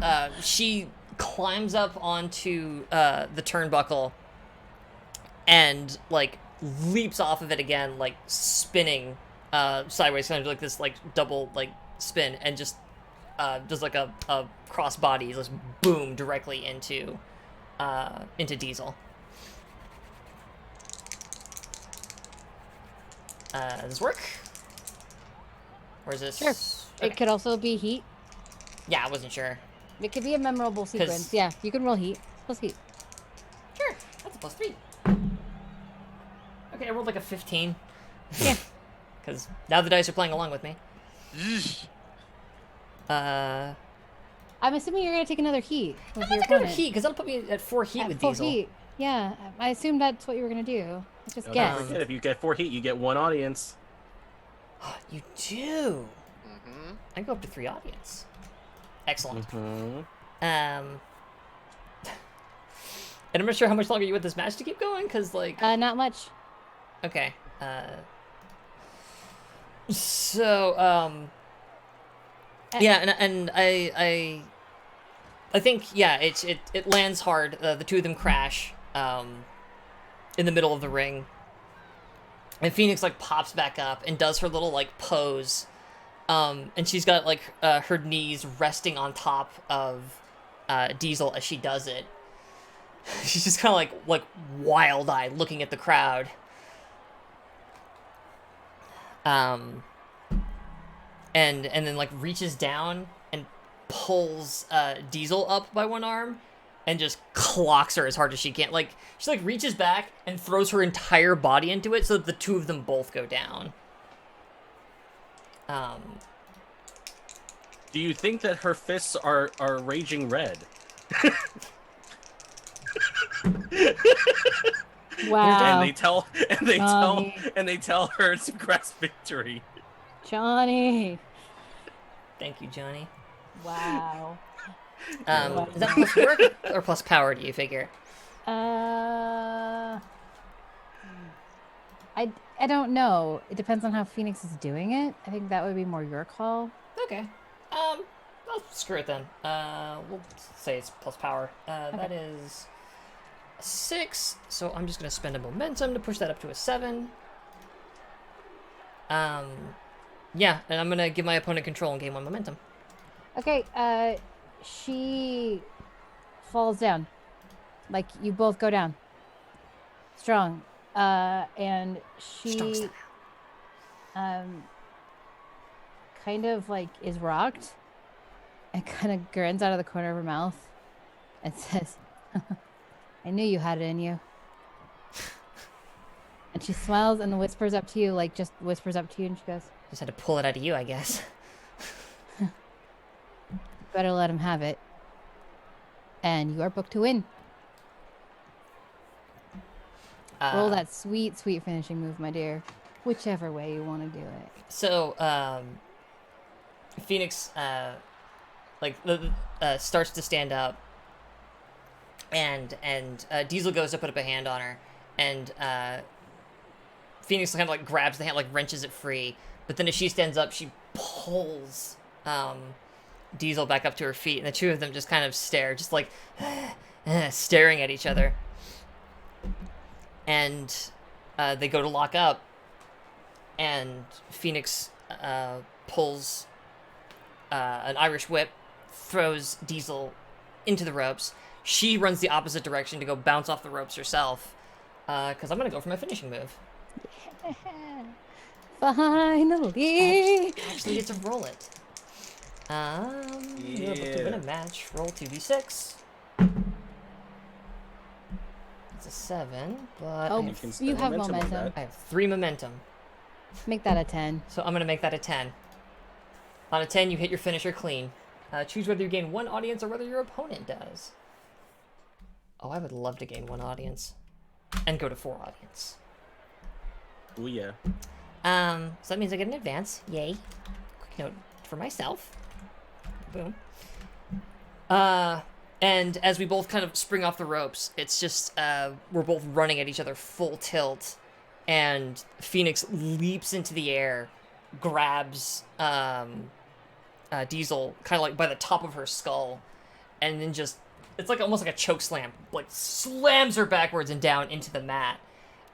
she climbs up onto the turnbuckle and like leaps off of it again, like spinning sideways, kind of like this like double like spin, and just does like a cross body, just boom directly into Diesel. Does this work? Or is this? Sure. Okay. It could also be heat. Yeah, I wasn't sure. It could be a memorable sequence. Yeah, you can roll heat. Plus heat. Sure, that's a +3. Okay, I rolled like a 15. Yeah. Because now the dice are playing along with me. I'm assuming you're gonna take another heat with I'm your not gonna opponent. heat, because that'll put me at 4 heat At with full Diesel. heat. Yeah, I assumed that's what you were gonna do. Let's just Don't guess. forget, if you get 4 heat, you get 1 audience. You do? Mm-hmm. I can go up to 3 audience. Excellent. Mm-hmm. And I'm not sure how much longer you want this match to keep going, because, like... Not much. Okay. Yeah, and I think, yeah, it lands hard. The two of them crash in the middle of the ring. And Phoenix, like, pops back up and does her little, like, pose. And she's got, like, her knees resting on top of Diesel as she does it. She's just kind of, like wild-eyed looking at the crowd. And then, like, reaches down and pulls Diesel up by one arm and just clocks her as hard as she can. Like, she, like, reaches back and throws her entire body into it so that the two of them both go down. Do you think that her fists are raging red? Wow. And they tell her to grasp victory. Johnny. Thank you, Johnny. Wow. Is that plus work or plus power, do you figure? I don't know. It depends on how Phoenix is doing it. I think that would be more your call. Okay. Well, screw it then. We'll say it's plus power. That is a 6, so I'm just gonna spend a momentum to push that up to a 7. Yeah, and I'm gonna give my opponent control and gain 1 momentum. Okay, she falls down. Like, you both go down. Strong. And Strong she, style. kind of, like, is rocked and kind of grins out of the corner of her mouth and says, I knew you had it in you. And she smiles and whispers up to you, like, just whispers up to you, and she goes, Just had to pull it out of you, I guess. better let him have it. And you are booked to win. Roll that sweet, sweet finishing move, my dear. Whichever way you want to do it. So, Phoenix, starts to stand up, and Diesel goes to put up a hand on her, and Phoenix kind of like grabs the hand, like wrenches it free, but then as she stands up, she pulls Diesel back up to her feet, and the two of them just kind of stare, just like staring at each other, and they go to lock up, and Phoenix pulls an Irish whip, throws Diesel into the ropes. She runs the opposite direction to go bounce off the ropes herself, because I'm going to go for my finishing move. Finally! Actually, get to roll it. You're able to win a match. Roll 2d6. It's a 7, but Oh, You can you spend have momentum on momentum. that. I have 3 momentum. Make that a 10. So I'm going to make that a 10. On a 10, you hit your finisher clean. Choose whether you gain 1 audience or whether your opponent does. Oh, I would love to gain 1 audience. And go to 4 audience. Ooh, yeah. So that means I get an advance. Yay. Quick note for myself. Boom. And as we both kind of spring off the ropes, it's just, we're both running at each other full tilt. And Phoenix leaps into the air, grabs Diesel kind of like by the top of her skull, and then just, it's like almost like a choke slam, like slams her backwards and down into the mat,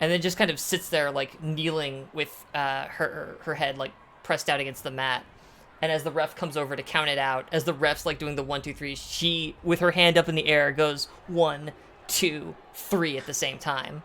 and then just kind of sits there like kneeling with her head like pressed out against the mat. And as the ref comes over to count it out, as the ref's like doing the 1, 2, 3, she, with her hand up in the air, goes 1, 2, 3 at the same time.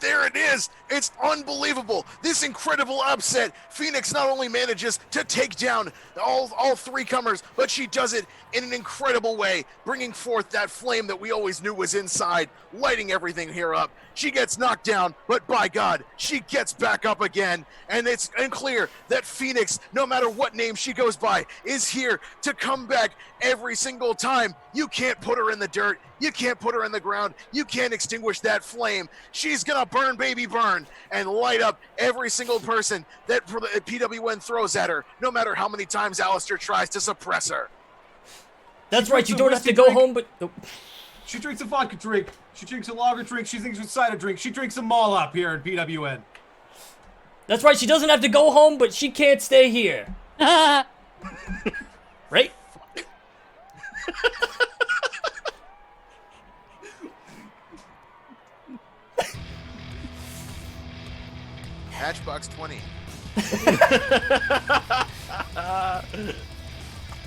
There it is! It's unbelievable! This incredible upset! Phoenix not only manages to take down all 3 comers, but she does it in an incredible way, bringing forth that flame that we always knew was inside, lighting everything here up. She gets knocked down, but by God, she gets back up again, and it's clear that Phoenix, no matter what name she goes by, is here to come back every single time. You can't put her in the dirt. You can't put her in the ground. You can't extinguish that flame. She's gonna burn, baby, burn, and light up every single person that PWN throws at her, no matter how many times Alistair tries to suppress her. That's right, you a don't have to whiskey go drink. home, but... Oh. She drinks a vodka drink. She drinks a lager drink. She drinks a cider drink. She drinks them all up here in PWN. That's right, she doesn't have to go home, but she can't stay here. Right? Matchbox 20.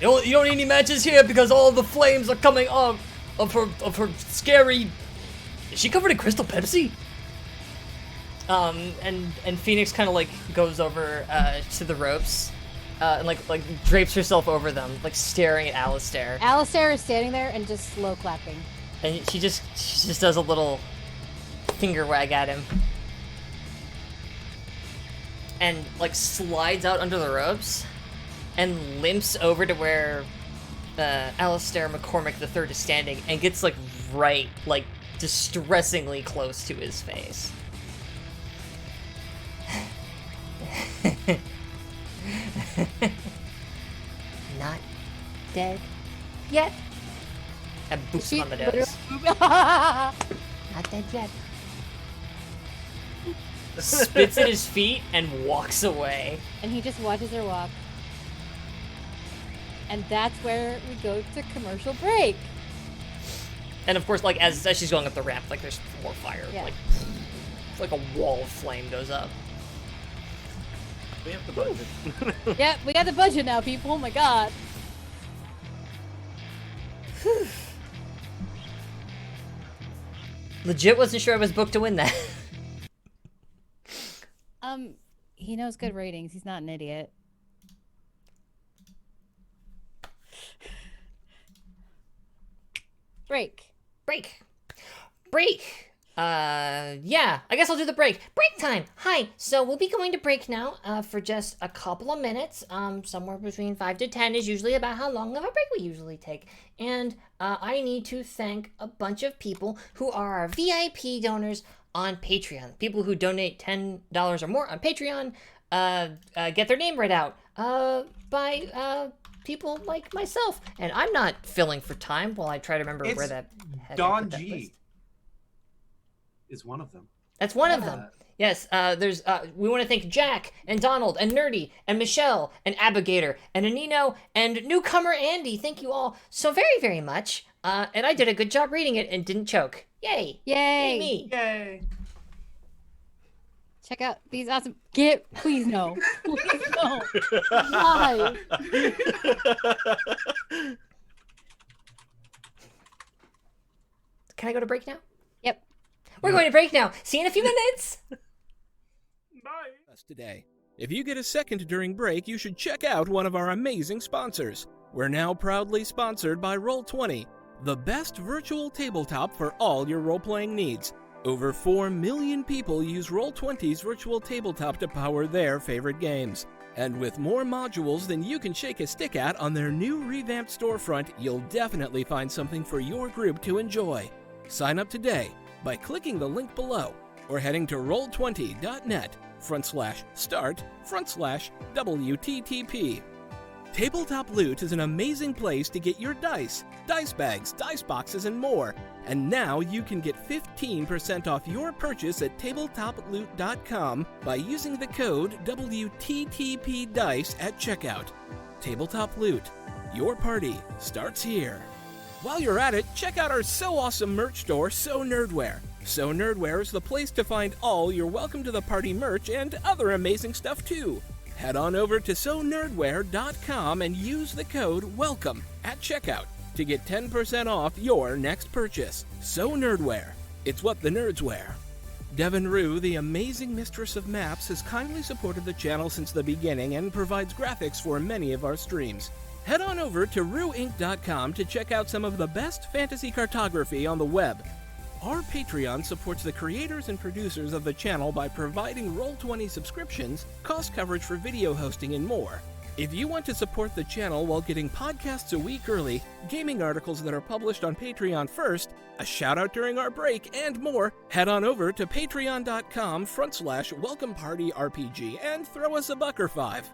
You don't need any matches here because all the flames are coming off of her scary... Is she covered in Crystal Pepsi? And Phoenix kind of like goes over to the ropes, and like drapes herself over them, like staring at Alistair. Alistair is standing there and just slow clapping. And she just does a little finger wag at him. and like slides out under the ropes and limps over to where Alistair McCormick III is standing and gets like right, like distressingly close to his face. Not dead yet. And boops him on the nose. Not dead yet. Spits at his feet and walks away. And he just watches her walk. And that's where we go to commercial break. And of course, like as she's going up the ramp, like there's more fire. Yeah. Like it's like a wall of flame goes up. We have the budget. Yep, we got the budget now, people. Oh my god. Legit wasn't sure I was booked to win that. He knows good ratings. He's not an idiot. Break. Break. Yeah, I guess I'll do the break. Break time. Hi. So we'll be going to break now, for just a couple of minutes. Somewhere between 5 to 10 is usually about how long of a break we usually take. And, I need to thank a bunch of people who are our VIP donors on Patreon. People who donate $10 or more on Patreon, get their name read out, by, people like myself. And I'm not filling for time while I try to remember It's where that heck I Don put that G list. is one of them. That's one of them. Yes, there's, we want to thank Jack, and Donald, and Nerdy, and Michelle, and Abigator, and Anino, and newcomer Andy. Thank you all so very, very much. And I did a good job reading it and didn't choke. Yay! Yay! Me! Yay! Check out these awesome. Please no. Please no. Why? Can I go to break now? Yep. We're going to break now. See you in a few minutes. Bye. Today. If you get a second during break, you should check out one of our amazing sponsors. We're now proudly sponsored by Roll20, the best virtual tabletop for all your role-playing needs. Over 4 million people use Roll20's virtual tabletop to power their favorite games. And with more modules than you can shake a stick at on their new revamped storefront, you'll definitely find something for your group to enjoy. Sign up today by clicking the link below or heading to roll20.net/start/WTTP. Tabletop Loot is an amazing place to get your dice bags, dice boxes, and more. And now you can get 15% off your purchase at tabletoploot.com by using the code WTTPDICE at checkout. Tabletop Loot. Your party starts here. While you're at it, check out our so awesome merch store, So Nerdware. So Nerdware is the place to find all your Welcome to the Party merch and other amazing stuff too. Head on over to sonerdware.com and use the code WELCOME at checkout to get 10% off your next purchase. So Nerdware. It's what the nerds wear. Devin Rue, the amazing mistress of maps, has kindly supported the channel since the beginning and provides graphics for many of our streams. Head on over to rueinc.com to check out some of the best fantasy cartography on the web. Our Patreon supports the creators and producers of the channel by providing Roll20 subscriptions, cost coverage for video hosting, and more. If you want to support the channel while getting podcasts a week early, gaming articles that are published on Patreon first, a shout out during our break, and more, head on over to patreon.com/welcomepartyrpg and throw us a buck or $5.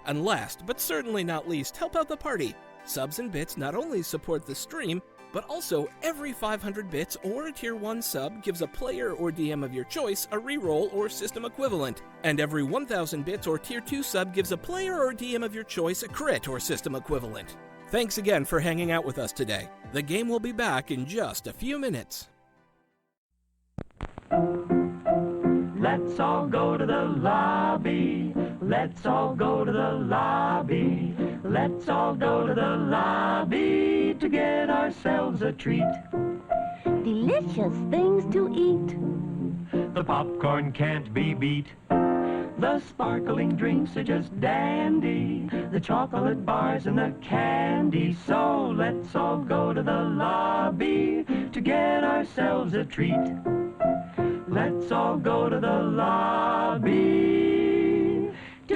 And last, but certainly not least, help out the party. Subs and bits not only support the stream, but also every 500 bits or a tier 1 sub gives a player or DM of your choice a reroll or system equivalent, and every 1000 bits or tier 2 sub gives a player or DM of your choice a crit or system equivalent. Thanks again for hanging out with us today. The game will be back in just a few minutes. Let's all go to the lobby. Let's all go to the lobby. Let's all go to the lobby to get ourselves a treat. Delicious things to eat. The popcorn can't be beat. The sparkling drinks are just dandy. The chocolate bars and the candy. So let's all go to the lobby to get ourselves a treat. Let's all go to the lobby.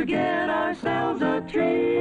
get ourselves a treat.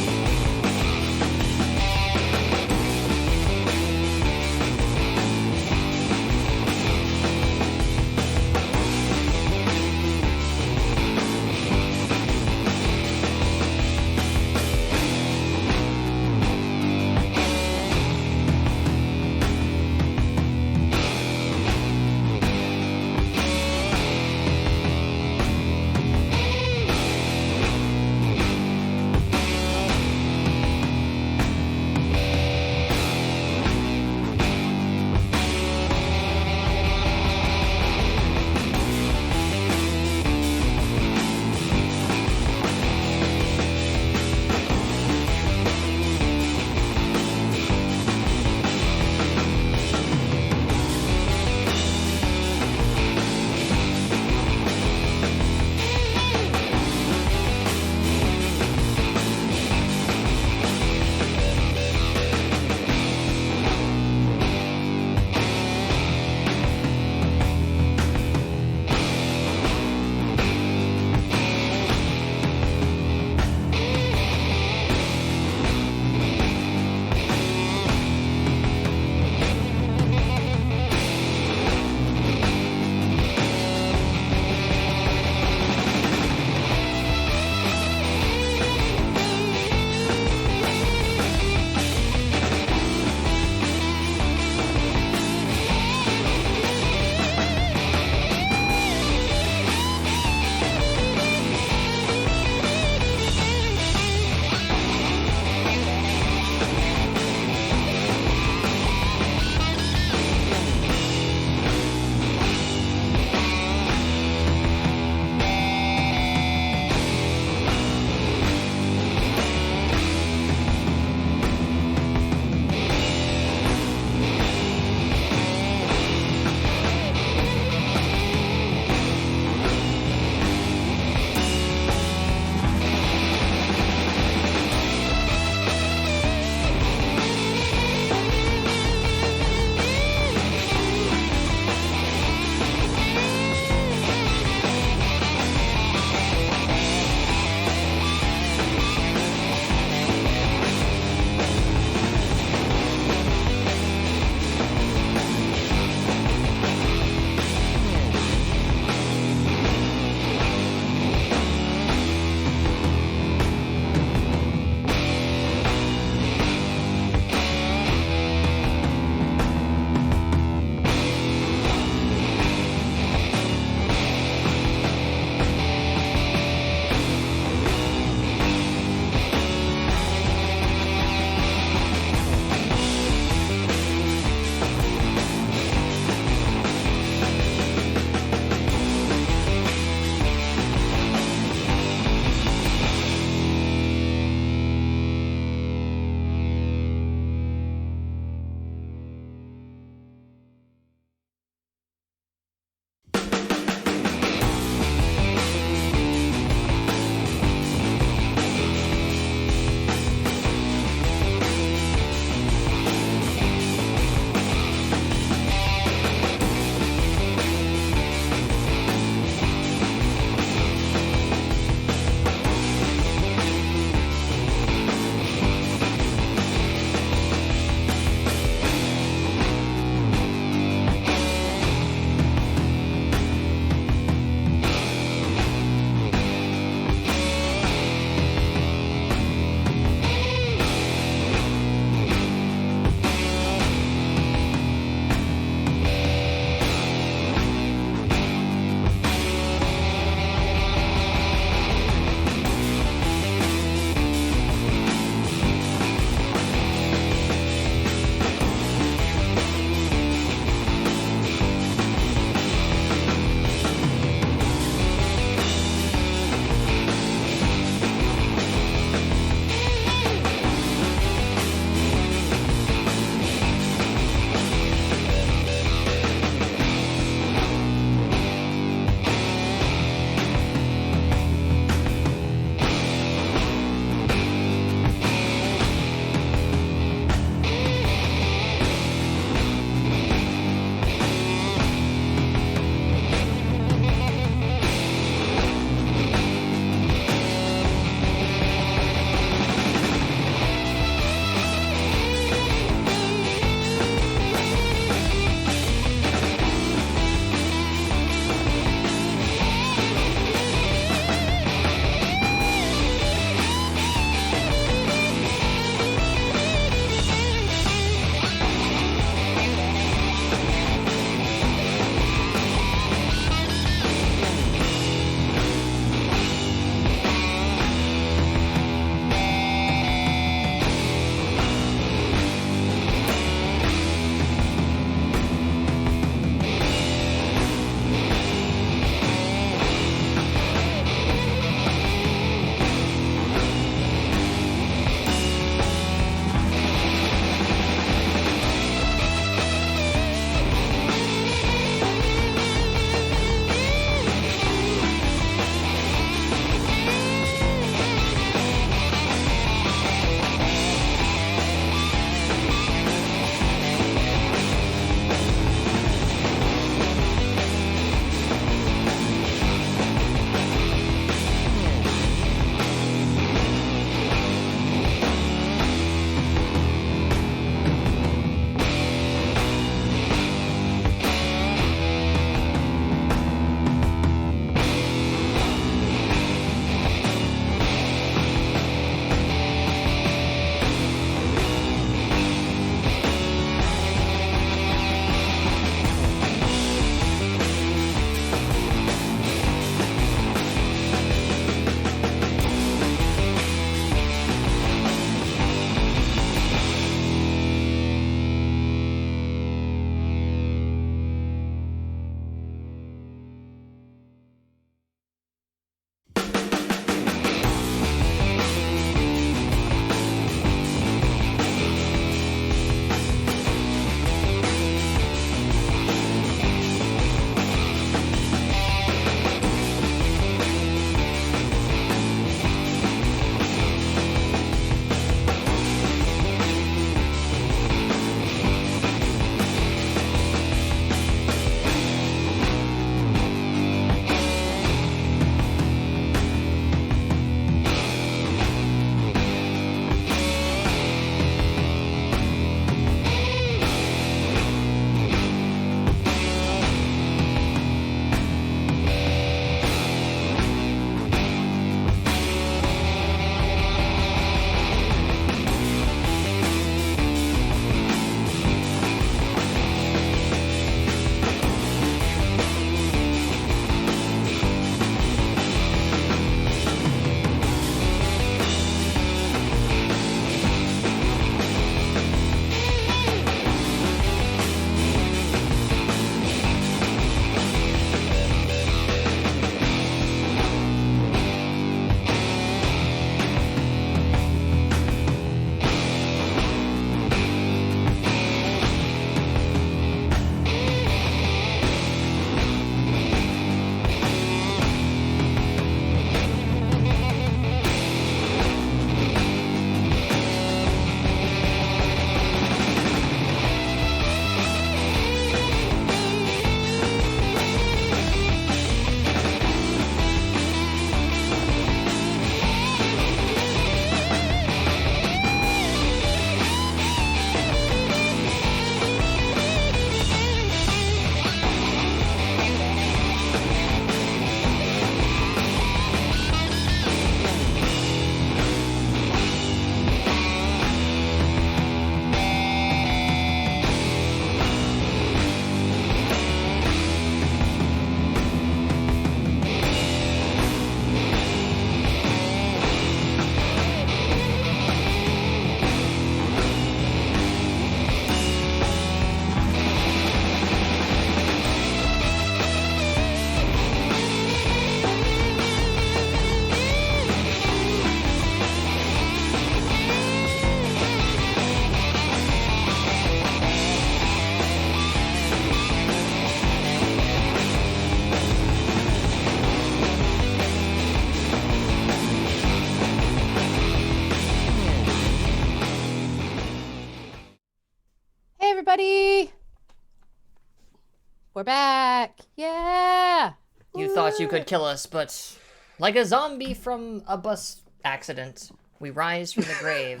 We're back. Yeah. You thought you could kill us, but like a zombie from a bus accident, we rise from the grave,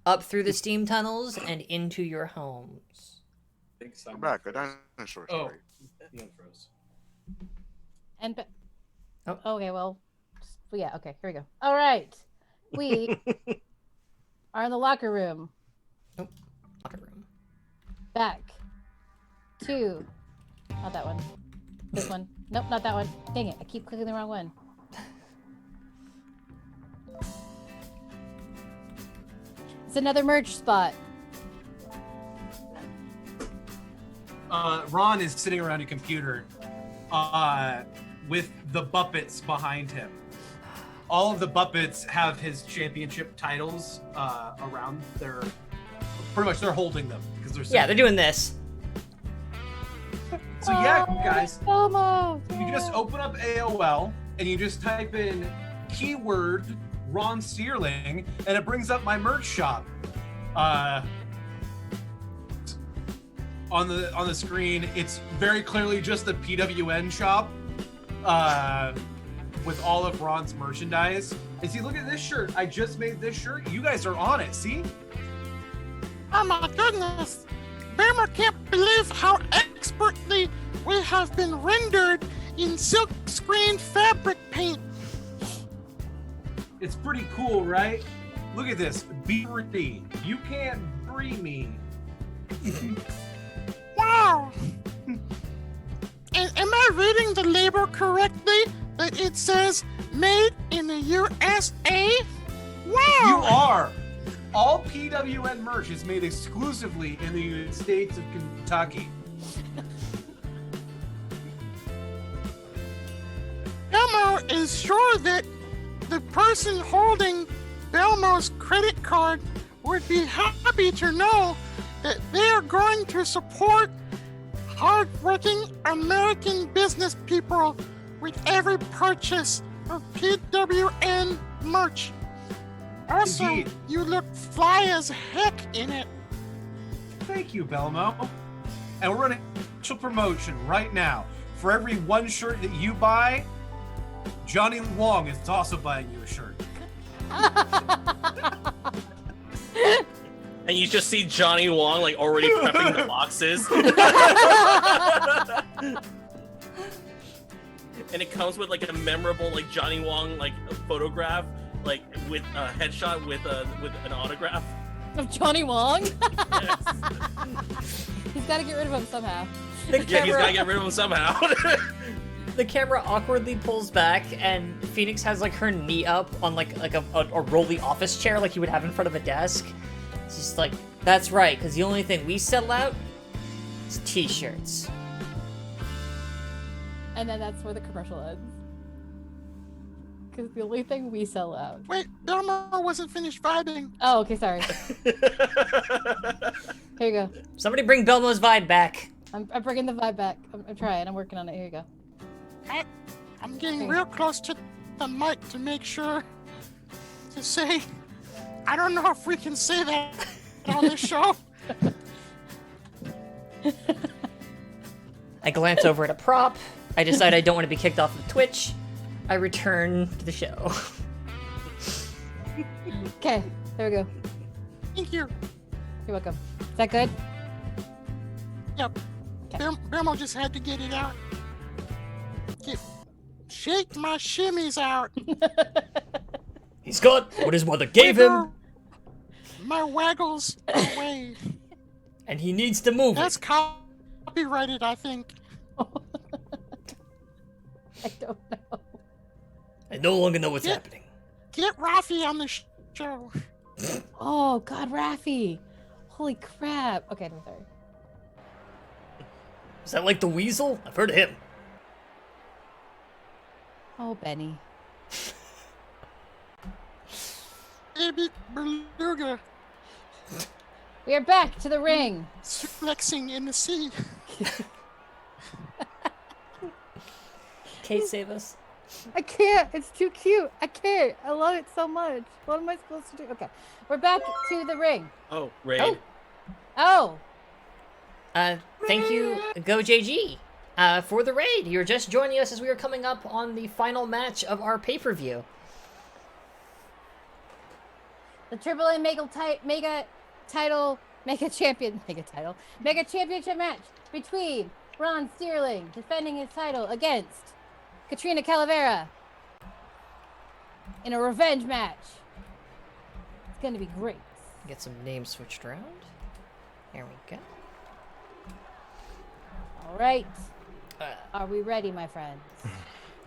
up through the steam tunnels and into your homes. We're back. A dinosaur Oh, story. no, froze. And Oh. okay, well, yeah, okay, here we go. All right, we are in the locker room. Oh, locker room. Back to not that one. This one. Nope, not that one. Dang it! I keep clicking the wrong one. It's another merch spot. Ron is sitting around a computer with the Buppets behind him. All of the Buppets have his championship titles around their... Pretty much they're holding them. Because they're Yeah, they're doing this. So yeah, guys, Elmo. you just open up AOL and you just type in keyword Ron Searling and it brings up my merch shop. On the screen, it's very clearly just the PWN shop with all of Ron's merchandise. And see, look at this shirt. I just made this shirt. You guys are on it. See? Oh my goodness! Boomer can't believe how expertly we have been rendered in silk screen fabric paint. It's pretty cool, right? Look at this. B-free. You can't free me. Wow! Am I reading the label correctly? That it says made in the USA? Wow! You are. All PWN merch is made exclusively in the United States of Kentucky. Elmo is sure that the person holding Belmo's credit card would be happy to know that they are going to support hard-working American business people with every purchase of PWN merch. Also, Indeed. you look fly as heck in it. Thank you, Belmo. And we're running a special promotion right now. For every one shirt that you buy, Johnny Wong is also buying you a shirt. And you just see Johnny Wong like already prepping the boxes. And it comes with like a memorable like Johnny Wong like photograph, like with a headshot with an autograph. Of Johnny Wong? Yes. He's got to get rid of him somehow. The Yeah, he's camera, gotta get rid of him somehow. the camera awkwardly pulls back, and Phoenix has like her knee up on like a rolly office chair, like you would have in front of a desk. It's just like, that's right, because the only thing we sell out is t-shirts. And then that's where the commercial ends. Because the only thing we sell out. Wait, Belmo wasn't finished vibing. Oh, okay, sorry. Here you go. Somebody bring Belmo's vibe back. I'm bringing the vibe back. I'm trying. I'm working on it. Here you go. I'm getting real close to the mic to make sure to say, I don't know if we can say that on this show. I glance over at a prop. I decide I don't want to be kicked off of Twitch. I return to the show. Okay, there we go. Thank you. You're welcome. Is that good? Yep. Belmo just had to get it out. Shake my shimmies out. He's got what his mother gave him, My waggles away. and he needs to move That's it. copyrighted, I think. I don't know. I no longer know what's happening. Get Rafi on the show. Oh, God, Raffi. Holy crap. Okay, I'm sorry. Is that like the weasel? I've heard of him. Oh, Benny. Baby beluga We are back to the ring. flexing in the sea. Kate, save us. I can't. It's too cute. I can't. I love it so much. What am I supposed to do? Okay. We're back to the ring. Oh, Raid. Oh. Thank you, Go JG. for the raid. You're just joining us as we are coming up on the final match of our pay-per-view. The AAA Mega Championship match between Ron Sterling defending his title against Katrina Calavera in a revenge match. It's gonna be great. Get some names switched around. There we go. All right. Are we ready, my friends?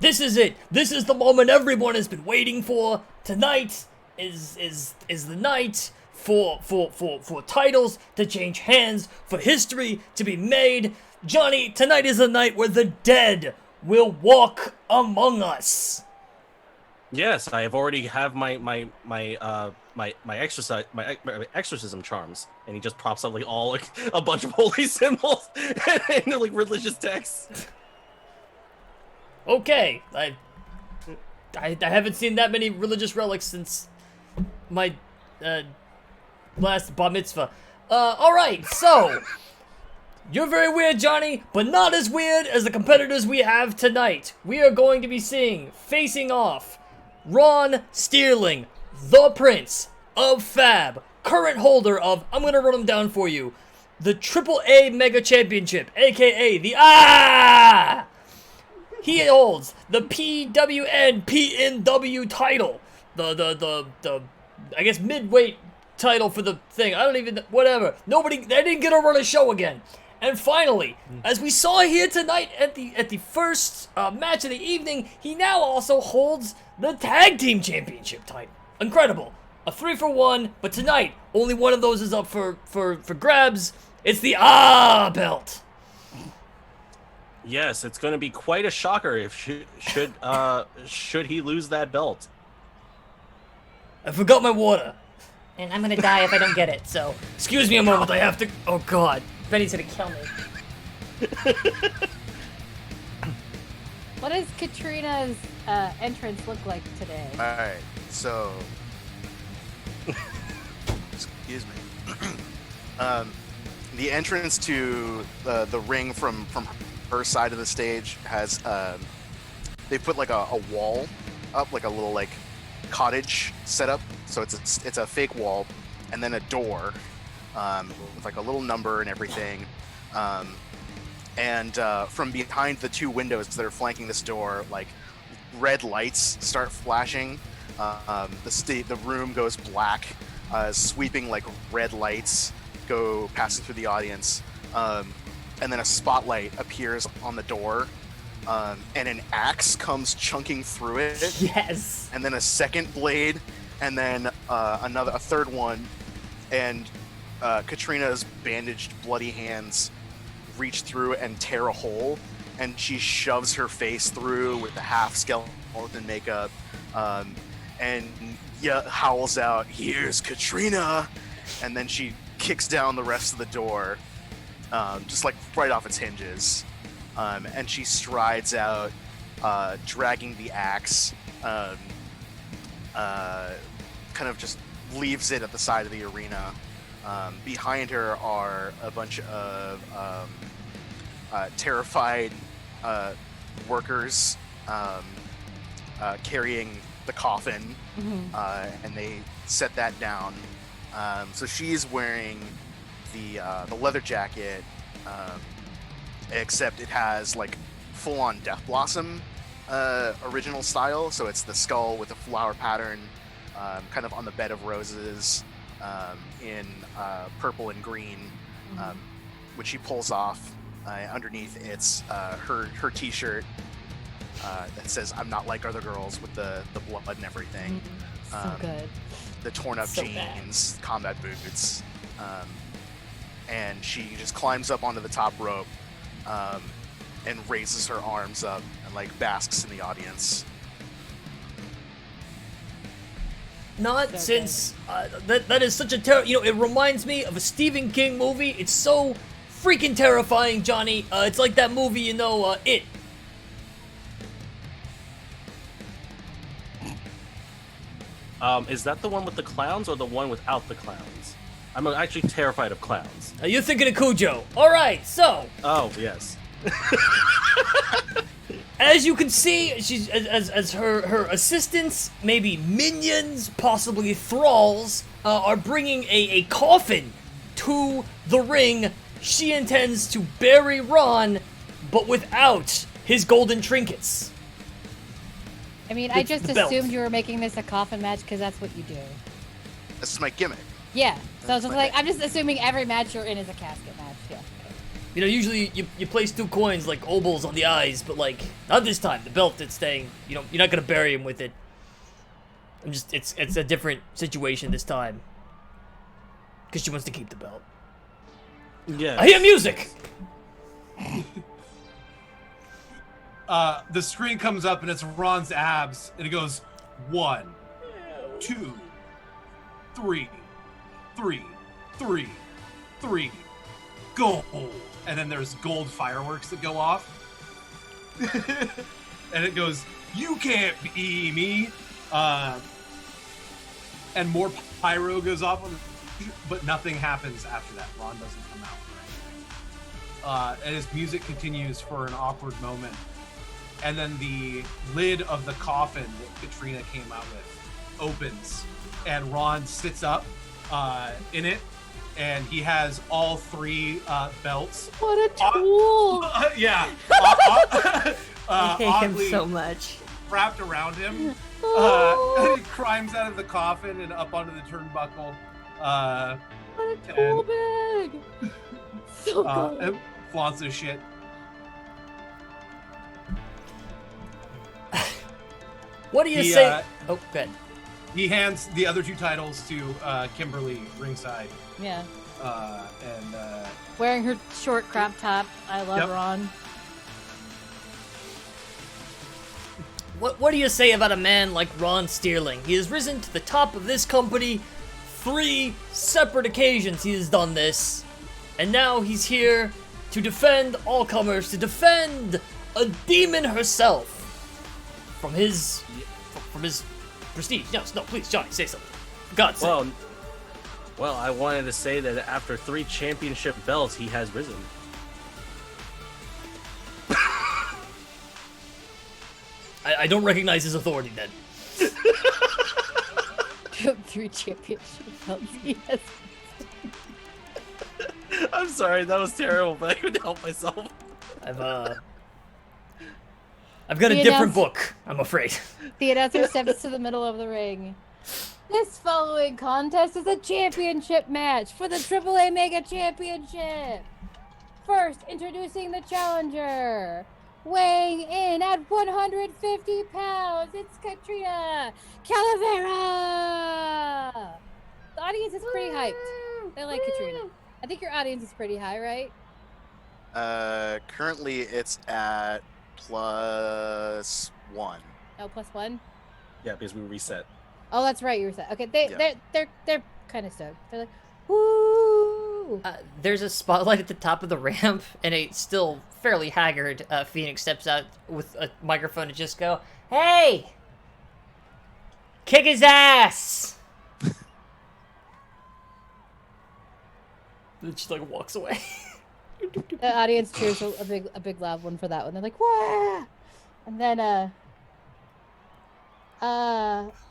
This is it. This is the moment everyone has been waiting for. Tonight is the night for titles to change hands, for history to be made. Johnny, tonight is the night where the dead will walk among us. Yes, I have already have my exorcism charms, and he just props up like all like a bunch of holy symbols and like religious texts. Okay, I haven't seen that many religious relics since my last bar mitzvah. All right, so you're very weird, Johnny, but not as weird as the competitors we have tonight. We are going to be seeing facing off Ron Sterling, the Prince of Fab, current holder of, I'm going to run them down for you, the AAA Mega Championship, aka the He holds the PWN-PNW title, the I guess midweight title for the thing. I don't even, whatever. They didn't get to run a show again. And finally, as we saw here tonight at the first match of the evening, he now also holds the Tag Team Championship title. Incredible. A 3-for-1, but tonight, only one of those is up for grabs. It's the belt. Yes, it's going to be quite a shocker if should he lose that belt. I forgot my water. And I'm gonna die if I don't get it, so... Excuse me a moment, I have to... Oh, God. Benny's gonna kill me. What does Katrina's entrance look like today? All right, so excuse me. The entrance to the ring from her side of the stage has they put like a wall up, like a little like cottage setup. So it's a fake wall, and then a door with like a little number and everything. And from behind the two windows that are flanking this door, like red lights start flashing. The room goes black, sweeping like red lights go passing through the audience. And then a spotlight appears on the door, and an axe comes chunking through it. Yes. And then a second blade, and then a third one, and Katrina's bandaged, bloody hands reach through and tear a hole, and she shoves her face through with the half skeleton makeup, and howls out, "Here's Katrina!" And then she kicks down the rest of the door, just like right off its hinges, and she strides out, dragging the axe, kind of just leaves it at the side of the arena. Behind her are a bunch of terrified workers carrying the coffin, and they set that down. So she's wearing the leather jacket, except it has like full-on Death Blossom original style. So it's the skull with a flower pattern, kind of on the bed of roses, in purple and green, which she pulls off. Underneath it's her t-shirt that says "I'm not like other girls" with the blood and everything. So good. The torn up So jeans, combat boots, and she just climbs up onto the top rope, and raises her arms up and like basks in the audience. Not since that is such a it reminds me of a Stephen King movie. It's so freaking terrifying, Johnny. It's like that movie, It. Is that the one with the clowns or the one without the clowns? I'm actually terrified of clowns. You're thinking of Cujo. All right, so. Oh yes. As you can see, she's as her assistants, maybe minions, possibly thralls, are bringing a coffin to the ring. She intends to bury Ron, but without his golden trinkets. I mean, I just the belt. assumed you were making this a coffin match because that's what you do. This is my gimmick. Yeah. So I was just my like, thing. I'm just assuming every match you're in is a casket match. Yeah. You know, usually you place 2 coins like obols on the eyes, but like not this time. The belt it's staying. You know, you're not gonna bury him with it. It's a different situation this time. Because she wants to keep the belt. Yeah. I hear music. The screen comes up and it's Ron's abs, and it goes 1, 2, 3, 3, 3, 3, gold. And then there's gold fireworks that go off. And it goes, you can't be me. And more pyro goes off, but nothing happens after that. Ron doesn't come out. And his music continues for an awkward moment. And then the lid of the coffin that Katrina came out with opens, and Ron sits up in it, and he has all 3 belts. What a tool! Yeah. I hate him oddly so much. wrapped around him. Oh. He climbs out of the coffin and up onto the turnbuckle. What a tool bag! So cool. And flaunts his shit. What do you He, say? Oh, good. He hands the other 2 titles to Kimberly ringside. Yeah. And Wearing her short crop top. I love Yep. Ron. What do you say about a man like Ron Steerling? He has risen to the top of this company 3 separate occasions he has done this. And now he's here to defend all comers, to defend a demon herself from his prestige. No, please, Johnny, say something. For God's sake. Well, I wanted to say that after 3 championship belts, he has risen. I don't recognize his authority then. 3 championship belts. Yes. I'm sorry, that was terrible, but I couldn't help myself. I've got a The different announce- book, I'm afraid. The announcer steps to the middle of the ring. This following contest is a championship match for the AAA Mega Championship. First, introducing the challenger. Weighing in at 150 pounds, it's Katrina Calavera. The audience is pretty hyped. They like Katrina. I think your audience is pretty high, right? Currently it's at +1. Oh, +1? Yeah, because we reset. Oh, that's right, you were set. Okay, Yeah. they're kind of stoked. They're like, woo! There's a spotlight at the top of the ramp, and a still fairly haggard Phoenix steps out with a microphone to just go, "Hey! Kick his ass!" And she like walks away. The audience cheers a big loud one for that one. They're like, "Wah!" And then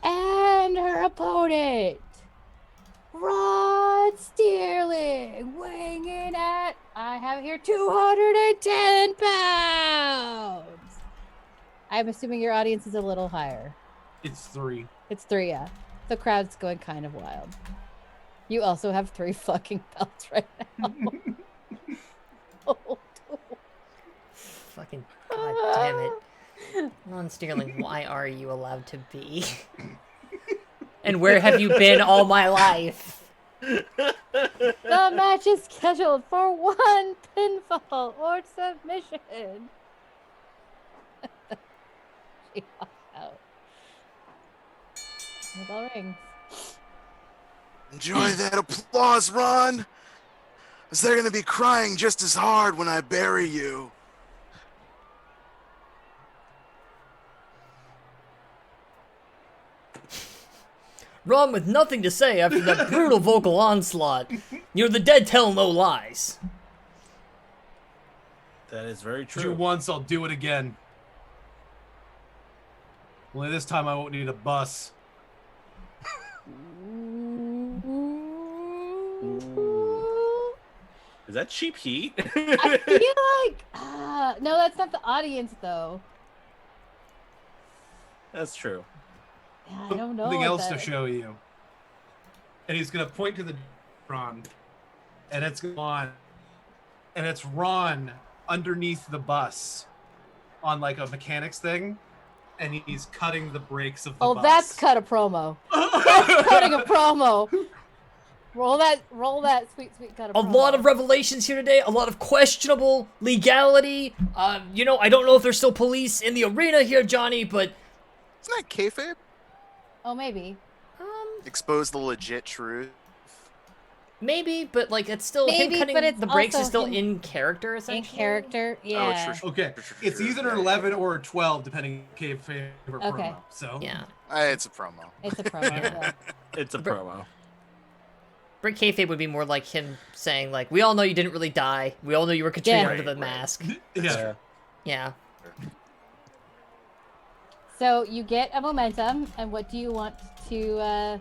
and her opponent, Rod Steerling, weighing in at, I have here, 210 pounds. I'm assuming your audience is a little higher. it's 3. It's 3, yeah. The crowd's going kind of wild. You also have 3 fucking belts right now. Oh, Fucking goddamn it. Ron Steerling, why are you allowed to be? And where have you been all my life? the match is scheduled for 1 pinfall or submission. She walks out. The bell rings. Enjoy that applause, Ron. As they're gonna be crying just as hard when I bury you. Ron with nothing to say after that brutal vocal onslaught. You know, the dead tell no lies. That is very Do true. once, I'll do it again. Only this time I won't need a bus. Is that cheap heat? I feel like no, that's not the audience though. That's true. Yeah, I don't know. Something what else that to is. show you. And he's gonna point to the Ron, and it's Ron, and it's Ron underneath the bus, on like a mechanics thing, and he's cutting the brakes of the bus. Oh, that's cut a promo. That's cutting a promo. Roll that, sweet cut a A promo. lot of revelations here today, a lot of questionable legality. You know, I don't know if there's still police in the arena here, Johnny, but... Isn't that kayfabe? Oh, maybe. Expose the legit truth. Maybe, but like it's still Maybe, him cutting but it's the brakes is also still him in character, in essentially. character. Yeah. Okay, it's either an 11 or a 12, depending on kayfabe or Okay. promo. So Yeah. It's a promo. It's a promo. Yeah. It's a promo. Brick kayfabe would be more like him saying, like, we all know you didn't really die. We all know you were Katrina Yeah. under the mask. yeah. Yeah. So you get a momentum, and what do you want to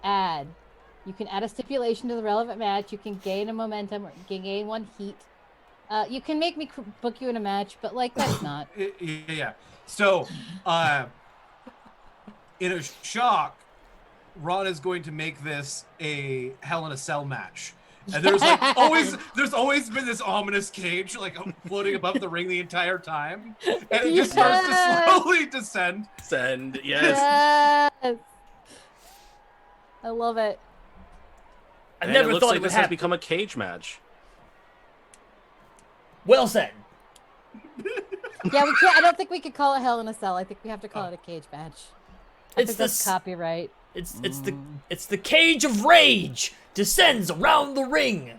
add? You can add a stipulation to the relevant match. You can gain a momentum, or you can gain 1 heat. You can make me book you in a match, but like that's not. Yeah. So, in a shock, Ron is going to make this a Hell in a Cell match. And there's always been this ominous cage like floating above the ring the entire time, and it just starts to slowly descend. Send, yes. Yes. I love it. I And never it looks thought like it would this has happen. become a cage match. Well said. Yeah, we can't. I don't think we could call it Hell in a Cell. I think we have to call it a cage match. I It's think that's the copyright. It's the cage of rage descends around the ring.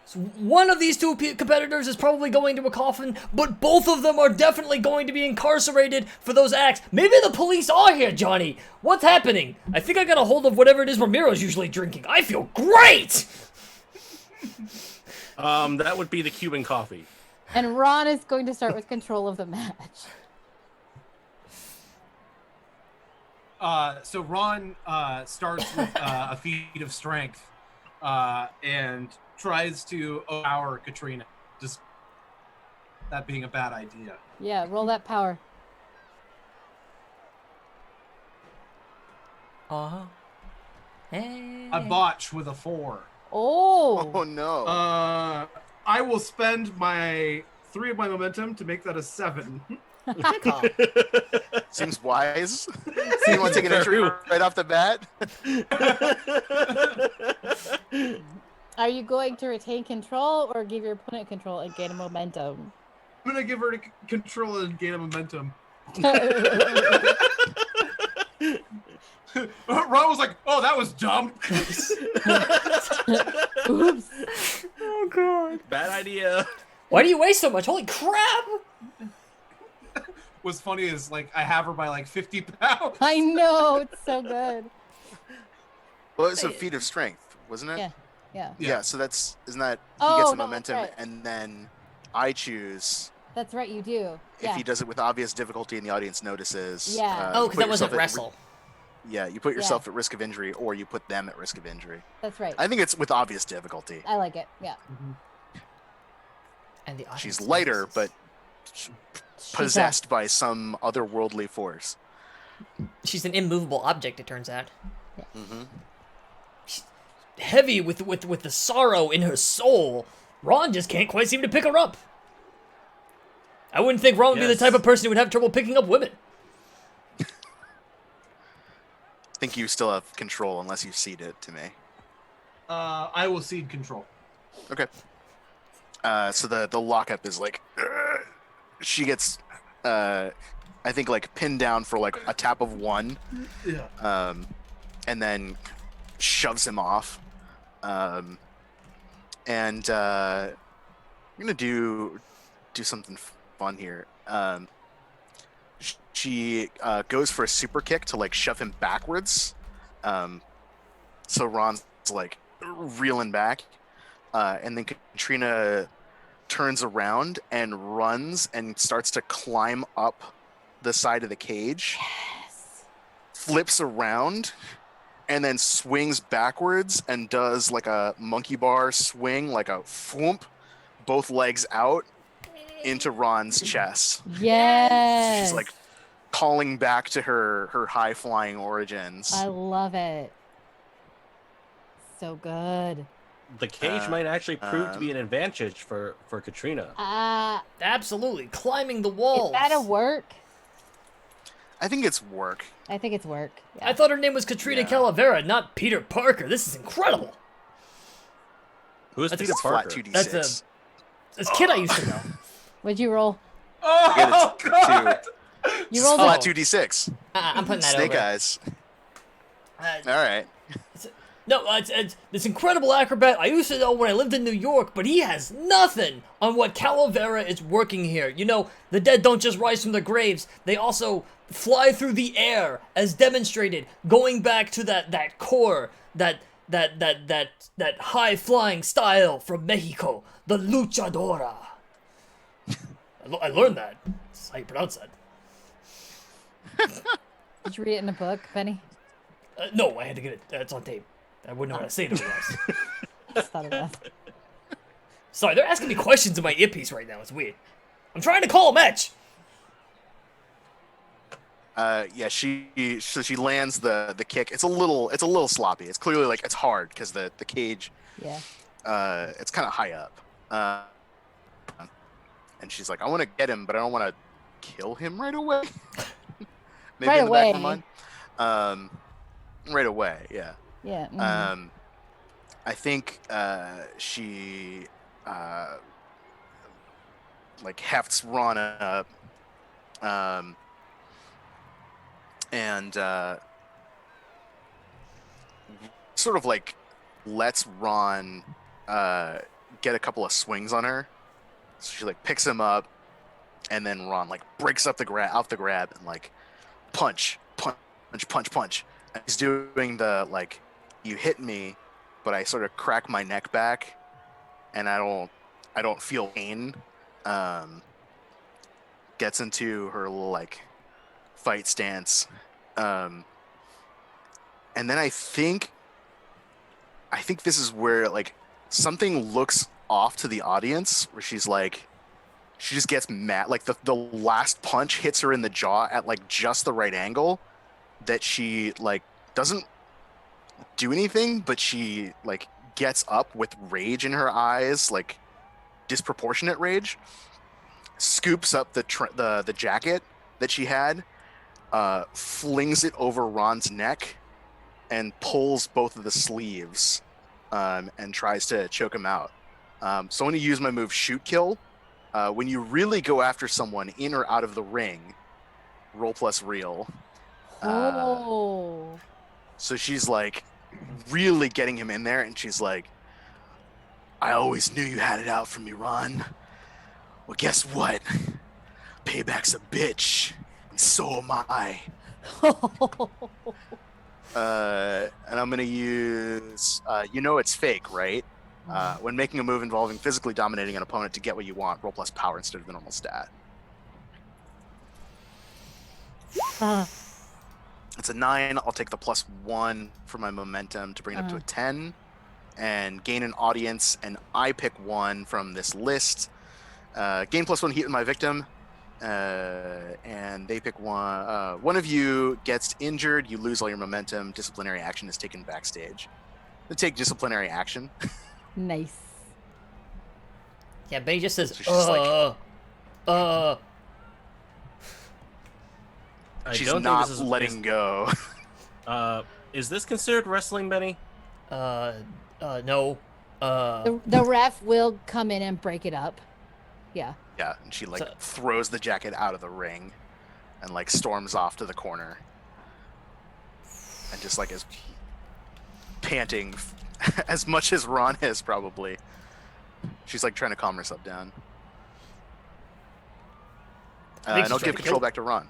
So one of these two competitors is probably going to a coffin, but both of them are definitely going to be incarcerated for those acts. Maybe the police are here, Johnny. What's happening? I think I got a hold of whatever it is Ramiro's usually drinking. I feel great. That would be the Cuban coffee. And Ron is going to start with control of the match. So Ron starts with a feat of strength and tries to overpower Katrina. Just that being a bad idea. Yeah, roll that power. Hey. I botch with a 4. Oh. Oh no. I will spend my 3 of my momentum to make that a 7. Seems wise. So you want to take an injury right off the bat? Are you going to retain control or give your opponent control and gain a momentum? I'm gonna give her control and gain a momentum. Ron was like, "Oh, that was dumb." Oops. Oh god. Bad idea. Why do you weigh so much? Holy crap! What's funny is like I have her by like 50 pounds. I know, it's so good. Well, it's a feat of strength, wasn't it? Yeah. Yeah. So isn't that he Oh, gets the no, momentum, that's right. and then I choose That's right, you do. if he does it with obvious difficulty and the audience notices. Yeah. Oh, you because put that wasn't yourself wrestle. Yeah, you put yourself at risk of injury, or you put them at risk of injury. That's right. I think it's with obvious difficulty. I like it. Yeah. And the audience She's lighter, notices. but possessed by some otherworldly force. She's an immovable object, it turns out. Mm-hmm. Heavy with the sorrow in her soul. Ron just can't quite seem to pick her up. I wouldn't think Ron would be the Yes. type of person who would have trouble picking up women. I think you still have control unless you cede it to me. I will cede control. Okay. So the lockup is like, she gets, I think like pinned down for like a tap of 1. Yeah. And then shoves him off. And I'm gonna do something fun here. She goes for a super kick to like shove him backwards. So Ron's like reeling back, and then Katrina turns around and runs and starts to climb up the side of the cage. Yes. Flips around and then swings backwards and does like a monkey bar swing, like a whoomp, both legs out into Ron's chest. Yes. She's like calling back to her high flying origins. I love it. So good. The cage might actually prove to be an advantage for Katrina. Absolutely, climbing the walls. Is that a work? I think it's work. I think it's work. Yeah. I thought her name was Katrina Calavera, not Peter Parker. This is incredible. Who's I think Peter it's Parker? flat 2d6. That's this kid I used to know. What'd you roll? Oh, God! You rolled flat 2d6. I'm putting that Snake over. eyes. All right. No, it's this incredible acrobat I used to know when I lived in New York, but he has nothing on what Calavera is working here. You know, the dead don't just rise from their graves, they also fly through the air, as demonstrated, going back to that core, that high-flying style from Mexico, the luchadora. I learned that. That's how you pronounce that. Did you read it in a book, Penny? No, I had to get it. It's on tape. I wouldn't know how to say it otherwise. Just thought of that. Sorry, they're asking me questions in my earpiece right now. It's weird. I'm trying to call a match. Yeah, she lands the kick. It's a little sloppy. It's clearly like it's hard because the cage. Yeah. It's kind of high up. And she's like, I want to get him, but I don't want to kill him right away. Maybe Right in the back of away. my mind. Right away, yeah. Yeah. Mhm. I think she like hefts Ron up, and sort of like lets Ron get a couple of swings on her. So she like picks him up, and then Ron like breaks up off the grab and like punch. And he's doing the like, you hit me, but I sort of crack my neck back, and I don't feel pain. Gets into her little like fight stance, and then I think this is where like something looks off to the audience, where she's like, she just gets mad. Like the last punch hits her in the jaw at like just the right angle, that she like doesn't do anything, but she like gets up with rage in her eyes, like disproportionate rage, scoops up the jacket that she had, flings it over Ron's neck, and pulls both of the sleeves, and tries to choke him out. So I'm going to use my move Shoot Kill. When you really go after someone in or out of the ring, roll plus real. Oh. So she's like really getting him in there, and she's like, I always knew you had it out for me, Ron. Well, guess what? Payback's a bitch, and so am I. And I'm going to use, it's fake, right? When making a move involving physically dominating an opponent to get what you want, roll plus power instead of the normal stat. It's a 9. I'll take the +1 for my momentum to bring it up to a 10, and gain an audience, and I pick one from this list. Gain +1 heat with my victim, and they pick one. One of you gets injured, you lose all your momentum. Disciplinary action is taken backstage. They take disciplinary action. Nice. Yeah, Benny just says, So she's like- She's not letting go. Is this considered wrestling, Benny? no. The ref will come in and break it up. Yeah. Yeah, and she like throws the jacket out of the ring and like storms off to the corner. And just like is panting as much as Ron is probably. She's like trying to calm herself down. And I'll give control back to Ron.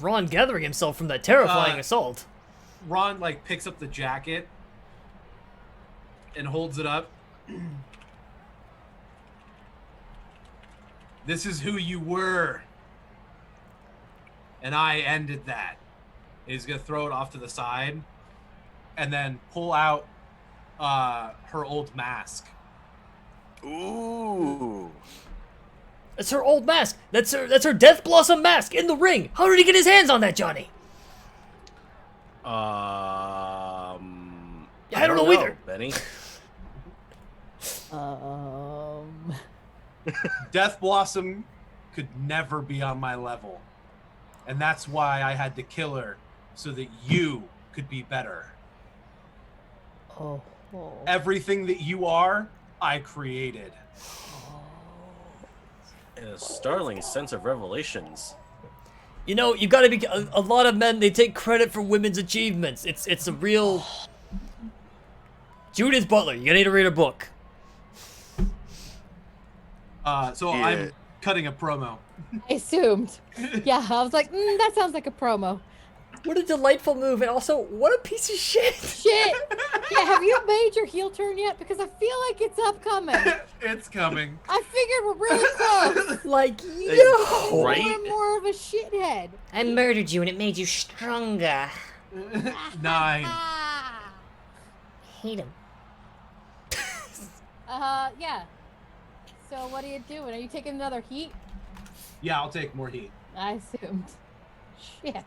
Ron gathering himself from that terrifying assault. Ron like picks up the jacket and holds it up. This is who you were. And I ended that. He's gonna throw it off to the side and then pull out her old mask. Ooh. That's her old mask. That's her Death Blossom mask in the ring. How did he get his hands on that, Johnny? I don't know either. Benny. Death Blossom could never be on my level. And that's why I had to kill her, so that you could be better. Oh. Everything that you are, I created. A startling sense of revelations. You know, you gotta be. A lot of men, they take credit for women's achievements. It's a real. Judith Butler, you need to read a book. So Yeah. I'm cutting a promo. I assumed. Yeah, I was like, that sounds like a promo. What a delightful move, and also, what a piece of shit. Shit. Yeah, have you made your heel turn yet? Because I feel like it's upcoming. It's coming. I figured we're really close. Like, More yo. Right? and more of a shithead. I murdered you and it made you stronger. 9. Hate him. Yeah. So what are you doing? Are you taking another heat? Yeah, I'll take more heat. I assumed. Shit.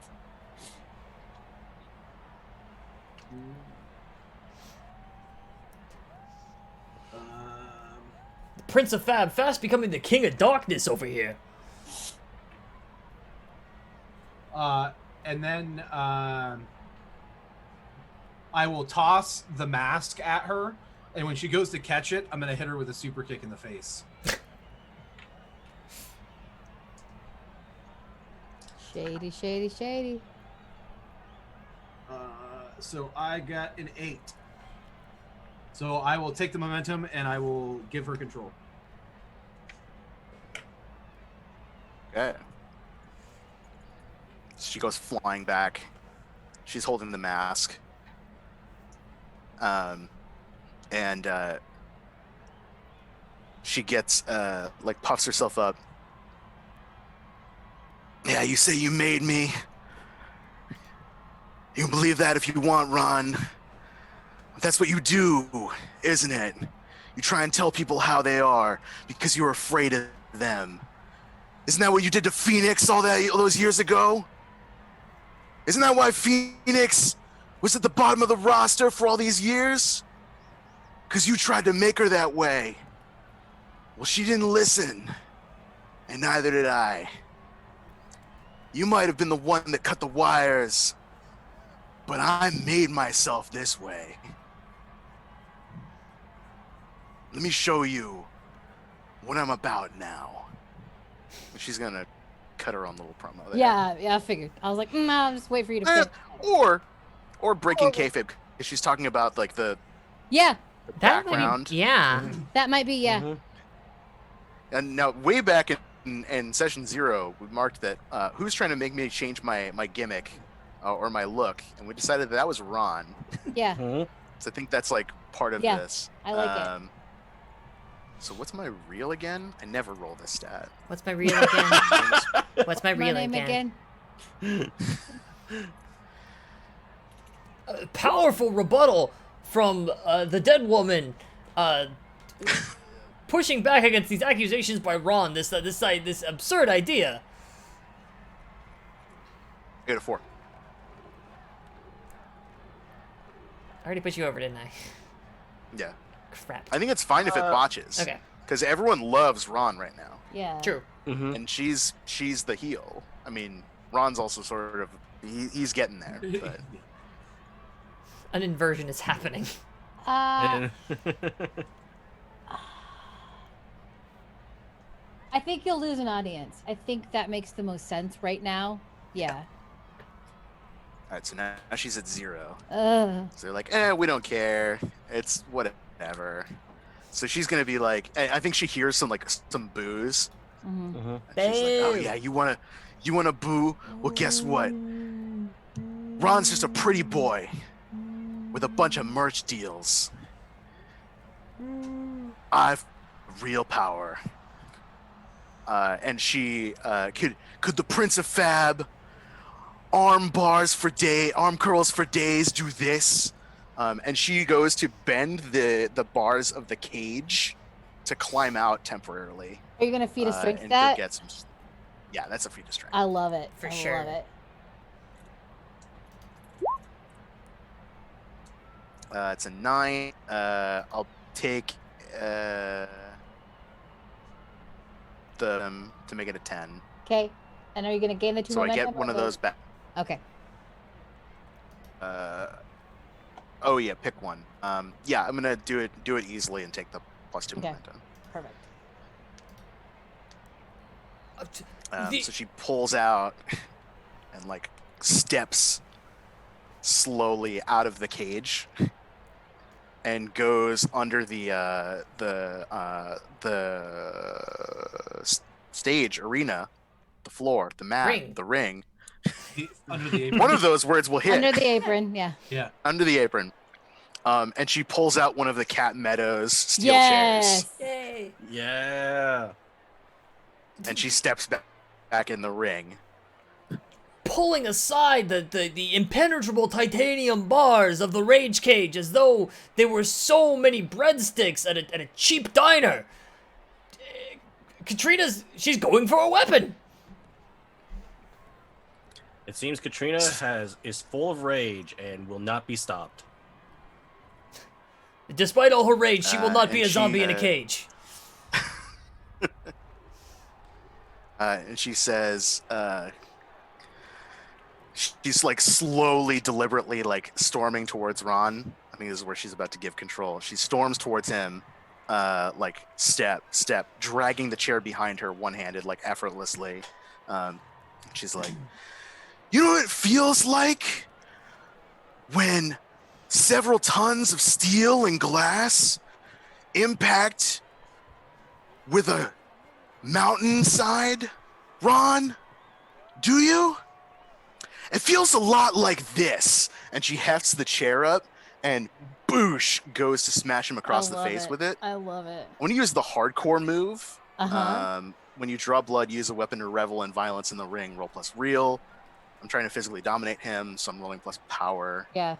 Prince of Fab fast becoming the king of darkness over here. And then I will toss the mask at her, and when she goes to catch it, I'm gonna hit her with a super kick in the face. Shady, shady, shady. So I got an 8. So I will take the momentum and I will give her control. Okay. She goes flying back. She's holding the mask. And she gets like puffs herself up. Yeah, you say you made me. You can believe that if you want, Ron. That's what you do, isn't it? You try and tell people how they are because you're afraid of them. Isn't that what you did to Phoenix all those years ago? Isn't that why Phoenix was at the bottom of the roster for all these years? Because you tried to make her that way. Well, she didn't listen, and neither did I. You might have been the one that cut the wires, but I made myself this way. Let me show you what I'm about now. She's gonna cut her own little promo there. Yeah, I figured. I was like, I'll just wait for you to finish. Or breaking kayfabe. She's talking about like the Yeah, background. Yeah. that might be, yeah. And now, way back in session 0, we marked that who's trying to make me change my gimmick or my look, and we decided that was Ron. Yeah. So I think that's like part of Yeah, this. I like it. So what's my reel again? I never roll this stat. What's my reel again? What's my My reel name again? Powerful rebuttal from the dead woman, pushing back against these accusations by Ron. This absurd idea. I got a 4. I already put you over, didn't I? Yeah. Crap. I think it's fine if it botches. Okay. Because everyone loves Ron right now, Yeah. True. and she's the heel. I mean, Ron's also sort of he's getting there, but An inversion is happening. I think you'll lose an audience. I think that makes the most sense right now. Yeah. all right. So now she's at 0. Ugh. So they're like, we don't care. It's whatever. So she's gonna be like, I think she hears some boos. Mhm. And she's like, oh yeah, you You want to boo? Well, guess what? Ron's just a pretty boy with a bunch of merch deals. I've real power. And she could the Prince of Fab arm curls for days do this? And she goes to bend the bars of the cage to climb out temporarily. Are you gonna feed a strength and that? go get some. Yeah, that's a feat of strength. I love it. For I sure. love it. It's a 9. I'll take to make it a 10. Okay. And are you gonna gain the 2 So I momentum? get one or of those back. Okay. Oh yeah, pick one. Yeah, I'm gonna do it easily and take the +2 Okay. momentum. Perfect. So she pulls out and like steps slowly out of the cage and goes under the stage arena, the floor, the mat, the ring. Under the apron. One of those words will hit. Under the apron, yeah. Yeah. Under the apron. And she pulls out one of the Cat Meadows steel Yes. chairs. Yay! Yeah. And she steps back in the ring. Pulling aside the impenetrable titanium bars of the rage cage as though they were so many breadsticks at a cheap diner. She's going for a weapon. It seems Katrina is full of rage and will not be stopped. Despite all her rage, she will not be and a zombie she, in a cage. And she says, she's like slowly, deliberately like storming towards Ron. I think this is where she's about to give control. She storms towards him, like step, dragging the chair behind her one-handed, like effortlessly. She's like, you know what it feels like when several tons of steel and glass impact with a mountainside, Ron? Do you? It feels a lot like this. And she hefts the chair up and boosh goes to smash him across the face with it. I love it. When you use the hardcore move, Uh-huh. when you draw blood, use a weapon to revel in violence in the ring, roll plus real. I'm trying to physically dominate him, so I'm rolling plus power. Yeah.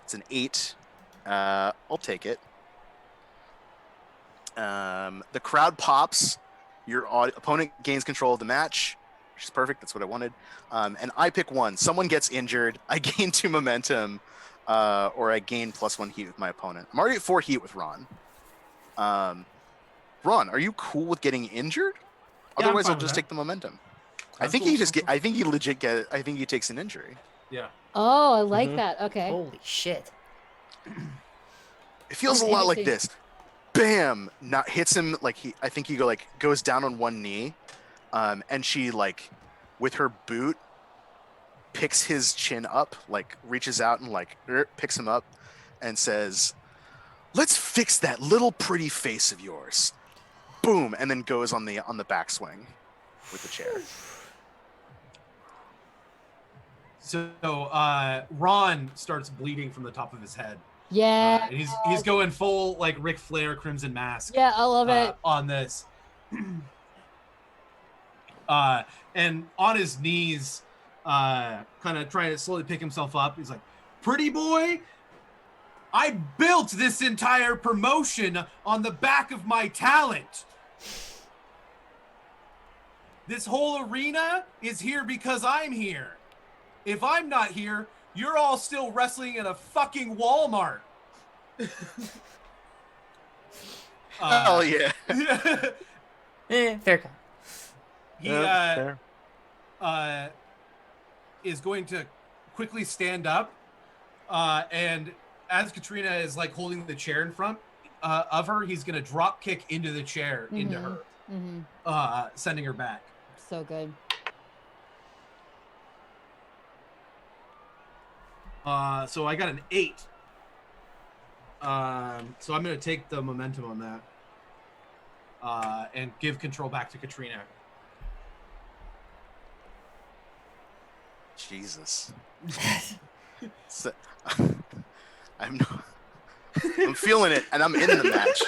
It's an 8. I'll take it. The crowd pops. Your opponent gains control of the match, which is perfect. That's what I wanted. And I pick one. Someone gets injured. I gain 2 momentum, or I gain +1 heat with my opponent. I'm already at 4 heat with Ron. Ron, are you cool with getting injured? Yeah, Otherwise, I'm I'll fine just with take the momentum. I That's think cool. he just get. I think he legit get. I think he takes an injury. Yeah. Oh, I like that. Okay. Holy shit. It feels Okay, a lot like interesting. this. Bam! Not hits him like he. I think he goes down on one knee, and she like, with her boot, picks his chin up, like reaches out and like picks him up, and says, "Let's fix that little pretty face of yours." Boom! And then goes on the backswing with the chair. So Ron starts bleeding from the top of his head. Yeah. And he's going full like Ric Flair Crimson Mask. Yeah, I love it. On this. And on his knees, kind of trying to slowly pick himself up. He's like, "Pretty boy, I built this entire promotion on the back of my talent. This whole arena is here because I'm here. If I'm not here, you're all still wrestling in a fucking Walmart." Hell yeah! Fair call. He fair. is going to quickly stand up, and as Katrina is like holding the chair in front of her, he's gonna drop kick into the chair into her, sending her back. So good. So I got an 8. So I'm gonna take the momentum on that, and give control back to Katrina. Jesus. So, I'm feeling it, and I'm in the match.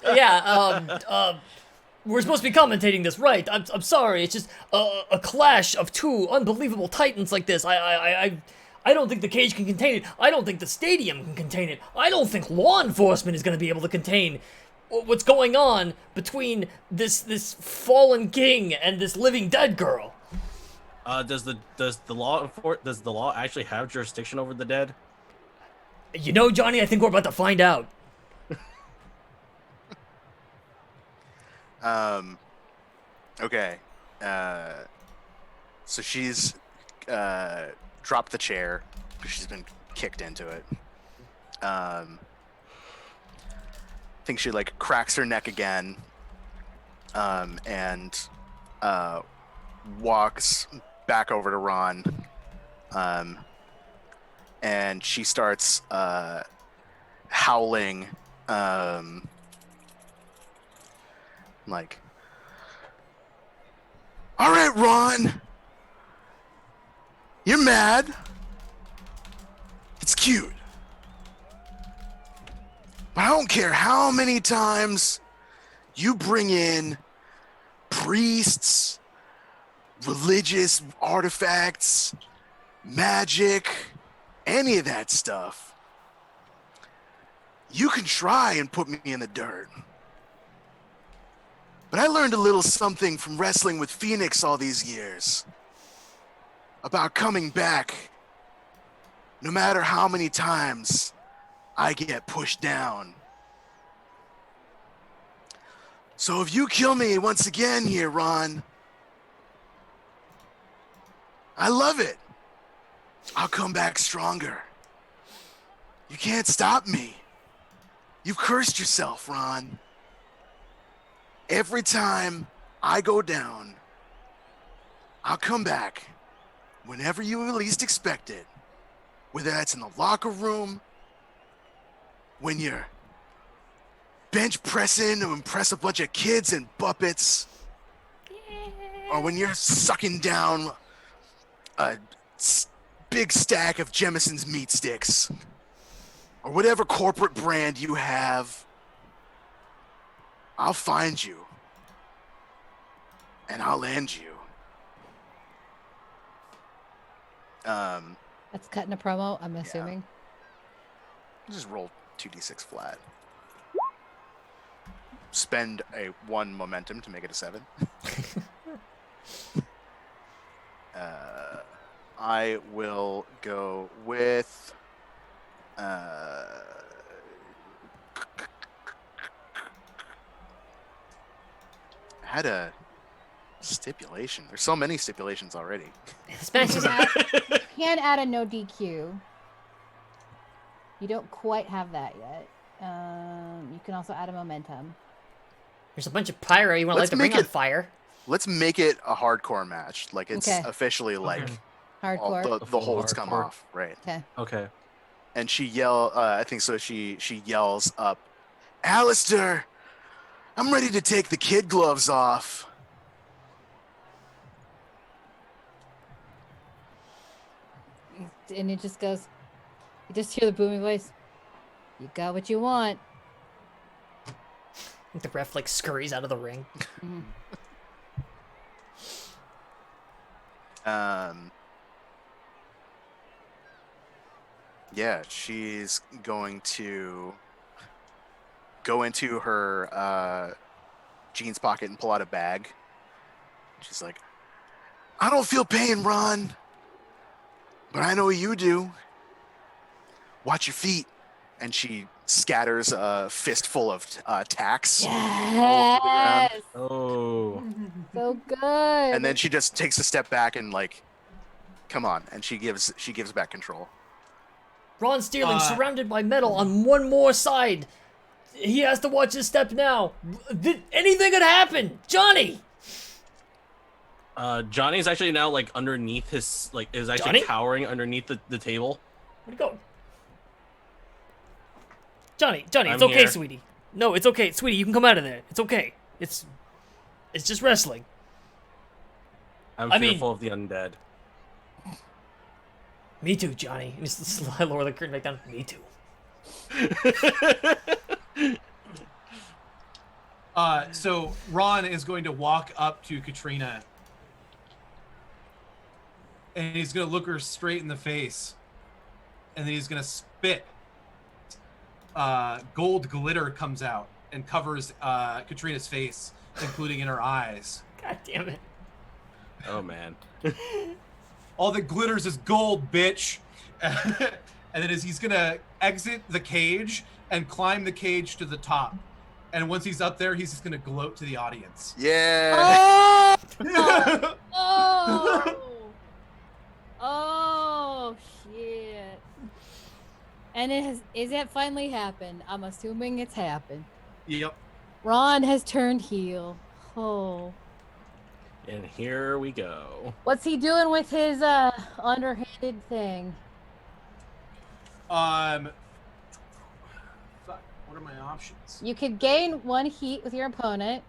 Yeah, we're supposed to be commentating this, right? I'm sorry. It's just a clash of two unbelievable titans like this. I don't think the cage can contain it. I don't think the stadium can contain it. I don't think law enforcement is going to be able to contain what's going on between this fallen king and this living dead girl. Does the law actually have jurisdiction over the dead? You know, Johnny, I think we're about to find out. Okay. So she's dropped the chair because she's been kicked into it. I think she like cracks her neck again, and walks back over to Ron, and she starts howling, like, "All right, Ron, you're mad. It's cute. But I don't care how many times you bring in priests, religious artifacts, magic, any of that stuff. You can try and put me in the dirt. But I learned a little something from wrestling with Phoenix all these years about coming back no matter how many times I get pushed down. So if you kill me once again here, Ron, I love it. I'll come back stronger. You can't stop me. You've cursed yourself, Ron. Every time I go down, I'll come back whenever you least expect it. Whether that's in the locker room, when you're bench pressing to impress a bunch of kids and puppets, or when you're sucking down a big stack of Jemison's meat sticks, or whatever corporate brand you have, I'll find you, and I'll end you. That's cutting a promo, I'm assuming. Just roll 2d6 flat. Spend a 1 momentum to make it a 7. I will go with had a stipulation. There's so many stipulations already. Can add a no DQ. You don't quite have that yet. You can also add a momentum. There's a bunch of pyro. You want to light the ring on fire? Let's make it a hardcore match. Like it's officially like hardcore. All the holds come off, right? Okay. Okay. And she I think so. She yells up, "Alistair, I'm ready to take the kid gloves off." And it just goes. You just hear the booming voice. You got what you want. The ref like scurries out of the ring. Yeah, she's going to go into her jeans pocket and pull out a bag. She's like, "I don't feel pain, Ron, but I know you do. Watch your feet." And she scatters a fistful of tacks. Yes. Oh. So good. And then she just takes a step back and like, "Come on," and she gives back control. Ron Sterling surrounded by metal on one more side. He has to watch his step now. Anything could happen, Johnny. Johnny's actually now like underneath his is actually cowering underneath the table. Where'd he go? Johnny, I'm it's okay, here. sweetie. No, it's okay, sweetie. You can come out of there. It's okay. It's just wrestling. I'm I mean- fearful of the undead. Me too, Johnny. Just lower the curtain back down. Me too. So Ron is going to walk up to Katrina, and he's going to look her straight in the face, and then he's going to spit. Gold glitter comes out and covers Katrina's face, including in her eyes. God damn it. Oh man. All that glitters is gold, bitch. And then he's going to exit the cage and climb the cage to the top. And once he's up there, he's just going to gloat to the audience. Yeah. Oh! Oh! Oh, shit. And is it finally happened? I'm assuming it's happened. Yep. Ron has turned heel. Oh. And here we go. What's he doing with his underhanded thing? Fuck. What are my options? You could gain 1 heat with your opponent.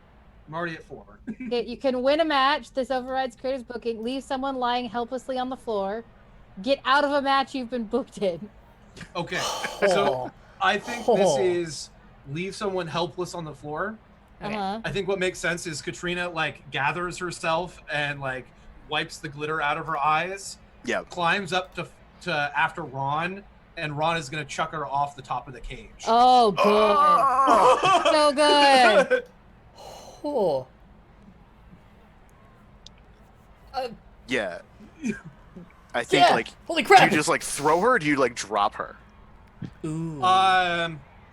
I'm already at 4. You can win a match. This overrides creator's booking. Leave someone lying helplessly on the floor. Get out of a match you've been booked in. Okay. So I think this is leave someone helpless on the floor. Uh-huh. I think what makes sense is Katrina like gathers herself and like wipes the glitter out of her eyes. Yeah. Climbs up to after Ron, and Ron is gonna chuck her off the top of the cage. Oh, good. So good. Oh. Yeah. I think Yeah. like Holy do crap. you just like throw her or do you like drop her? Ooh. I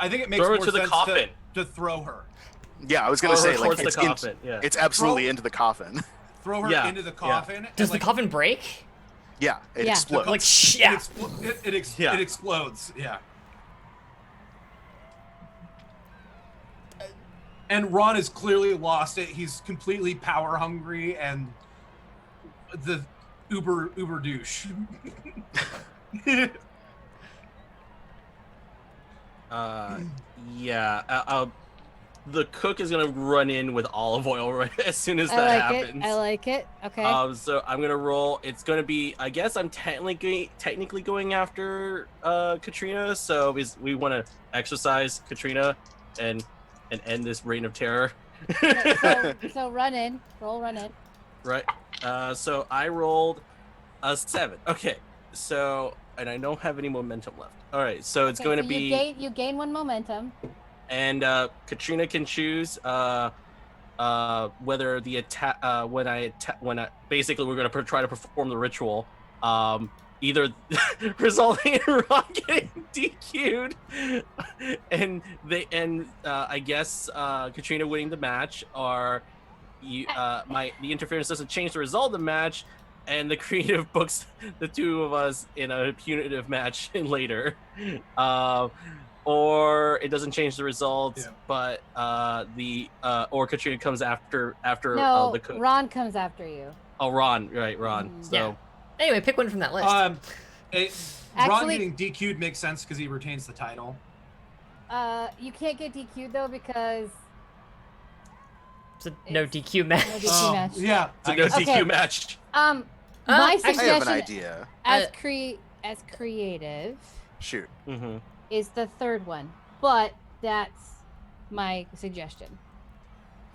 think it makes Throw her more to the sense coffin. to throw her. Yeah, I was gonna Throw her say like towards it's, the coffin. Yeah. it's absolutely Throw- into the coffin. Throw her Yeah, into the yeah. coffin. and, Does the like, coffin break? Yeah, it Yeah. explodes. Like, It, yeah. Yeah. it explodes. Yeah. And Ron has clearly lost it. He's completely power hungry and the uber douche. Yeah. The cook is gonna run in with olive oil right as soon as I that like happens. it. I like it. Okay. So I'm gonna roll. It's gonna be. I guess I'm technically going after Katrina. So we want to exercise Katrina and end this reign of terror. so run in. Run in. Right. So I rolled a 7. Okay. So and I don't have any momentum left. All right. So it's going to be. You gain 1 momentum. And Katrina can choose whether the attack when I basically we're gonna try to perform the ritual, either resulting in Ron getting DQ'd, and I guess Katrina winning the match, or the interference doesn't change the result of the match, and the creative books the 2 of us in a punitive match later. Or it doesn't change the results, but or Katrina comes after No, the cook. Ron comes after you. Oh, Ron, right, Ron. So Yeah. Anyway, pick one from that list. Ron Actually- getting DQ'd makes sense because he retains the title. You can't get DQ'd though because It's a no DQ match. no DQ match. Yeah. it's a no Okay. DQ match. My I suggestion have an idea. as creative Shoot. Mm-hmm. is the 3rd one, but that's my suggestion.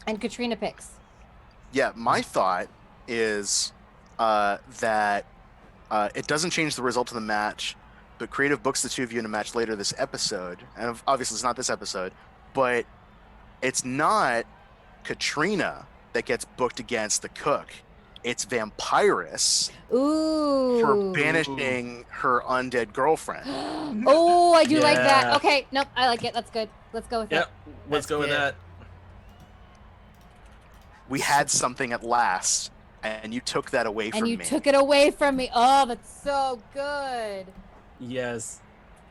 And Katrina picks. Yeah, my thought is that it doesn't change the result of the match, but creative books the 2 of you in a match later this episode, and obviously it's not this episode, but it's not Katrina that gets booked against the cook. It's Vampirus Ooh. for banishing her undead girlfriend. Oh, I do like that. Yeah. Okay, nope, I like it. That's good. Let's go with Yep. it. Let's go with good. that. We had something at last, and you took that away And from you me. took it away from me. Oh, that's so good. Yes.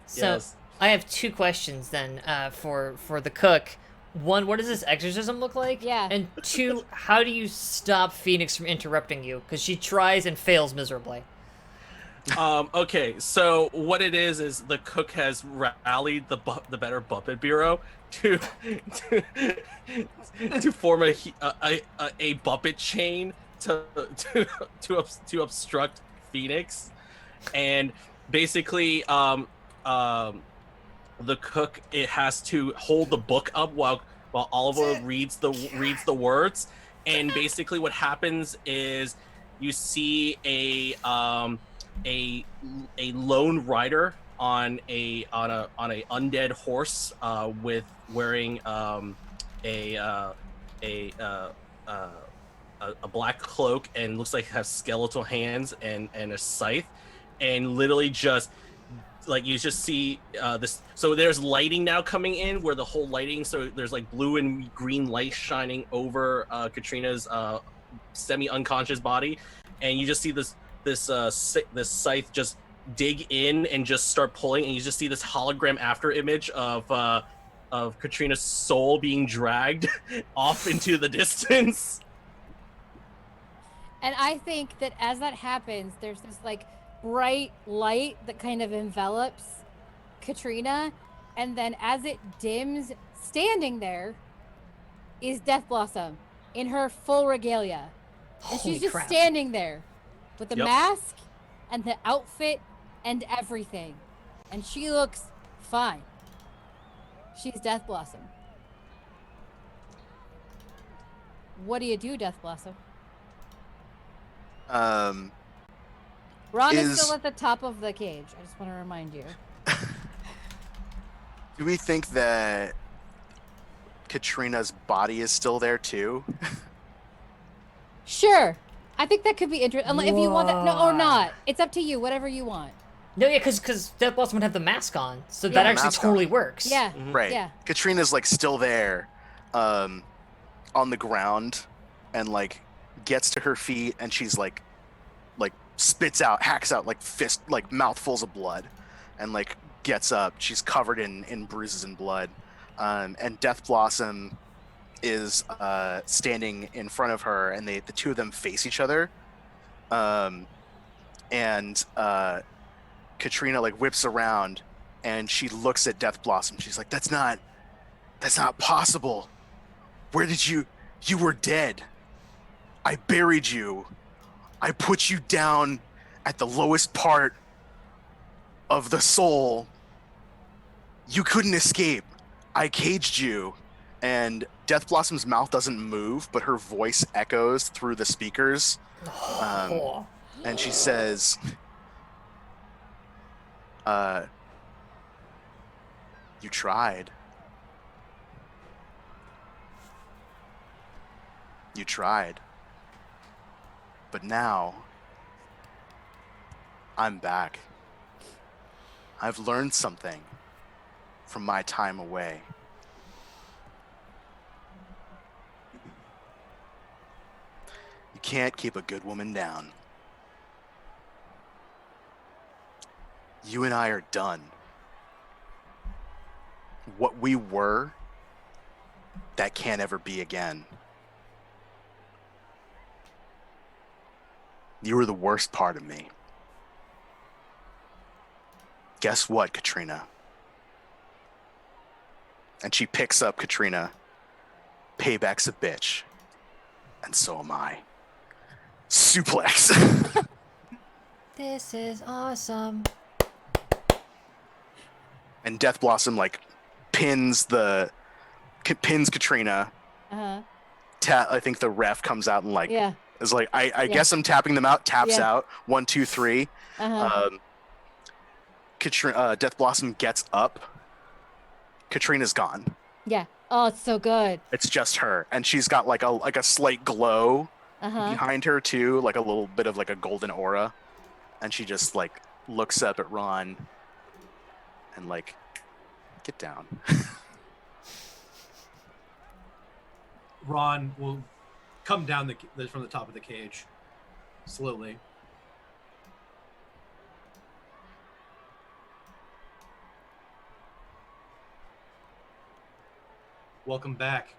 So Yes. I have 2 questions then for the cook. 1, what does this exorcism look like? Yeah. And 2, how do you stop Phoenix from interrupting you? Because she tries and fails miserably. Okay, so what it is the cook has rallied the Better Puppet Bureau to form a Puppet chain to obstruct Phoenix, and basically the cook, it has to hold the book up while Oliver reads the words, and basically what happens is you see a lone rider on a undead horse with wearing a black cloak and looks like has skeletal hands and a scythe, and literally just like you just see this. So there's lighting now coming in where the whole lighting, so there's like blue and green light shining over Katrina's semi unconscious body, and you just see this scythe just dig in and just start pulling, and you just see this hologram after image of Katrina's soul being dragged off into the distance. And I think that as that happens, there's this like bright light that kind of envelops Katrina, and then as it dims, standing there is Death Blossom in her full regalia. And Holy she's just crap. standing there with the Yep. mask and the outfit and everything. And she looks fine. She's Death Blossom. What do you do, Death Blossom? Ron is still at the top of the cage. I just want to remind you. Do we think that Katrina's body is still there too? Sure. I think that could be interesting. If you want that, no, or not. It's up to you. Whatever you want. No, yeah, because Death Blossom would have the mask on, so Yeah. that actually Mask totally on. works. Yeah. Right. Yeah. Katrina's like still there, on the ground, and like gets to her feet, and she's like spits out, hacks out like mouthfuls of blood, and like gets up. She's covered in bruises and blood, and Death Blossom is standing in front of her, and the two of them face each other, and Katrina like whips around, and she looks at Death Blossom. She's like, that's not possible. Where did you were dead. I buried you. I put you down at the lowest part of the soul. You couldn't escape. I caged you. And Death Blossom's mouth doesn't move, but her voice echoes through the speakers. And she says, you tried. You tried. But now, I'm back. I've learned something from my time away. You can't keep a good woman down. You and I are done. What we were, that can't ever be again. You were the worst part of me. Guess what, Katrina? And she picks up Katrina. Payback's a bitch. And so am I. Suplex. This is awesome. And Death Blossom like pins Katrina. Uh-huh. I think the ref comes out and like Yeah. is like, I guess I'm tapping them out. Taps Yeah. out. 1, 2, 3. Uh-huh. Death Blossom gets up. Katrina's gone. Yeah. Oh, it's so good. It's just her, and she's got like a slight glow Uh-huh. behind her too, like a little bit of like a golden aura, and she just like looks up at Ron and like, get down. Ron will come down from the top of the cage, slowly. Welcome back.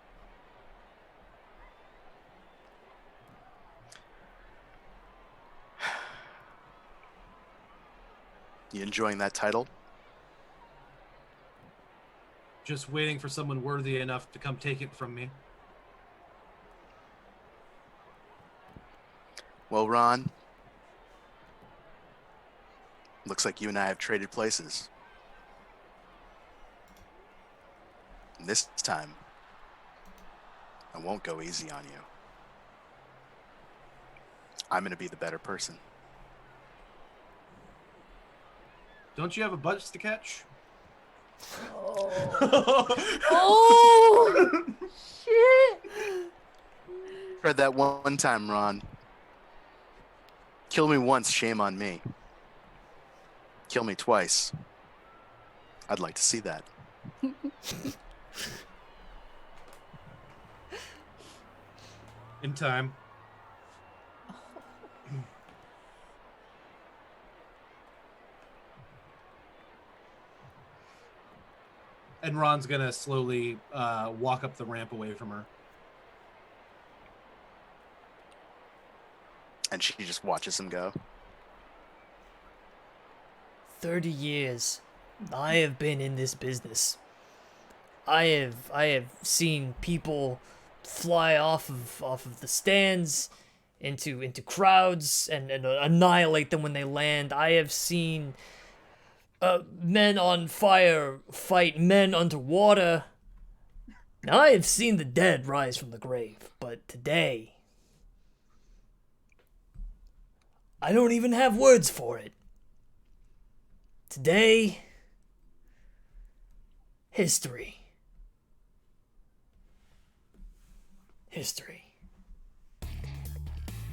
You enjoying that title? Just waiting for someone worthy enough to come take it from me. Well, Ron, looks like you and I have traded places. And this time, I won't go easy on you. I'm going to be the better person. Don't you have a bus to catch? Oh shit! Tried that one time, Ron. Kill me once, shame on me. Kill me twice. I'd like to see that. In time. And Ron's gonna slowly walk up the ramp away from her. And she just watches him go. 30 years. I have been in this business. I have seen people fly off of the stands into crowds and annihilate them when they land. I have seen men on fire fight men underwater. Now I have seen the dead rise from the grave, but today I don't even have words for it. Today, history. History.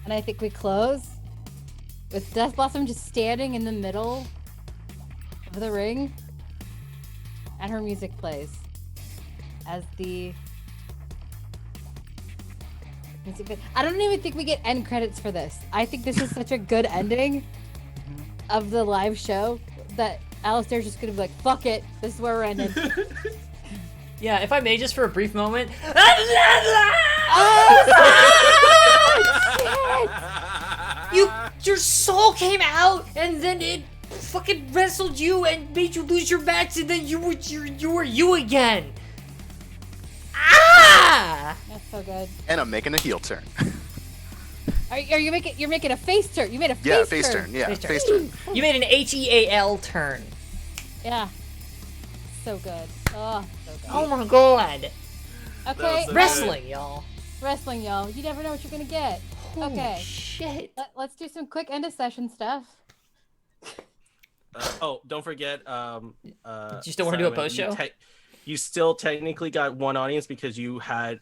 And I think we close with Death Blossom just standing in the middle of the ring, and her music plays as the music. I don't even think we get end credits for this. I think this is such a good ending of the live show that Alistair's just gonna be like, "Fuck it, this is where we're ending." Yeah, if I may, just for a brief moment. Your soul came out, and then it fucking wrestled you and made you lose your match, and then you were you again. Ah! That's so good. And I'm making a heel turn. Are you making? You're making a face turn. You made a face turn. Yeah, face turn. You made an HEAL turn. Yeah. So good. Oh, so good. Oh my god. Okay. Wrestling, y'all. Wrestling, y'all. You never know what you're gonna get. Holy Okay. shit. Let's do some quick end of session stuff. Don't forget. You still want to do a Simon, post show? You still technically got one audience because you had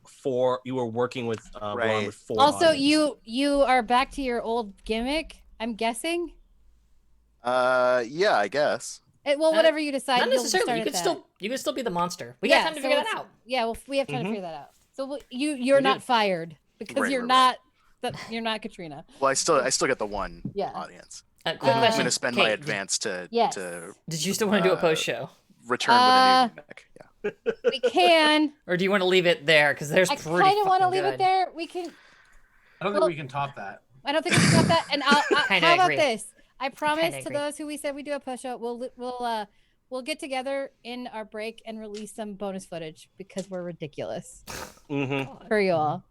four. You were working with Ron with four. Also, audience. you are back to your old gimmick. I'm guessing. Yeah, I guess. Well, whatever you decide. Not you'll necessarily. start You at could that. you could still be the monster. We got time to figure that out. Yeah, well, we have time to figure that out. So you're not fired because you're not Katrina. Well, I still get the one Yeah. audience. Quick I'm question. gonna spend my advance to Did you still want to do a post show? return with a new gimmick. Yeah. We can. Or do you want to leave it there? Because there's I pretty kind of want to fucking leave it good. there. We can. I don't think we can top that. I don't think we can top that. And Kinda how about agree. this? I promise Kinda to agree. those who we said we do a push show, we'll get together in our break and release some bonus footage because we're ridiculous for you all.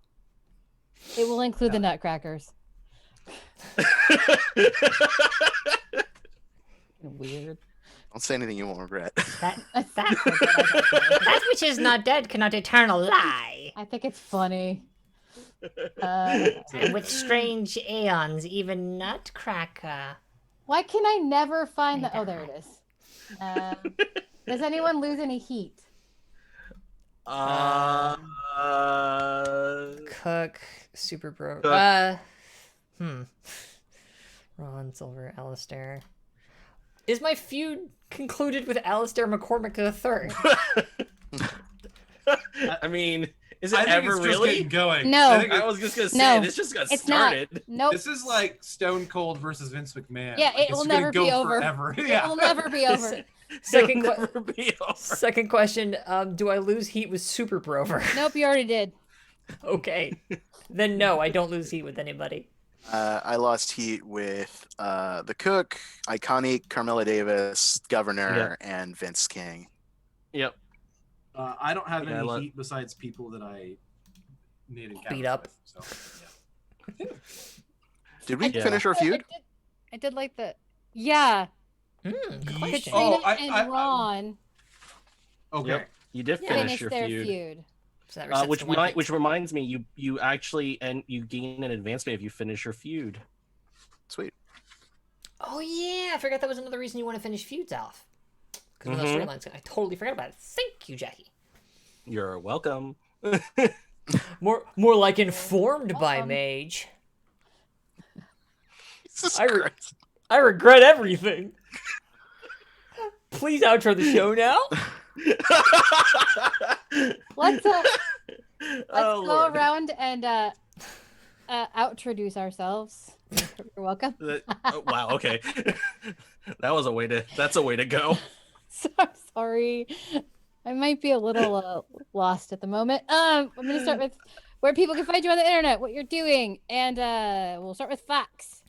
It will include the nutcrackers. Weird. Don't say anything you won't regret. That which is not dead cannot eternal lie. I think it's funny. And with strange aeons, even nutcracker. Why can I never find the? Oh, there it is. Does anyone lose any heat? Cook, Super Bro. Cook. Ron, Silver, Alistair. Is my feud concluded with Alistair McCormick III? I mean, is I it think ever it's just really? getting going. No. I was just gonna say this just got started. Nope. This is like Stone Cold versus Vince McMahon. Yeah, Like, it it's will gonna never go be over. Forever. It Yeah. will never be over. Second, It'll never be over. Second question: do I lose heat with Super Brover? Nope, you already did. Okay, then no, I don't lose heat with anybody. I lost heat with the Cook, Iconic, Carmela Davis, Governor, and Vince King. Yep. I don't have Yeah, any heat besides people that I made encounters Beat up. with, so, yeah. Did we Yeah. finish our feud? I did like the. Yeah. Good Ye- question. Katrina Oh, and Ron Okay. Yep. You did Yeah. finish finished your their feud. feud. So that resets to 1 hit. Which reminds me, you actually you gain an advancement if you finish your feud. Sweet. Oh yeah, I forgot that was another reason you want to finish feuds off. Because of those Mhm. storylines. I totally forgot about it. Thank you, Jackie. You're welcome. More like informed by Mage. Jesus I re- Christ. I regret everything. Please outro the show now. Let's Oh, go Lord. around and outroduce ourselves. You're welcome. Wow. Okay. That's a way to go. So sorry. I might be a little lost at the moment. I'm gonna start with where people can find you on the internet, what you're doing, and we'll start with Fox.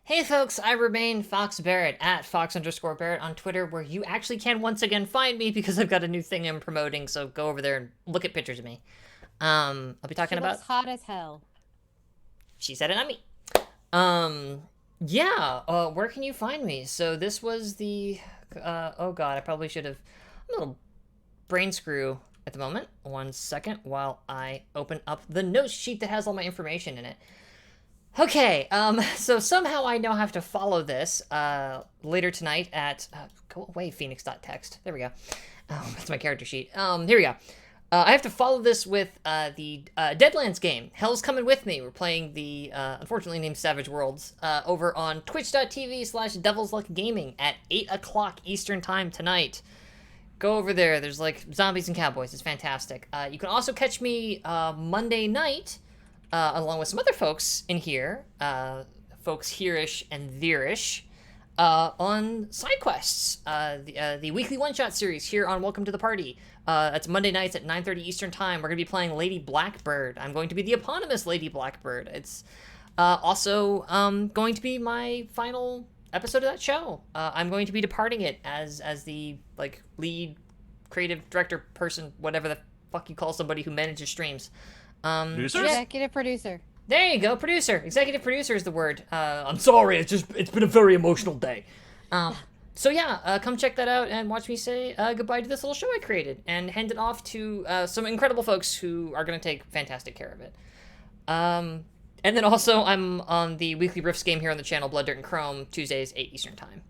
Hey folks, I remain Fox Barrett at Fox_Barrett on Twitter, where you actually can once again find me because I've got a new thing I'm promoting. So go over there and look at pictures of me. I'll be talking She about. looks hot as hell. She said it, not me. Yeah. Where can you find me? So this was the. Oh God, I probably should have. I'm a little brain screw at the moment. 1 second while I open up the notes sheet that has all my information in it. Okay, so somehow I now have to follow this later tonight at go away Phoenix.text. There we go. That's my character sheet. Here we go. I have to follow this with the Deadlands game. Hell's Coming With Me. We're playing the unfortunately named Savage Worlds over on twitch.tv/Devil's Luck Gaming at 8 o'clock Eastern Time tonight. Go over there. There's like zombies and cowboys. It's fantastic. You can also catch me Monday night along with some other folks in here, folks here-ish and there-ish, on side quests, the weekly one-shot series here on Welcome to the Party. That's Monday nights at 9:30 Eastern Time. We're going to be playing Lady Blackbird. I'm going to be the eponymous Lady Blackbird. It's also going to be my final episode of that show. I'm going to be departing it as the like lead creative director person, whatever the fuck you call somebody who manages streams. Producers? Executive producer. There you go, producer. Executive producer is the word. I'm sorry, it's been a very emotional day. So yeah, come check that out and watch me say goodbye to this little show I created and hand it off to some incredible folks who are going to take fantastic care of it. And then also I'm on the weekly Riffs game here on the channel, Blood, Dirt, and Chrome, Tuesdays, 8 Eastern Time.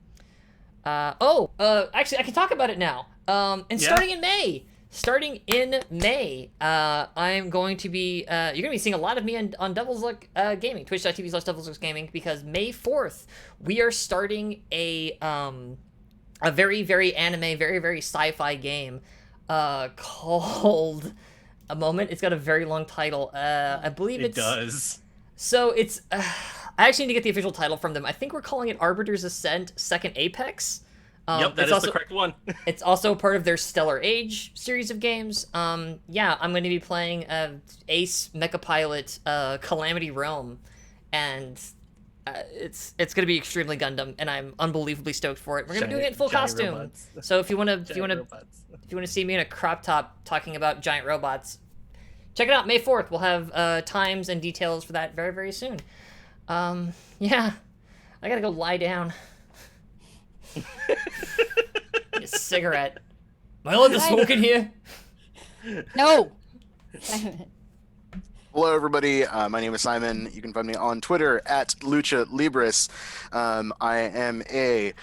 Actually, I can talk about it now. Starting in May, I'm going to be, you're going to be seeing a lot of me on Devil's Luck Gaming, twitch.tv/Devil's Luck Gaming, because May 4th, we are starting a very, very anime, very, very sci-fi game called, a moment, it's got a very long title. I believe It does. So it's, I actually need to get the official title from them. I think we're calling it Arbiter's Ascent Second Apex. Yep, that is also the correct one. It's also part of their Stellar Age series of games. Yeah, I'm going to be playing Ace Mecha Pilot Calamity Realm, and it's going to be extremely Gundam, and I'm unbelievably stoked for it. We're going to be doing it in full Giant costume. robots. So if you want to Robots. see me in a crop top talking about giant robots, check it out. May 4th. We'll have times and details for that very, very soon. Yeah, I got to go lie down. A cigarette. Am I allowed to smoke in here? No. Hello, everybody. My name is Simon. You can find me on Twitter at Lucha Libris. I am a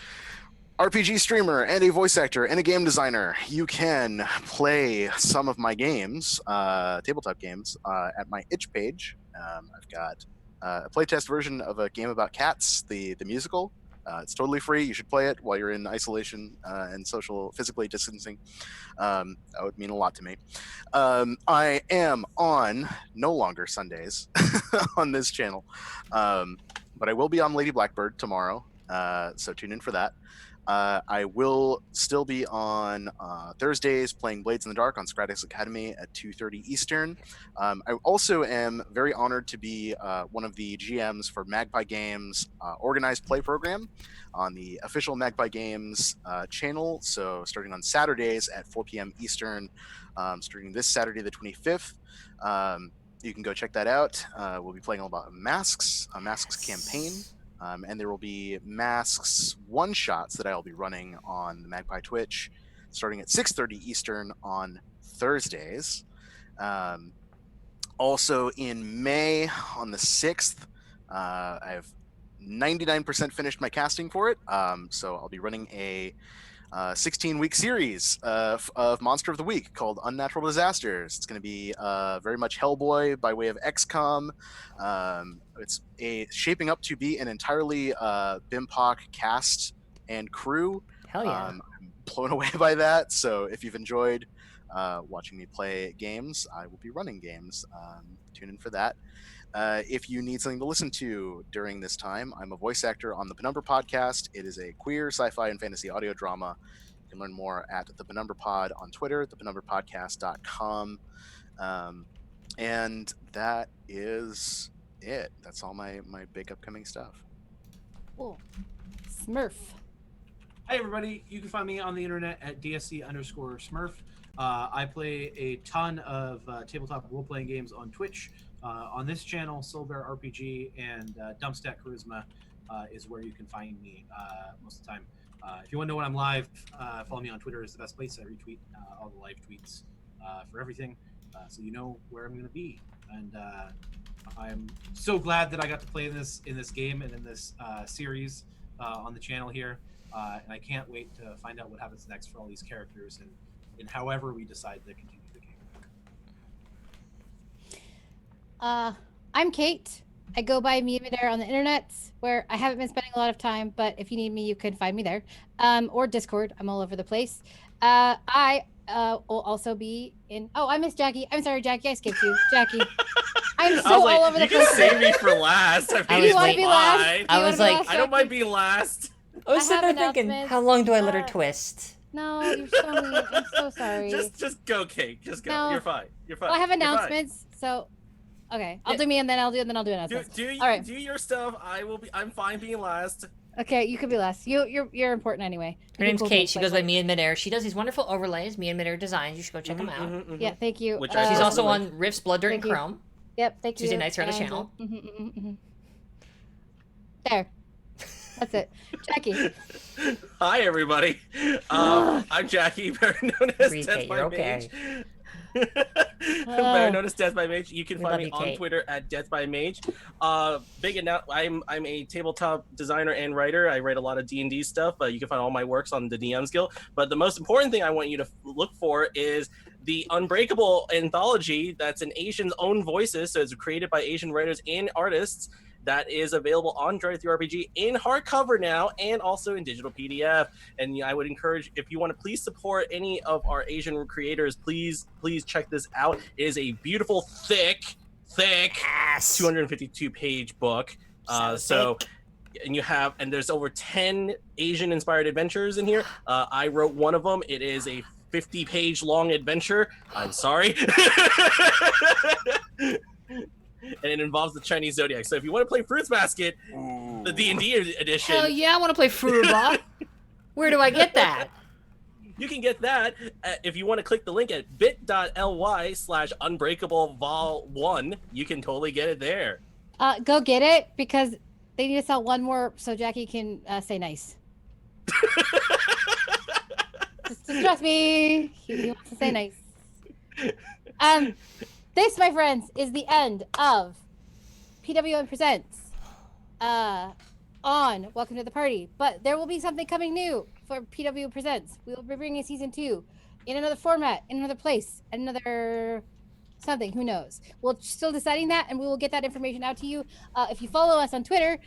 RPG streamer and a voice actor and a game designer. You can play some of my games, tabletop games, at my itch page. I've got a playtest version of a game about cats, the musical. It's totally free. You should play it while you're in isolation and physically distancing. That would mean a lot to me. I am on no longer Sundays on this channel, but I will be on Lady Blackbird tomorrow. So tune in for that. I will still be on Thursdays playing Blades in the Dark on Scradix Academy at 2:30 Eastern. I also am very honored to be one of the GMs for Magpie Games' organized play program on the official Magpie Games channel. So starting on Saturdays at 4 p.m. Eastern, starting this Saturday the 25th. you can go check that out. We'll be playing all about masks, a masks campaign, and there will be masks one-shots that I'll be running on the Magpie Twitch, starting at 6:30 Eastern on Thursdays. Also in May on the 6th, I've 99% finished my casting for it. So I'll be running a 16-week series of Monster of the Week called Unnatural Disasters. It's going to be very much Hellboy by way of XCOM. It's shaping up to be an entirely BIMPOC cast and crew. Hell yeah. I'm blown away by that. So if you've enjoyed watching me play games, I will be running games. Tune in for that. If you need something to listen to during this time, I'm a voice actor on the Penumbra Podcast. It is a queer sci-fi and fantasy audio drama. You can learn more at the Penumbra Pod on Twitter, thepenumbrapodcast.com. And that is it. That's all my big upcoming stuff. Cool. Smurf. Hi, everybody. You can find me on the internet at DSC_Smurf. I play a ton of tabletop role-playing games on Twitch. On this channel, Soulbear RPG and Dumpstack Charisma is where you can find me most of the time. If you want to know when I'm live, follow me on Twitter is the best place. I retweet all the live tweets for everything, so you know where I'm going to be. And I'm so glad that I got to play in this game and in this series on the channel here. And I can't wait to find out what happens next for all these characters and however we decide to continue the game. I'm Kate. I go by Miamadare on the internet, where I haven't been spending a lot of time, but if you need me, you can find me there. Or Discord. I'm all over the place. I will also be in... Oh, I miss Jackie. I'm sorry, Jackie. I skipped you. Jackie. I'm so all over the place. You can save me for last. I mean, you want to be last? I was like... I don't mind being last. I was sitting there thinking, how long do I let her twist? No, you're so mean. I'm so sorry. Just go, Kate. Just go. No. You're fine. You're fine. Well, I have You're fine. announcements, so... Okay, I'll do me and then I'll do announcements. Do all right. Do your stuff. I'm fine being last. Okay, you could be last. You're important anyway. Her name's Kate. She goes by Me and Midair. She does these wonderful overlays. Me and Midair Designs. You should go check them out. Yeah, thank you. She's also on Riffs, Blood, Dirt, and Chrome. Yep, thank you. Tuesday nights here on the channel. There. That's it. Jackie. Hi, everybody. I'm Jackie, better known as Death by Mage. Better known as Death by Mage. You can find me on Twitter at Death by Mage. Big announcement. I'm a tabletop designer and writer. I write a lot of D&D stuff, but you can find all my works on the DM's Guild. But the most important thing I want you to look for is the Unbreakable anthology. That's in Asians' own voices, so it's created by Asian writers and artists. That is available on Drive Through RPG in hardcover now and also in digital PDF. And I would encourage, if you want to please support any of our Asian creators, please check this out. It is a beautiful, thick 252-page book. And there's over 10 Asian inspired adventures in here. I wrote one of them. It is a 50-page long adventure. I'm sorry. And it involves the Chinese zodiac. So if you want to play Fruits Basket, the D&D edition... Hell yeah, I want to play Fruitball. Where do I get that? You can get that if you want to click the link at bit.ly/unbreakablevol1. You can totally get it there. Go get it, because they need to sell one more so Jackie can say nice. just trust me. He wants to say nice. This, my friends, is the end of PWN Presents on Welcome to the Party. But there will be something coming new for PW Presents. We will be bringing season 2 in another format, in another place, another something. Who knows? We're still deciding that, and we will get that information out to you. If you follow us on Twitter,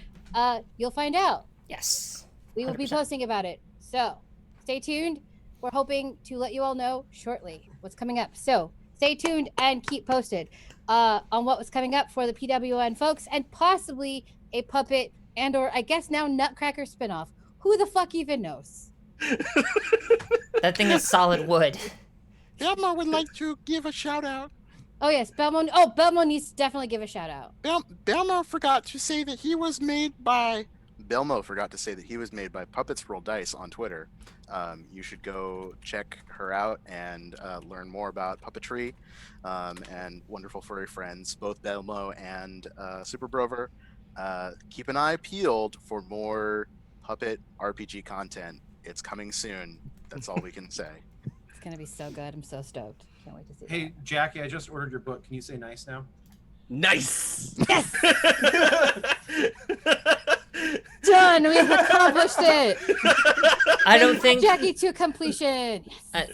you'll find out. Yes. We will 100%. Be posting about it. So stay tuned. We're hoping to let you all know shortly what's coming up. So stay tuned and keep posted on what was coming up for the PWN folks, and possibly a puppet and or I guess now Nutcracker spinoff. Who the fuck even knows? That thing is solid wood. Belmo would like to give a shout out. Oh yes, Belmo. Oh, Belmo needs to definitely give a shout out. Belmo forgot to say that he was made by Belmo forgot to say that he was made by Puppets Roll Dice on Twitter. You should go check her out and learn more about puppetry and wonderful furry friends, both Belmo and Super Brover. Keep an eye peeled for more puppet RPG content. It's coming soon. That's all we can say. It's gonna be so good. I'm so stoked. Can't wait to see Hey, Jackie, I just ordered your book. Can you say nice now? Nice. Yes! Done! We have accomplished it! I don't think Jackie to completion! I-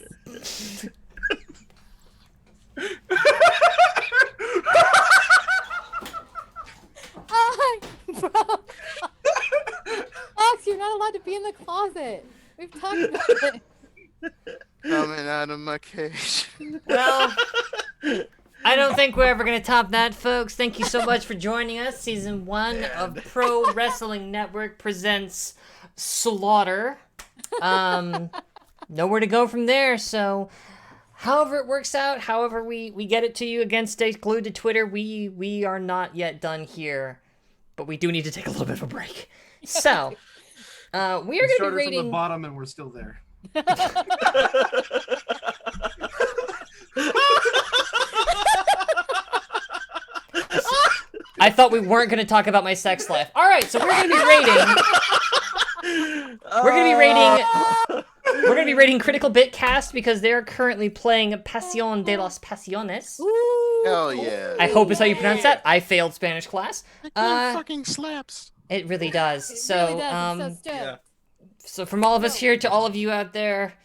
Bro! Ox, you're not allowed to be in the closet. We've talked about it. Coming out of my cage. Well, I don't think we're ever going to top that, folks. Thank you so much for joining us. Season 1 of Pro Wrestling Network presents Slaughter. Nowhere to go from there, so however it works out, however we get it to you, again, stay glued to Twitter. We are not yet done here, but we do need to take a little bit of a break. So, we are going to be Started rating... from the bottom and we're still there. I thought we weren't going to talk about my sex life. All right, so we're going to be rating. We're going to be rating Critical Bit Cast because they're currently playing Pasión de las Pasiones. Hell yeah. I hope is how you pronounce that. I failed Spanish class. That game fucking slaps. It really does. It So, really does. I'm so stoked. Yeah. so from all of us here to all of you out there,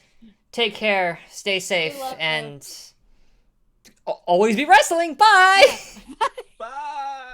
take care, stay safe, love and always be wrestling. Bye. Bye.